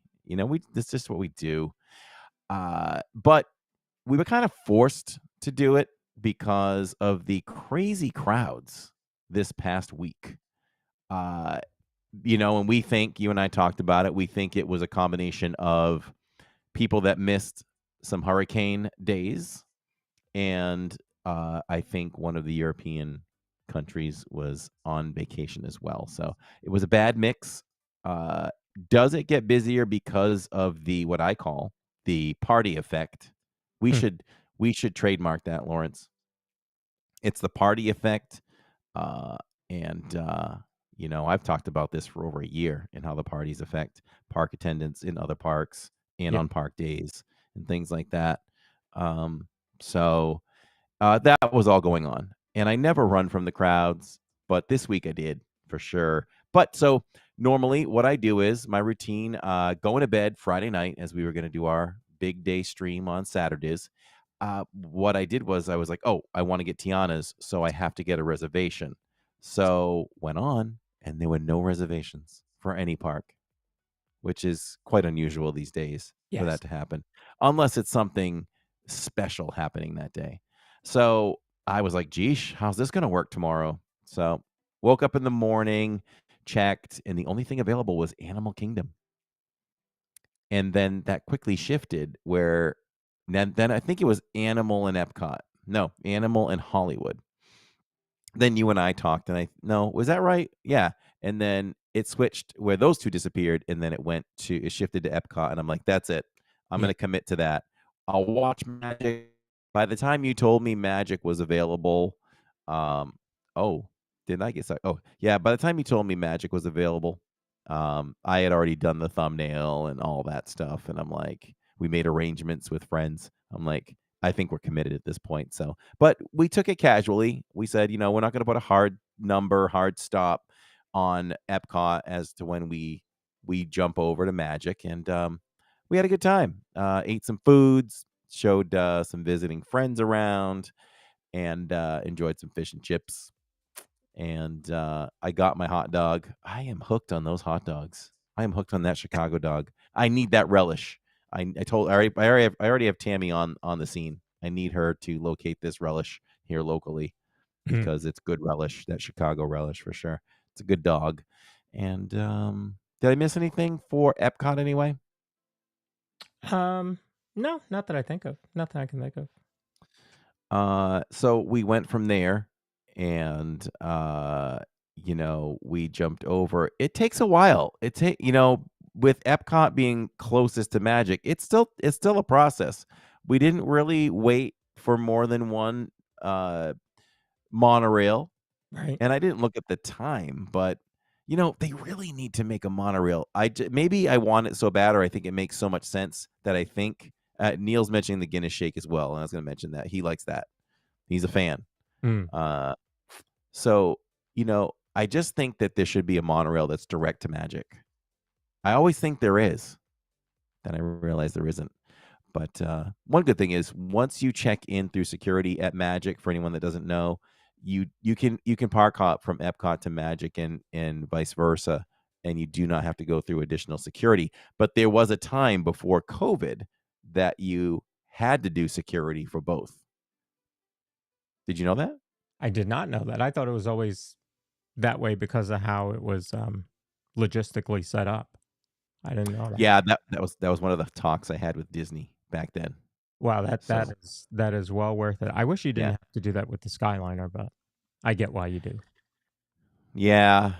That's just what we do. But we were kind of forced to do it because of the crazy crowds this past week. Uh, and we think you and I talked about it. We think it was a combination of people that missed some hurricane days, and I think one of the European countries was on vacation as well. So it was a bad mix. Uh, does it get busier because of the what I call the party effect? We Hmm. should we should trademark that, Lawrence. It's the party effect, uh, and I've talked about this for over a year and how the parties affect park attendance in other parks and Yeah. on park days and things like that. Um, so that was all going on, and I never run from the crowds, but this week I did for sure. But so normally, what I do is my routine: going to bed Friday night, as we were going to do our big day stream on Saturdays. What I did was I was like, "Oh, I want to get Tiana's, so I have to get a reservation." So went on, and there were no reservations for any park, which is quite unusual these days for Yes. that to happen, unless it's something special happening that day. So I was like, geesh, how's this going to work tomorrow? So woke up in the morning, checked, and the only thing available was Animal Kingdom. And then that quickly shifted where then I think it was Animal and Epcot. No, Animal and Hollywood. Then you and I talked, and no, was that right? Yeah. And then it switched where those two disappeared, and then it shifted to Epcot, and I'm like, that's it. I'm Yeah. gonna commit to that. I'll watch Magic. By the time you told me Magic was available, um, oh, didn't I get stuck? Oh, yeah. By the time you told me Magic was available, I had already done the thumbnail and all that stuff, and I'm like, we made arrangements with friends. I'm like, I think we're committed at this point. So, but we took it casually. We said, we're not going to put a hard stop on Epcot as to when we jump over to Magic, and we had a good time. Ate some foods, showed some visiting friends around, and enjoyed some fish and chips. And I got my hot dog. I am hooked on those hot dogs. I am hooked on that Chicago dog. I need that relish. I already have Tammy on the scene. I need her to locate this relish here locally Mm. because it's good relish, that Chicago relish for sure. It's a good dog. And did I miss anything for Epcot anyway? No, not that I think of. Nothing I can think of. So we went from there, and we jumped over. It takes a while. With Epcot being closest to Magic, it's still a process. We didn't really wait for more than one monorail, Right. and I didn't look at the time, but they really need to make a monorail. Maybe I want it so bad, or I think it makes so much sense that I think Neil's mentioning the Guinness Shake as well, and I was going to mention that he likes that. He's a fan. Mm. Uh, so I just think that there should be a monorail that's direct to Magic. I always think there is, then I realize there isn't. But one good thing is once you check in through security at Magic, for anyone that doesn't know, you can park hop from Epcot to Magic and vice versa, and you do not have to go through additional security. But there was a time before COVID that you had to do security for both. Did you know that? I did not know that. I thought it was always that way because of how it was logistically set up. I didn't know that. Yeah, that was one of the talks I had with Disney back then. Wow, that So that is well worth it. I wish you didn't yeah, have to do that with the Skyliner, but I get why you do. yeah.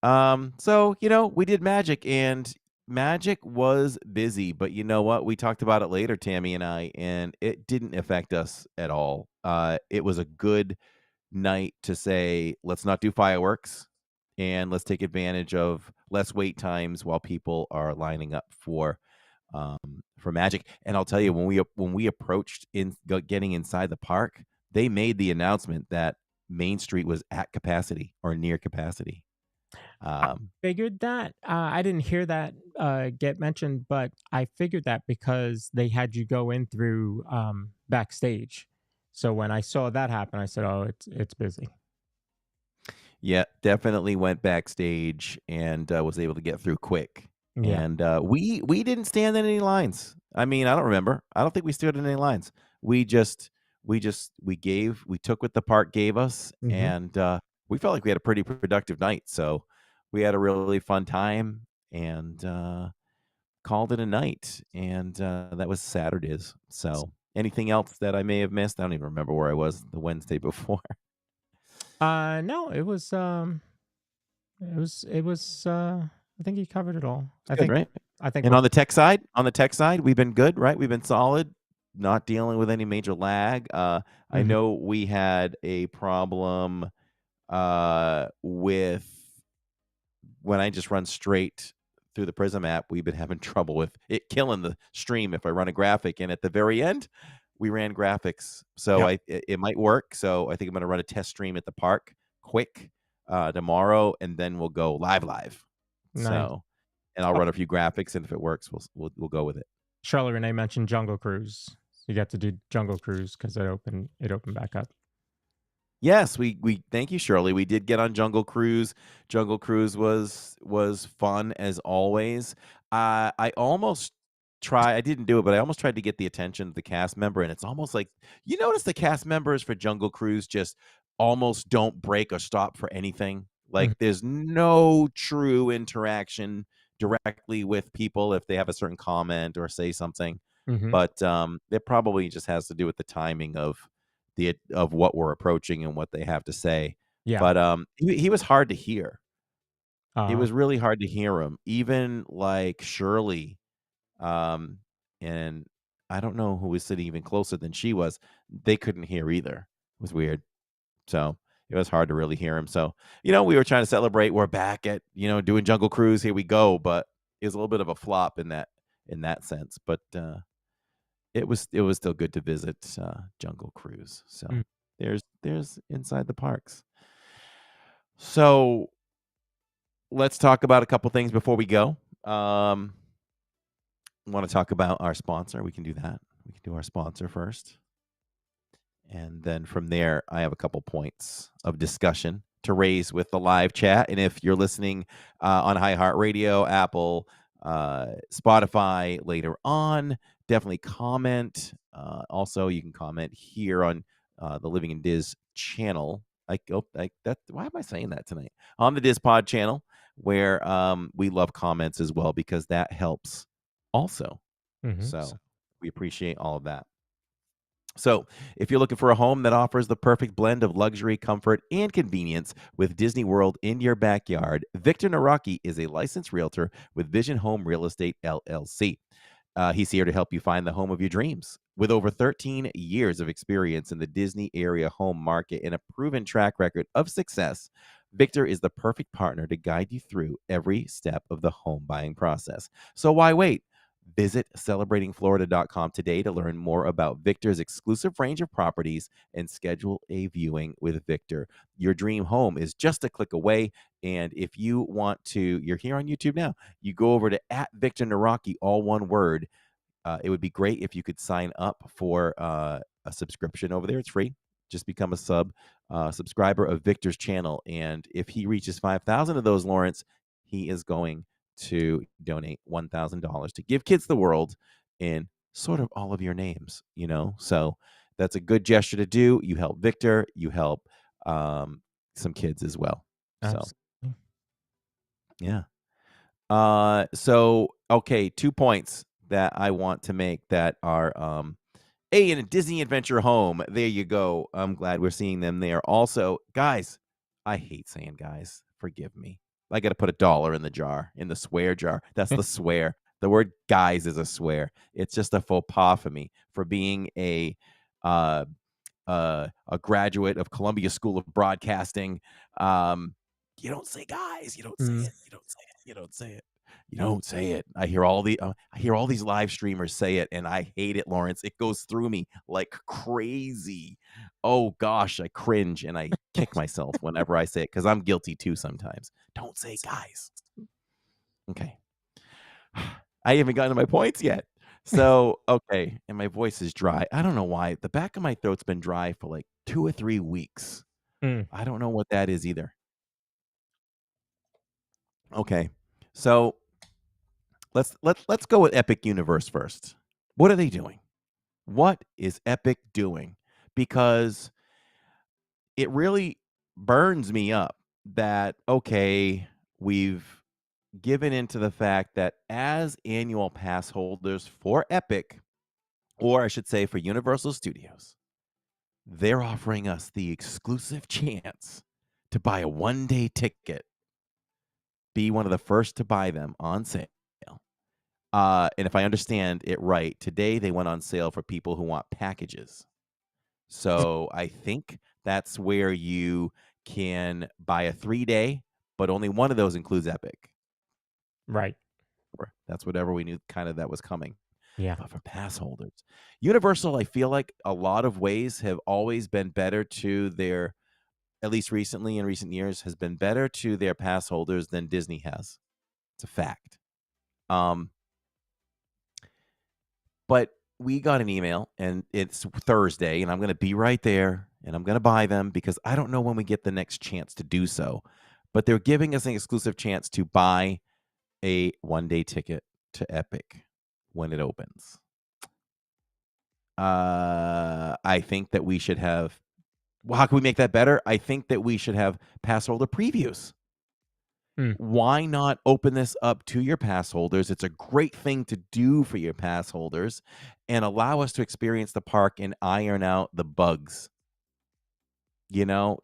So we did Magic, and Magic was busy, but you know what? We talked about it later, Tammy and I, and it didn't affect us at all. It was a good night to say, let's not do fireworks and let's take advantage of less wait times while people are lining up for magic. And I'll tell you, when we approached getting inside the park, they made the announcement that Main Street was at capacity or near capacity. I figured that. I didn't hear that get mentioned, but I figured that because they had you go in through backstage. So when I saw that happen, I said, "Oh, it's busy." Yeah, definitely went backstage and was able to get through quick. Yeah. And we didn't stand in any lines. I mean, I don't remember. I don't think we stood in any lines. We just we took what the park gave us, Hmm. and we felt like we had a pretty productive night. So we had a really fun time and called it a night. And that was Saturdays. So anything else that I may have missed? I don't even remember where I was the Wednesday before. No, it was. I think he covered it all. It's good, right? I think And we're. on the tech side, we've been good, right? We've been solid, not dealing with any major lag. I Mhm. know we had a problem with when I just run straight through the Prism app. We've been having trouble with it killing the stream if I run a graphic. And at the very end, we ran graphics, so Yep. it might work. So I think I'm going to run a test stream at the park quick tomorrow, and then we'll go live. Nice. So and I'll Oh, run a few graphics, and if it works, we'll go with it. Charlotte Renee mentioned Jungle Cruise. You got to do Jungle Cruise because it opened back up. Yes, we thank you, Shirley. We did get on Jungle Cruise. Jungle Cruise was fun as always. I almost I didn't do it, but I almost tried to get the attention of the cast member, and it's almost like you notice the cast members for Jungle Cruise just almost don't break or stop for anything. Like Mhm. there's no true interaction directly with people if they have a certain comment or say something. Mhm. But it probably just has to do with the timing of what we're approaching and what they have to say. Yeah. But he was hard to hear. It Uh, was really hard to hear him. Even like Shirley, um, and I don't know who was sitting even closer than she was. They couldn't hear either. It was weird. So it was hard to really hear him. So, we were trying to celebrate. We're back at, doing Jungle Cruise. Here we go. But it was a little bit of a flop in that sense. But it was still good to visit Jungle Cruise. mm. So there's inside the parks. So let's talk about a couple things before we go. Want to talk about our sponsor? We can do that. We can do our sponsor first. And then from there, I have a couple points of discussion to raise with the live chat. And if you're listening on iHeartRadio, Apple, Spotify later on, definitely comment. Also, you can comment here on the Living in Diz channel. Why am I saying that tonight? On the DIZPod channel, where we love comments as well because that helps also. Mhm. So we appreciate all of that. So, if you're looking for a home that offers the perfect blend of luxury, comfort, and convenience with Disney World in your backyard, Victor Naraki is a licensed realtor with Vision Home Real Estate LLC. He's here to help you find the home of your dreams. With over 13 years of experience in the Disney area home market and a proven track record of success, Victor is the perfect partner to guide you through every step of the home buying process. So, why wait? Visit celebratingflorida.com today to learn more about Victor's exclusive range of properties and schedule a viewing with Victor. Your dream home is just a click away. And if you want to, you're here on YouTube now, you go over to @VictorNaraki, all one word. It would be great if you could sign up for a subscription over there. It's free. Just become a subscriber of Victor's channel. And if he reaches 5,000 of those, Lawrence, he is going to donate $1,000 to Give Kids the World in sort of all of your names. So that's a good gesture to do. You help Victor, you help some kids as well. So, Absolutely. yeah. So okay, 2 points that I want to make that are in a Disney Adventure home. There you go. I'm glad we're seeing them there. Also, guys, I hate saying guys. Forgive me. I got to put $1 in the jar, in the swear jar. That's the swear. The word guys is a swear. It's just a faux pas for me for being a a graduate of Columbia School of Broadcasting. You don't say guys. You don't say Mm. it. You don't say it. You don't say it. You don't say it. I hear all these live streamers say it, and I hate it, Lawrence. It goes through me like crazy. Oh gosh, I cringe and I kick myself whenever I say it because I'm guilty too sometimes. Don't say guys. Okay. I haven't gotten to my points yet. So, okay, and my voice is dry. I don't know why. The back of my throat's been dry for like 2 or 3 weeks. Mm. I don't know what that is either. Okay. So, let's go with Epic Universe first. What are they doing? What is Epic doing? Because it really burns me up that okay, we've given into the fact that as annual pass holders for Epic, or I should say for Universal Studios, they're offering us the exclusive chance to buy a one-day ticket, be one of the first to buy them on sale. And if I understand it right, today they went on sale for people who want packages. So I think that's where you can buy a 3-day, but only one of those includes Epic. Right. That's whatever we knew kind of that was coming. Yeah. But for pass holders, Universal, I feel like a lot of ways have always been better to their, at least recently in recent years, has been better to their pass holders than Disney has. It's a fact. But we got an email, and it's Thursday, and I'm going to be right there, and I'm going to buy them because I don't know when we get the next chance to do so. But they're giving us an exclusive chance to buy a one-day ticket to Epic when it opens. I think that we should have. Well, how can we make that better? I think that we should have pass holder previews. Why not open this up to your pass holders? It's a great thing to do for your pass holders and allow us to experience the park and iron out the bugs. You know,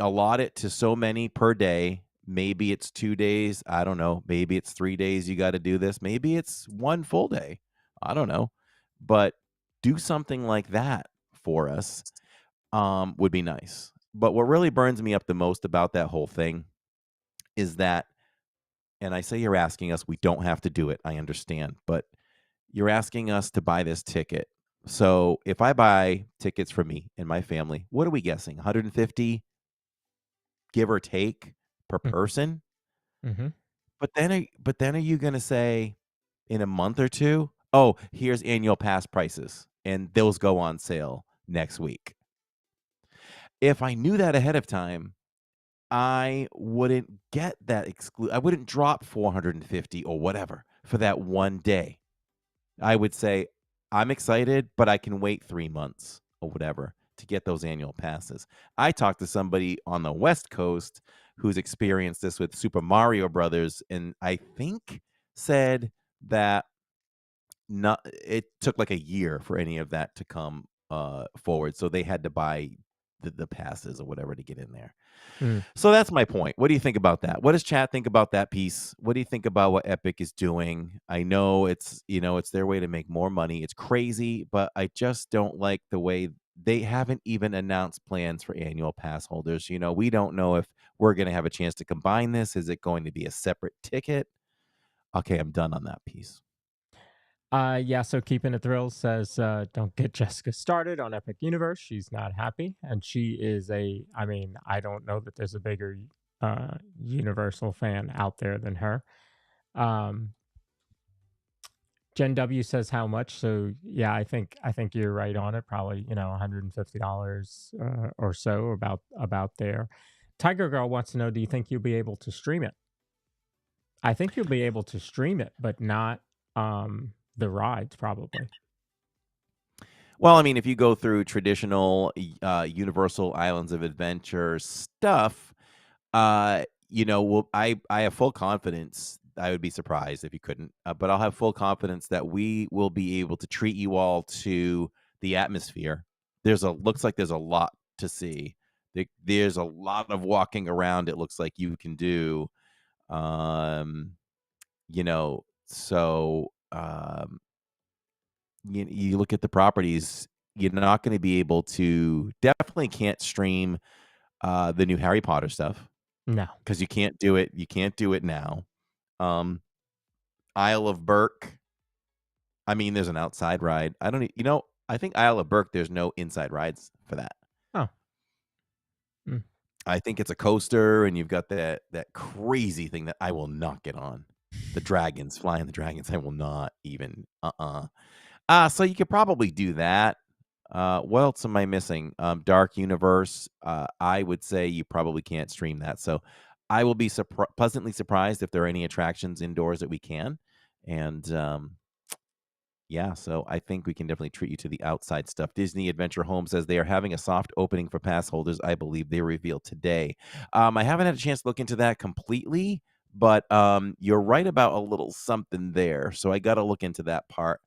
allot it to so many per day. Maybe it's 2 days. I don't know. Maybe it's 3 days you got to do this. Maybe it's one full day. I don't know. But do something like that for us would be nice. But what really burns me up the most about that whole thing is that, and I say you're asking us, we don't have to do it. I understand. But you're asking us to buy this ticket. So if I buy tickets for me and my family, what are we guessing? 150, give or take, per person? Mm-hmm. But then are you going to say in a month or two, oh, here's annual pass prices, and those go on sale next week? If I knew that ahead of time, I wouldn't get that I wouldn't drop 450 or whatever for that one day. I would say, I'm excited, but I can wait 3 months or whatever to get those annual passes. I talked to somebody on the West Coast who's experienced this with Super Mario Brothers, and I think said that it took like a year for any of that to come forward. So they had to buy the passes or whatever to get in there. So that's my point. What do you think about that? What does chat think about that piece? What do you think about what Epic is doing? I know it's their way to make more money. It's crazy, but I just don't like the way they haven't even announced plans for annual pass holders. We don't know if we're going to have a chance to combine this. Is it going to be a separate ticket? Okay, I'm done on that piece. Yeah, so Keeping It Thrills says, don't get Jessica started on Epic Universe. She's not happy. And she is I don't know that there's a bigger Universal fan out there than her. Jen W says how much. So yeah, I think you're right on it. Probably, $150 or so about there. Tiger Girl wants to know, do you think you'll be able to stream it? I think you'll be able to stream it, but not the rides, probably. Well, I mean, if you go through traditional Universal Islands of Adventure stuff, I have full confidence. I would be surprised if you couldn't, but I'll have full confidence that we will be able to treat you all to the atmosphere. Looks like there's a lot to see. There's a lot of walking around. It looks like you can do, so. You look at the properties, you're not going to be able to. Definitely can't stream the new Harry Potter stuff No. because you can't do it. You can't do it now. Um, Isle of Burke. I mean, there's an outside ride. I don't. I think Isle of Burke. There's no inside rides for that. Oh. Mm. I think it's a coaster, and you've got that crazy thing that I will not get on. The dragons, flying the dragons. I will not even. So you could probably do that. What else am I missing? Dark Universe. I would say you probably can't stream that. So I will be pleasantly surprised if there are any attractions indoors that we can. And yeah, so I think we can definitely treat you to the outside stuff. Disney Adventure Home says they are having a soft opening for pass holders. I believe they revealed today. I haven't had a chance to look into that completely, but you're right about a little something there. So I got to look into that part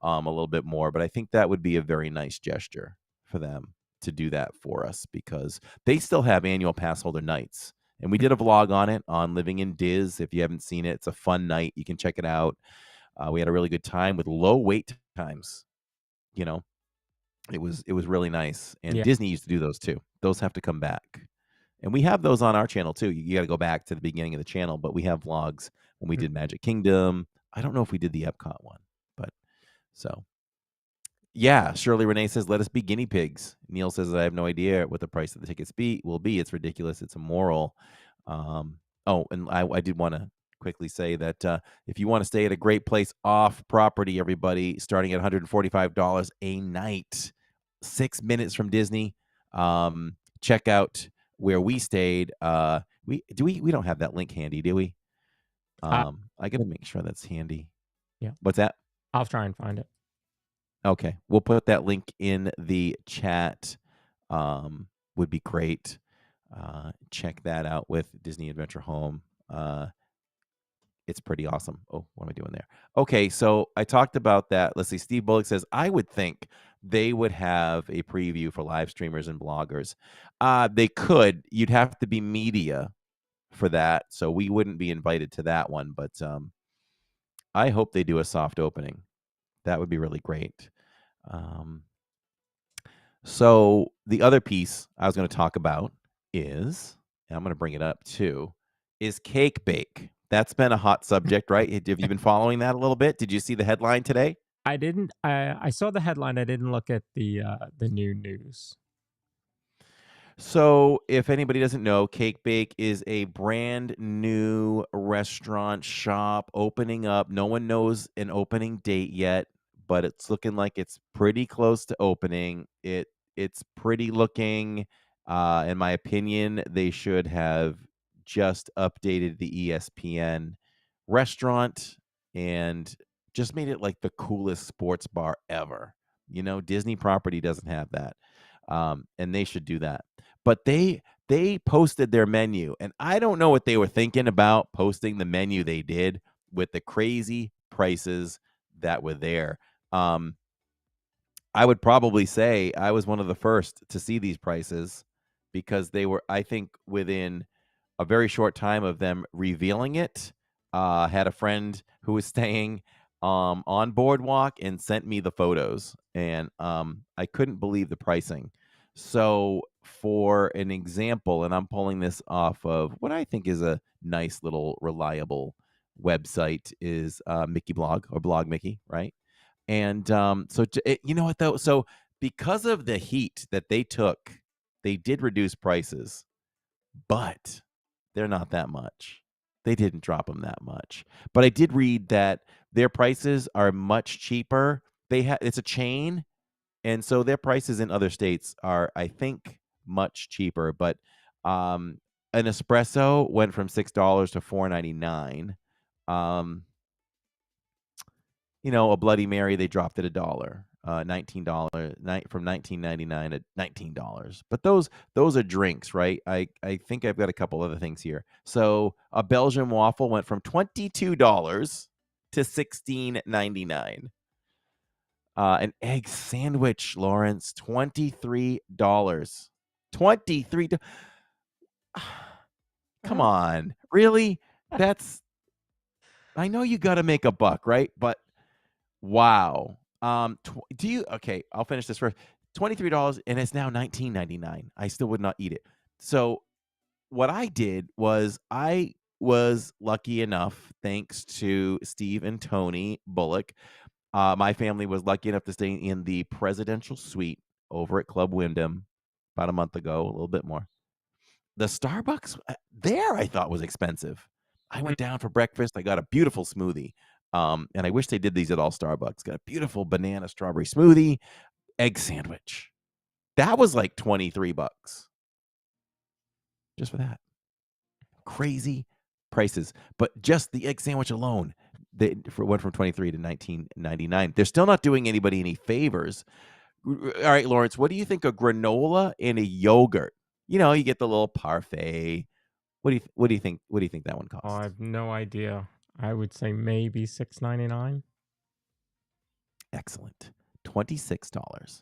a little bit more. But I think that would be a very nice gesture for them to do that for us because they still have annual pass holder nights. And we did a vlog on it on Living in Diz. If you haven't seen it, it's a fun night. You can check it out. We had a really good time with low wait times. You know, it was really nice. And Yeah. Disney used to do those too. Those have to come back. And we have those on our channel too. You got to go back to the beginning of the channel, but we have vlogs when we did Magic Kingdom. I don't know if we did the Epcot one, but so yeah. Shirley Renee says, "Let us be guinea pigs." Neil says, "I have no idea what the price of the tickets will be. It's ridiculous. It's immoral." Oh, and I did want to quickly say that if you want to stay at a great place off property, everybody, starting at $145 a night, 6 minutes from Disney, check out where we stayed. We don't have that link handy, do we? I gotta make sure that's handy. Yeah. What's that? I'll try and find it. Okay, we'll put that link in the chat. Would be great. Check that out with Disney Adventure Home. It's pretty awesome. Oh, what am I doing there? Okay, so I talked about that. Let's see. Steve Bullock says, I would think they would have a preview for live streamers and bloggers. They could. You'd have to be media for that, so we wouldn't be invited to that one. But I hope they do a soft opening. That would be really great. So the other piece I was going to talk about is, and I'm going to bring it up too, is cake bake. That's been a hot subject, right? Have you been following that a little bit? Did you see the headline today? I didn't. I saw the headline. I didn't look at the new news. So, if anybody doesn't know, Cake Bake is a brand new restaurant shop opening up. No one knows an opening date yet, but it's looking like it's pretty close to opening. It's pretty looking. In my opinion, they should have just updated the ESPN restaurant and just made it like the coolest sports bar ever. Disney property doesn't have that, and they should do that. But they posted their menu, and I don't know what they were thinking about posting the menu they did with the crazy prices that were there. I would probably say I was one of the first to see these prices because they were, I think, within a very short time of them revealing it. Had a friend who was staying on Boardwalk and sent me the photos, and I couldn't believe the pricing. So for an example, and I'm pulling this off of what I think is a nice little reliable website, is Mickey Blog or Blog Mickey, right? And you know what though? So because of the heat that they took, they did reduce prices, but they're not that much. They didn't drop them that much. But I did read that their prices are much cheaper. It's a chain, and so their prices in other states are, I think, much cheaper. But an espresso went from $6 to $4.99. A Bloody Mary, they dropped it $1, $19 from $19.99 to $19. But those are drinks, right? I think I've got a couple other things here. So a Belgian waffle went from $22 to $16.99. An egg sandwich, Lawrence, $23. $23. Come on, really? I know you got to make a buck, right? But wow. Do you okay, I'll finish this first. $23 and it's now $19.99. I still would not eat it. So what I did was I was lucky enough, thanks to Steve and Tony Bullock. My family was lucky enough to stay in the presidential suite over at Club Wyndham about a month ago, a little bit more. The Starbucks there I thought was expensive. I went down for breakfast. I got a beautiful smoothie. And I wish they did these at all Starbucks. Got a beautiful banana strawberry smoothie, egg sandwich. That was like $23 just for that. Crazy prices. But just the egg sandwich alone, went from 23 to 19.99. They're still not doing anybody any favors. All right, Lawrence, what do you think of granola and a yogurt? You get the little parfait. What do you think? What do you think that one I costs? have no idea. I would say maybe $6.99. Excellent. $26.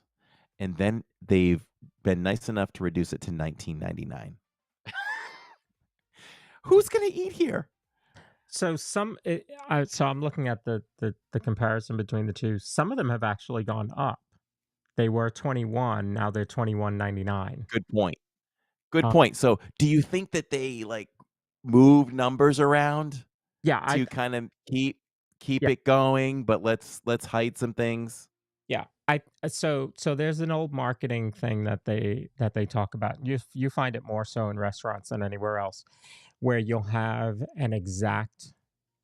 And then they've been nice enough to reduce it to $19.99. Who's gonna eat here? So so I'm looking at the comparison between the two. Some of them have actually gone up. They were 21, now they're 21.99. Good point. Good point. So, do you think that they move numbers around Yeah, to kind of keep Yeah. it going, but let's hide some things? Yeah, so there's an old marketing thing that they talk about. You find it more so in restaurants than anywhere else, where you'll have an exact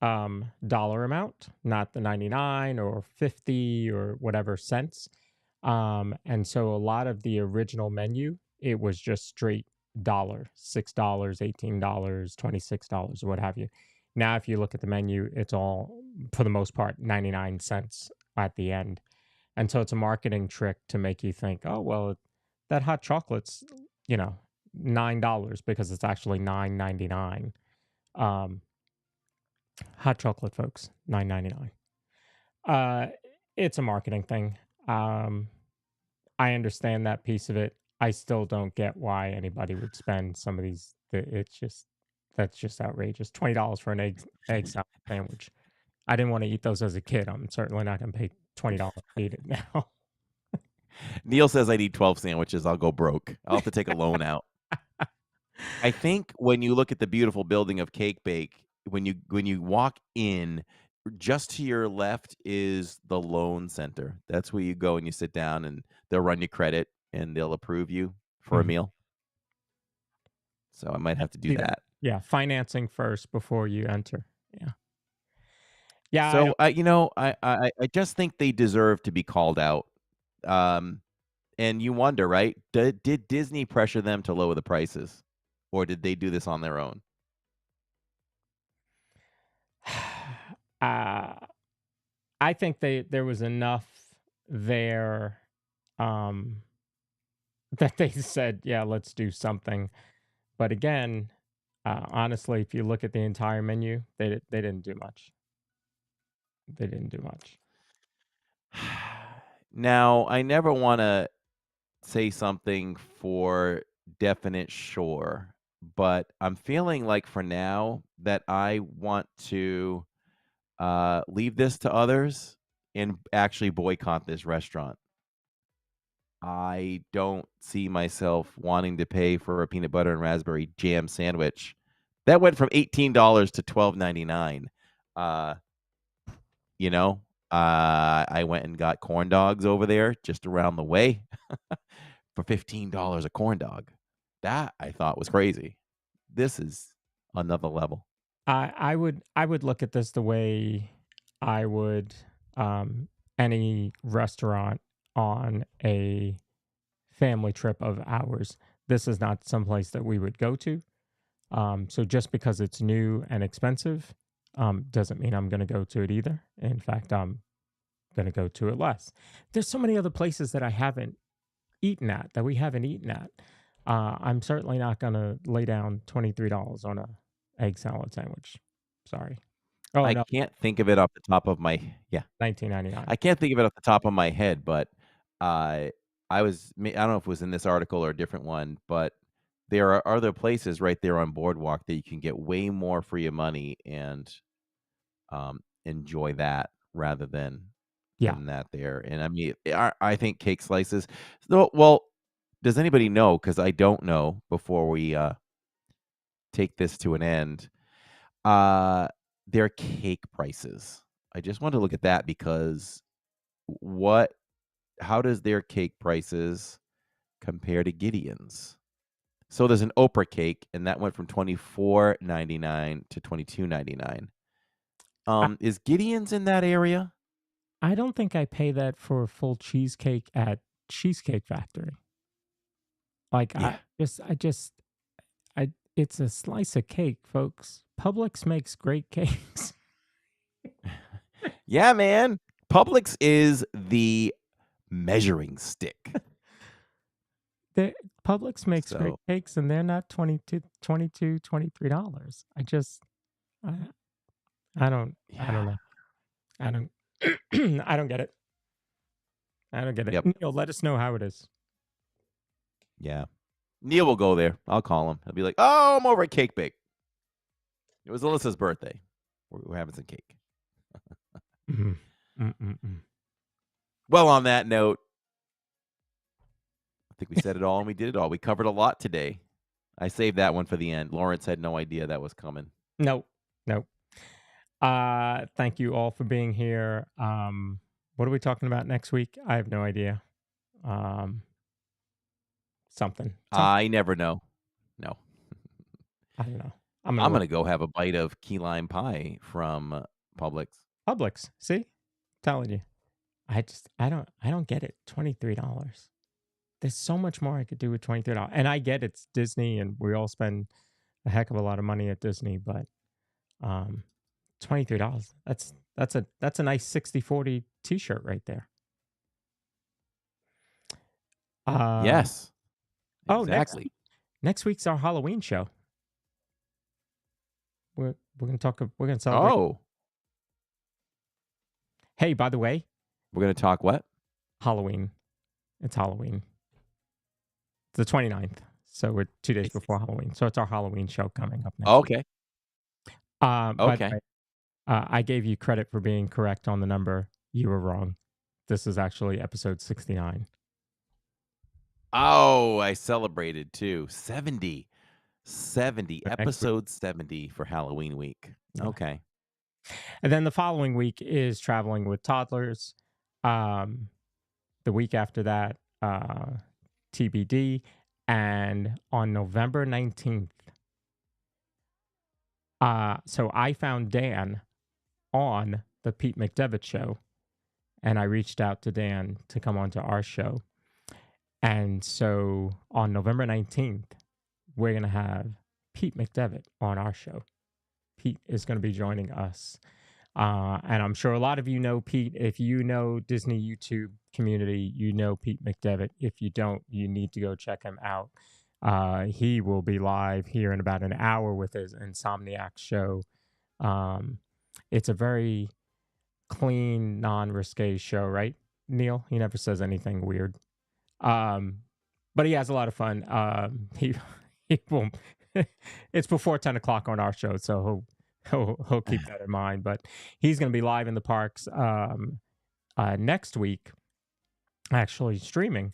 dollar amount, not the 99 or 50 or whatever cents. And so a lot of the original menu, it was just straight dollar, $6, $18, $26, or what have you. Now, if you look at the menu, it's all, for the most part, 99 cents at the end. And so it's a marketing trick to make you think, oh, well, that hot chocolate's, $9 because it's actually $9.99. Hot chocolate, folks, $9.99. It's a marketing thing. I understand that piece of it. I still don't get why anybody would spend some of these. That's just outrageous. $20 for an egg salad sandwich. I didn't want to eat those as a kid. I'm certainly not going to pay $20 to eat it now. Neil says I need 12 sandwiches. I'll go broke. I'll have to take a loan out. I think when you look at the beautiful building of Cake Bake, when you walk in, just to your left is the loan center. That's where you go and you sit down, and they'll run you credit and they'll approve you for a meal. So I might have to do that. Yeah, financing first before you enter. Yeah. Yeah. So I just think they deserve to be called out. And you wonder, right? Did Disney pressure them to lower the prices, or did they do this on their own? I think there was enough there that they said, yeah, let's do something. But again, honestly, if you look at the entire menu, they didn't do much. They didn't do much. Now, I never want to say something for definite sure, but I'm feeling like for now that I want to leave this to others and actually boycott this restaurant. I don't see myself wanting to pay for a peanut butter and raspberry jam sandwich. That went from $18 to $12.99. I went and got corn dogs over there just around the way for $15 a corn dog. That I thought was crazy. This is another level. I would look at this the way I would any restaurant on a family trip of ours. This is not someplace that we would go to. So just because it's new and expensive doesn't mean I'm going to go to it either. In fact, I'm going to go to it less. There's so many other places that I haven't eaten at, that we haven't eaten at. I'm certainly not going to lay down $23 on a egg salad sandwich. Sorry. Oh, I no, can't think of it off the top of my $19.99. I can't think of it off the top of my head, but I don't know if it was in this article or a different one, but there are other places right there on Boardwalk that you can get way more for your money and enjoy that rather than Yeah. in that there. And I mean, I think cake slices. So, well, does anybody know? Because I don't know. Before we take this to an end, uh, their cake prices. I just want to look at that because what? How does their cake prices compare to Gideon's? So there's an Oprah cake, and that went from $24.99 to $22.99. I, Is Gideon's in that area? I don't think I pay that for a full cheesecake at Cheesecake Factory. Like Yeah. it's a slice of cake, folks. Publix makes great cakes. Yeah, man. Publix is the measuring stick. Publix makes great So, cakes, and they're not $22, $23. I, I don't yeah. know. I don't I don't get it. I don't get it. Yep. Neil, let us know how it is. Yeah. Neil will go there. I'll call him. He'll be like, "Oh, I'm over at Cake Bake. It was Alyssa's birthday. We're having some cake." Mhm. Mm-mm-mm. Well, on that note, I think we said it all and we did it all. We covered a lot today. I saved that one for the end. Lawrence had no idea that was coming. Nope. Thank you all for being here. What are we talking about next week? I have no idea. Something. I never know. No. I don't know. I'm going to go have a bite of key lime pie from Publix. Publix. See? Telling you. I don't get it. $23. There's so much more I could do with $23. And I get it's Disney and we all spend a heck of a lot of money at Disney, but $23. That's a nice 60/40 t-shirt right there. Yes. Oh, Exactly. next week's our Halloween show. We're gonna celebrate. Oh. Hey, by the way, We're going to talk what? Halloween. It's Halloween. It's the 29th. So we're 2 days before Halloween. So it's our Halloween show coming up next week. Okay. By the Okay. way, I gave you credit for being correct on the number. You were wrong. This is actually episode 69. Oh, I celebrated too. 70. For next week. Episode 70 for Halloween week. Yeah. Okay. And then the following week is Traveling with Toddlers. The week after that, TBD. And on November 19th, so I found Dan on the Pete McDevitt show, and I reached out to Dan to come onto our show. And so on November 19th, we're going to have Pete McDevitt on our show. Pete is going to be joining us. And I'm sure a lot of you know Pete. If you know Disney YouTube community, you know Pete McDevitt. If you don't, you need to go check him out. He will be live here in about an hour with his Insomniac show. It's a very clean, non-risque show, right, Neil? He never says anything weird. But he has a lot of fun. He won't. It's before 10 o'clock on our show, so he'll keep that in mind. But he's going to be live in the parks next week, actually streaming.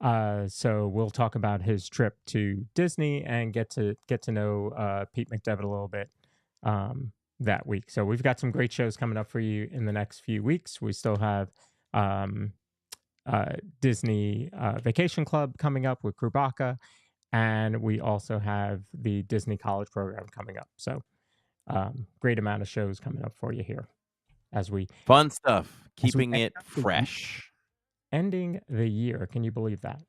So we'll talk about his trip to Disney and get to know Pete McDevitt a little bit that week. So we've got some great shows coming up for you in the next few weeks. We still have Disney Vacation Club coming up with Krubaka, and we also have the Disney College program coming up. So great amount of shows coming up for you here as we Fun stuff. as we Keeping end it up the year. fresh. Ending the year. Can you believe that?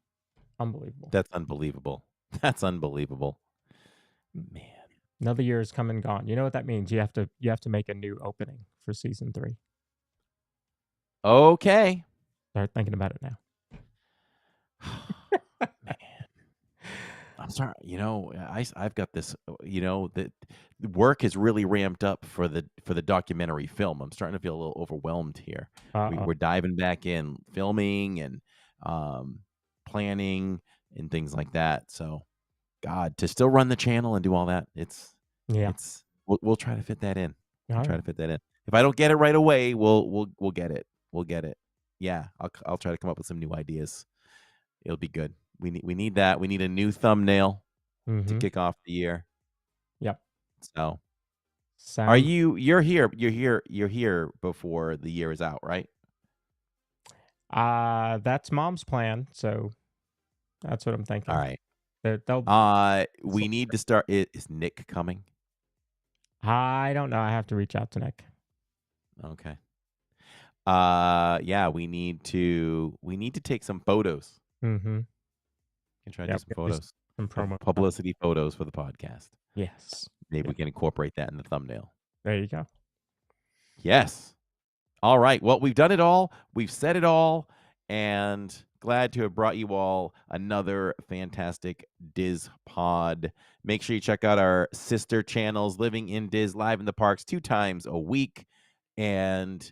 Unbelievable. That's unbelievable. That's unbelievable. Man. Another year is come and gone. You know what that means? You have to make a new opening for season 3. Okay. Start thinking about it now. Man. I'm sorry. I've got this. The work is really ramped up for the documentary film. I'm starting to feel a little overwhelmed here. We're diving back in, filming and planning and things like that. So, God, to still run the channel and do all that, we'll try to fit that in. All Try right. to fit that in. If I don't get it right away, we'll get it. We'll get it. Yeah, I'll try to come up with some new ideas. It'll be good. We need that. We need a new thumbnail to Mm-hmm. kick off the year. Yep. So, Sound. you're here before the year is out, right? That's Mom's plan, so that's what I'm thinking. All right. They'll. We need to start. Is Nick coming? I don't know. I have to reach out to Nick. Okay. Yeah, we need to take some photos. Mm-hmm. Can try to do some photos. Some promo publicity photos for the podcast. Yes. Maybe we can incorporate that in the thumbnail. There you go. Yes. All right. Well, we've done it all. We've said it all. And glad to have brought you all another fantastic DIZPod. Make sure you check out our sister channels, Living in Diz, Live in the Parks 2 times a week. And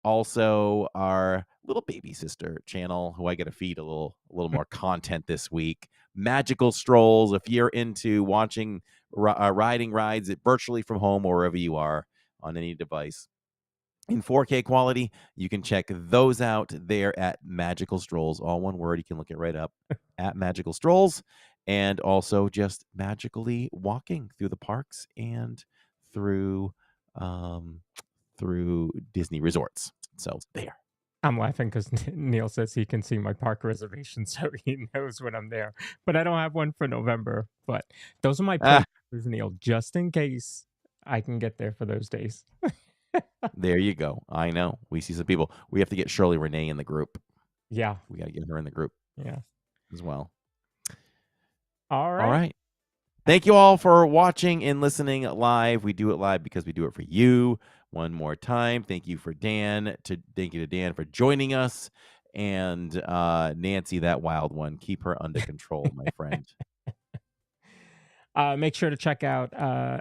also our little baby sister channel, who I get to feed a little more content this week. Magical Strolls. If you're into watching riding rides virtually from home or wherever you are on any device in 4K quality, you can check those out there at Magical Strolls. All one word. You can look it right up at Magical Strolls. And also just magically walking through the parks and through Disney resorts. So there. I'm laughing because Neil says he can see my park reservation, so he knows when I'm there. But I don't have one for November. But those are my places, Neil, just in case I can get there for those days. There you go. I know. We see some people. We have to get Shirley Renee in the group. Yeah. We got to get her in the group. Yeah. As well. All right. All right. Thank you all for watching and listening live. We do it live because we do it for you. One more time, thank you to Dan for joining us, and Nancy, that wild one. Keep her under control, my friend. Make sure to check out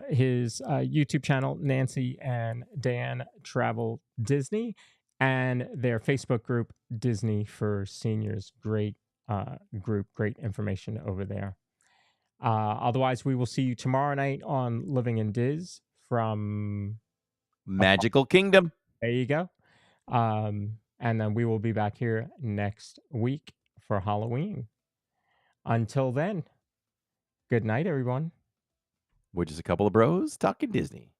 his YouTube channel, Nancy and Dan Travel Disney, and their Facebook group, Disney for Seniors. Great group, great information over there. Otherwise, we will see you tomorrow night on Living in Diz from Magical Kingdom. There you go. And then we will be back here next week for Halloween. Until then, good night, everyone. We're just a couple of bros talking Disney.